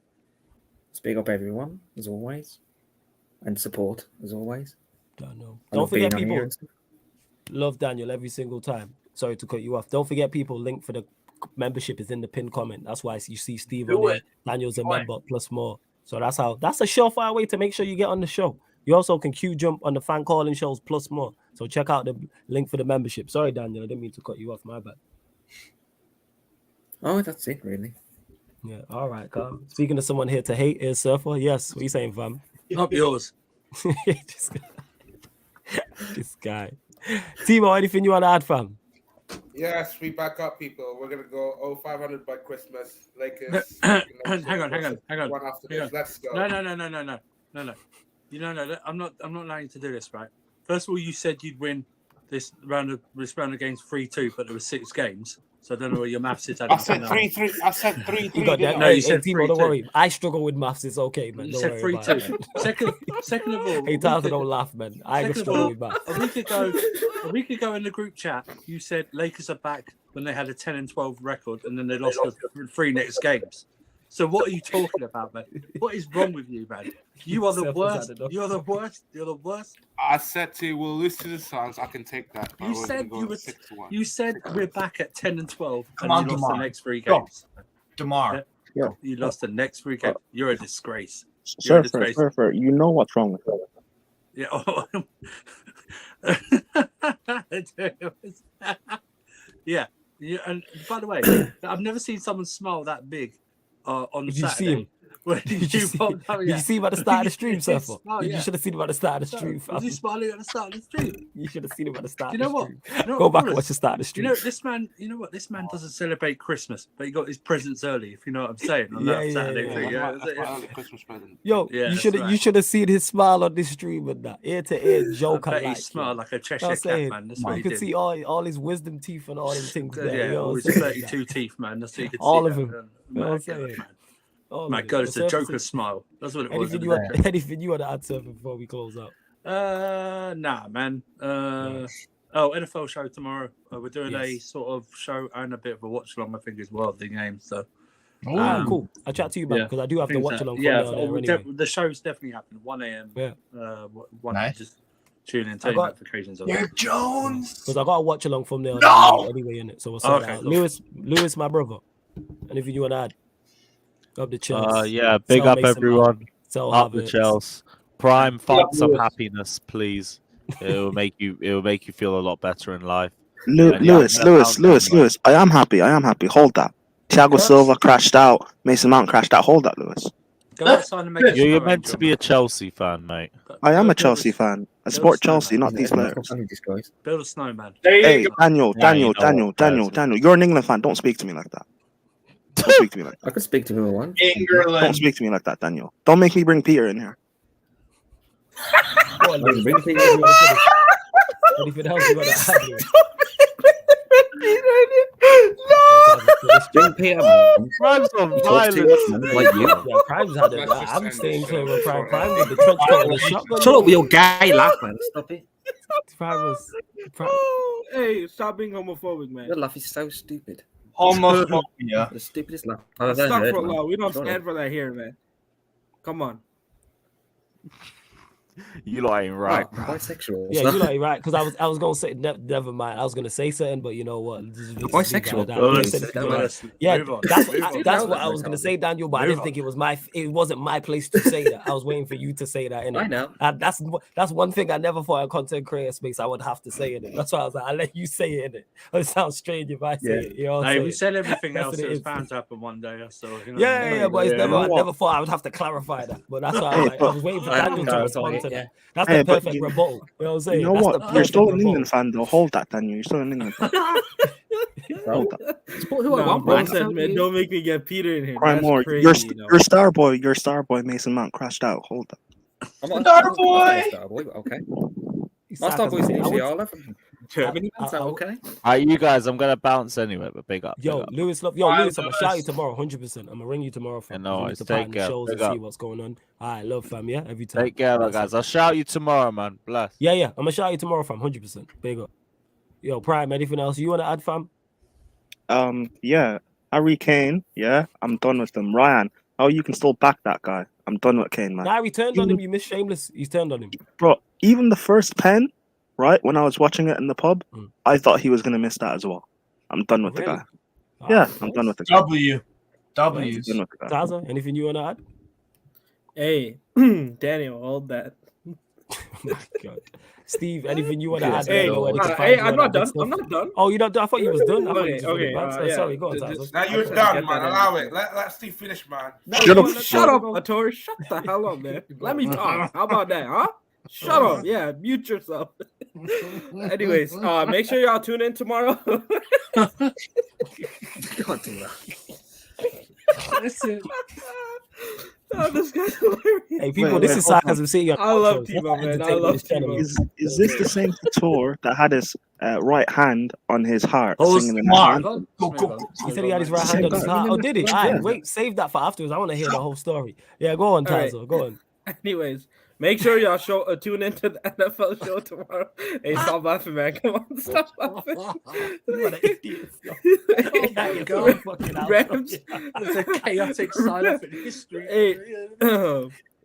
Speak up, everyone, as always, and support as always. Don't forget, people. Love Daniel every single time. Sorry to cut you off. Don't forget, people. Link for the membership is in the pinned comment. That's why you see Steve on there. Daniel's a member plus more. So that's a surefire way to make sure you get on the show. You also can queue jump on the fan calling shows plus more. So check out the link for the membership. Sorry, Daniel, I didn't mean to cut you off. My bad. Oh, that's it, really. Yeah. All right, calm. Speaking to someone here to hate is Surfer. Yes. What are you saying, fam? Up yours. This guy. Timo, anything you want to add, fam? Yes, we back up, people. We're gonna go 500 by Christmas. Lakers. Hang on. One after this. Let's go. No. I'm not allowing you to do this, right? First of all, you said you'd win this round of games 3-2, but there were 6 games. So I don't know where your maths is. I said 3-3. I said 3-3. You got that? No, you said Timo, don't worry. I struggle with maths. It's okay, man. You said 3-2. Second of all, hey, Tyler, don't laugh, man. I struggle with maths. A week ago in the group chat, you said Lakers are back when they had a 10-12 record, and then they lost the 3 next games. So what are you talking about, man? What is wrong with you, man? You are the worst. You're the worst. You're the worst. I said to you, we'll lose to the Suns. I can take that. You said we're back at 10-12, Come and on, you lost DeMar. the next 3 games. DeMar. Yeah. You lost the next 3 games. You're a disgrace. Surfer, you know what's wrong with that. Yeah. Yeah. Yeah, and by the way, I've never seen someone smile that big on Did you see Saturday. him? Did you see him at the start of the stream, Surfer? You should have seen him at the start of the stream. Was he smiling at the start of the stream? You should have seen him at the start. You know of the what? stream. You know Go what, back and Wallace? watch the start of the stream. You know this man. You know what? This man doesn't celebrate Christmas, but he got his presents early. If you know what I'm saying. On that Saturday thing. Christmas present. Yo, Yeah, you should have seen his smile on this stream and that ear to ear joke. I bet he like, smiled like a Cheshire I'm cat, saying, man. That's what you he could did. see all his wisdom teeth and all them things there. Yeah, you know all what his I'm saying? 32 teeth, man. That's what you could see. All of that, them. man. You know what I'm Man, saying? All my of it. God, it's So a Surfer, Joker's smile. That's what it was. anything you want to add, Surfer, before we close out? Nah, man. NFL show tomorrow. We're doing a sort of show and a bit of a watch along. I think as well of the game. So, Cool. I'll chat to you, man, because I do have to watch along. Yeah, anyway. the show's definitely happening. 1 a.m. Yeah. Nice. Just tune in, turn notifications on. Derek Jones. Because I got to watch along from there anyway in it. So we'll sort it out. Cool. Lewis, my brother. Anything you want to add? Up the Chelsea. Yeah, big up everyone. Up the Chelsea. Prime, find some happiness, please. It will make you feel a lot better in life. Lewis. I am happy. Hold that. Thiago Silva crashed out. Mason Mount crashed out. Hold that, Lewis. Go outside and make You're meant to be a Chelsea fan, mate. I am a Chelsea fan. I support Chelsea, not these players. Build a snowman. Hey, Daniel. You're an England fan. Don't speak to me like that. Don't speak to me like that. I could speak to who I want. Don't speak to me like that, Daniel. Don't make me bring Peter in here. Anything else you want to add? Bring Peter, man. Prime's on He talks too much, man, like you. Yeah, Prime's had it. I'm staying clear with Prime. Prime with the trench coat and the shotgun. Shut up with your gay laugh, man. Stop it. Hey, stop being homophobic, man. Your laugh is so stupid. Homophobia. The stupidest laugh I've ever heard, man. We don't Shut stand up. for that here, man. Come on. You lot ain't right. Bisexual. Yeah, you know, right? Because I was gonna say never mind. I was gonna say something, but you know what? Bisexual. Yeah, that's what I was gonna say, Daniel. But I didn't think it wasn't my place to say that. I was waiting for you to say that. I know. That's one thing I never thought in content creator space I would have to say in it. That's why I was like, I'll let you say it in it. It sounds strange if I say it. You know what I'm saying? We said everything That's else what it that was is. bound to happen one day. So you know, Yeah, but it's never. I never thought I would have to clarify that. But that's why I was waiting for Daniel to respond to that. That's the perfect rebuttal. You know what I'm saying? You know what? You're still an England fan, though. Hold that, Daniel. You're still an England fan. Hold that. Man, don't make me get Peter in here. Cry That's more. crazy, Your star boy Mason Mount crashed out. Hold that. Star boy. Okay. My star boy's Germany. Okay. You guys, I'm gonna bounce anyway, but big up. Yo, Lewis, Lewis, I'm gonna shout you tomorrow, 100%. I'm gonna ring you tomorrow for it's to take partner care. shows and Big see up. what's going on. All right, love fam, yeah, every time. Take care, guys. I'll shout you tomorrow, man. Bless. Yeah, I'm gonna shout you tomorrow, fam, 100%. Big up. Yo, Prime, anything else you wanna add, fam? Yeah, Harry Kane. Yeah, I'm done with them. Ryan, you can still back that guy. I'm done with Kane, man. Nah, he turned on him. You missed Shameless. He's turned on him, bro. Even the first pen, right when I was watching it in the pub, I thought he was gonna miss that as well. I'm done with the guy. Yeah, I'm done with the guy. W's. Zaza, anything you wanna add? Hey, Daniel, hold that. Oh my God. Steve, anything you want to add? Hey, I'm not done. I'm not done. Oh, you're not done? I thought you was done. Okay. Sorry, go on, Zaza. Now you're done, man. Allow it. Let Steve finish, man. Shut up, Atori. Shut the hell up, man. Let me talk. How about that, huh? Shut up. Yeah, mute yourself. Anyways, make sure y'all tune in tomorrow. God damn that. Listen. Oh, this guy's hilarious. Hey, people, this is Sarcasm City. I love Timo, man. I love Timo. Is this the same Couture that had his right hand on his heart singing in smart. He said he had his right hand on his heart. Oh, did he? All right, wait, save that for afterwards. I want to hear the whole story. Yeah, go on, Tazo. Go on. Anyways, make sure y'all tune into the NFL show tomorrow. Hey, stop laughing, man. Come on, stop laughing. What an idiot. Rams. It's a chaotic sign-up in history. Hey,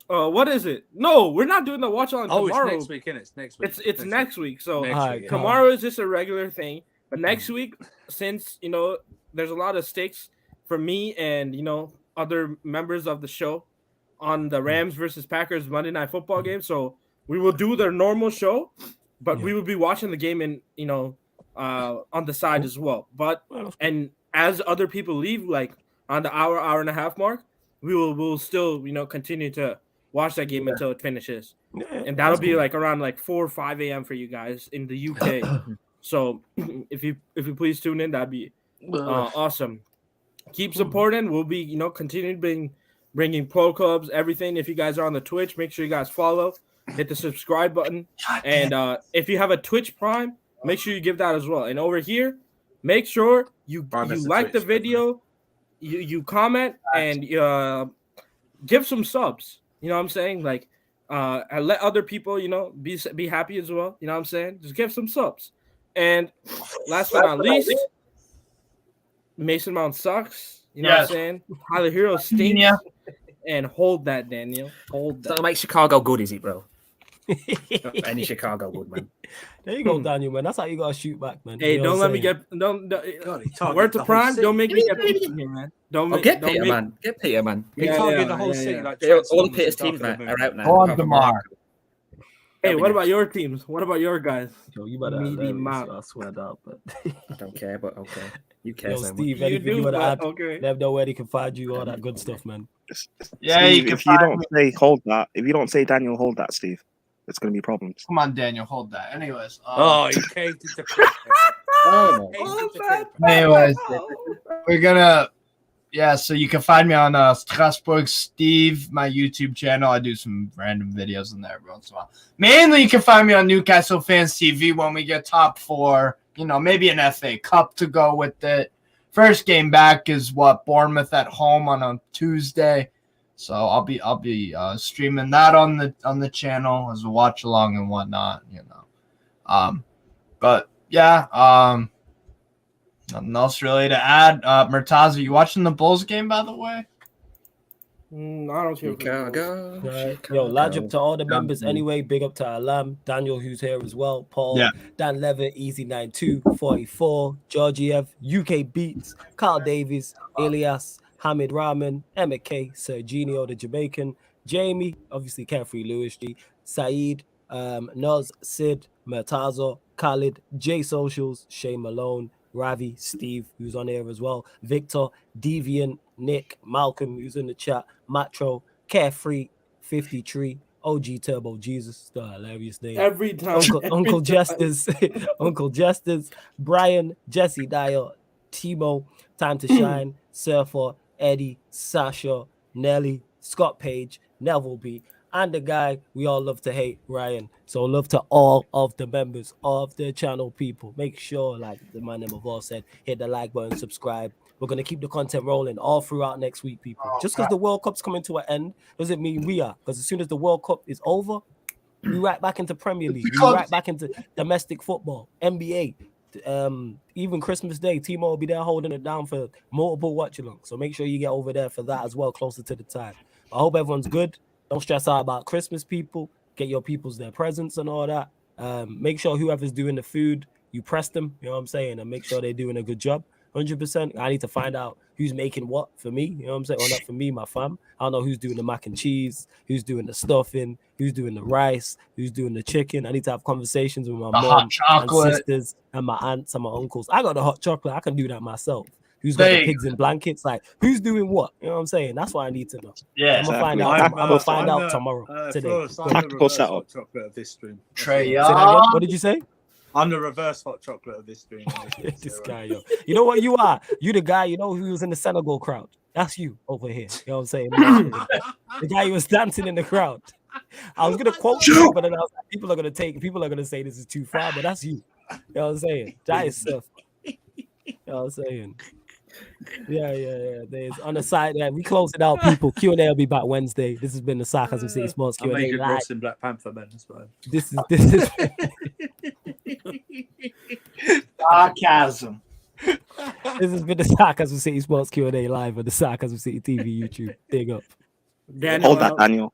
what is it? No, we're not doing the watch on tomorrow. It's next week, isn't it? It's next week. It's next week. So week, tomorrow is just a regular thing. But next week, since there's a lot of stakes for me and other members of the show on the Rams versus Packers Monday Night Football game. So we will do their normal show, but we will be watching the game in on the side as well. But and as other people leave, like on the hour and a half mark, we'll still continue to watch that game until it finishes, and that'll be like around like 4 or 5 a.m. for you guys in the UK. So if you please tune in, that'd be awesome. Keep supporting. We'll be continuing bringing pro clubs, everything. If you guys are on the Twitch, make sure you guys follow, hit the subscribe button, and if you have a Twitch Prime, make sure you give that as well. And over here, make sure you like the video, you comment, and give some subs. You know what I'm saying? Like, and let other people, be happy as well. You know what I'm saying? Just give some subs. And last but not least, Mason Mount sucks. You know what I'm saying? Tyler Hero stinks. Yeah. And hold that, Daniel. Hold that. That'll make Chicago good, is it, bro? Any Chicago good, man. There you go, Daniel, man. That's how you gotta shoot back, man. Hey, don't let me get word to Prime. Don't make me get Peter here, man. Get Peter, man. Get Peter, man. You target the whole city. Like all the Peter's teams are out now. On DeMar. Hey, what about your teams? What about your guys? Yo, you better I swear that, but I don't care, but okay. You care, yo, Steve, anything you want to add? Okay. Let them know where they can find you, all that good stuff, man. Yeah, Steve, if you don't say hold that, if you don't say Daniel hold that, Steve, it's gonna be problems. Come on, Daniel, hold that. Anyways, you came to anyways, we're gonna. Yeah, so you can find me on Strasbourg Steve, my YouTube channel. I do some random videos in there every once in a while. Mainly, you can find me on Newcastle Fans TV when we get top 4. Maybe an FA Cup to go with it. First game back is Bournemouth at home on a Tuesday, so I'll be streaming that on the channel as a watch along and whatnot. But yeah, nothing else really to add. Murtaza, you watching the Bulls game, by the way? I don't care. Chicago. Right. Yo, large up to all the members anyway. Big up to Alam, Daniel, who's here as well. Paul, Dan Levitt, Easy 92, 44, Georgiev, UK Beats, Carl Davies, Elias, Hamid Rahman, Emma K, Serginio the Jamaican, Jamie, obviously Carefree Lewis G, Saeed, Noz, Sid, Murtaza, Khalid, J Socials, Shay Malone, Ravi, Steve, who's on here as well, Victor, Deviant, Nick, Malcolm, who's in the chat, Matro, Carefree, 53, OG Turbo Jesus, the hilarious name. Every time. Uncle Jesters, Uncle Jesters, Brian, Jesse Dyer, Timo, Time to Shine, Surfer, Eddie, Sasha, Nelly, Scott Page, Neville B, and the guy we all love to hate, Ryan. So love to all of the members of the channel, people. Make sure, like the man have all said, hit the like button, subscribe. We're going to keep the content rolling all throughout next week, people. Just because the World Cup's coming to an end doesn't mean we are. Because as soon as the World Cup is over, we right back into Premier League. We right back into domestic football, NBA. Even Christmas Day, Timo will be there holding it down for multiple watch-alongs. So make sure you get over there for that as well, closer to the time. I hope everyone's good. Don't stress out about Christmas, people. Get your peoples their presents and all that. Make sure whoever's doing the food, you press them, you know what I'm saying, and make sure they're doing a good job. 100%. I need to find out who's making what for me, you know what I'm saying, or not for me, my fam. I don't know who's doing the mac and cheese, who's doing the stuffing, who's doing the rice, who's doing the chicken. I need to have conversations with my mom and sisters and my aunts and my uncles. I got the hot chocolate. I can do that myself. Who's got the pigs in blankets? Like, who's doing what? You know what I'm saying? That's what I need to know. Yeah, I'm gonna find out tomorrow. Today. Tactical setup. Chocolate of this stream. Trey, what did you say? I'm the reverse hot chocolate of this stream. This guy, yo. You know what you are? You the guy, who was in the Senegal crowd. That's you over here. You know what I'm saying? The guy who was dancing in the crowd. I was gonna quote you, but then I was like, people are gonna say this is too far, but that's you. You know what I'm saying? That is stuff. You know what I'm saying? Yeah. There's on the side. Yeah, we close it out, people. Q&A will be back Wednesday. This has been the Sarcasm City Sports Q&A. I made a in Black Panther, man. That's fine. This is Sarcasm. This has been the Sarcasm City Sports Q&A live on the Sarcasm City TV YouTube. Big up. Hold that, Daniel.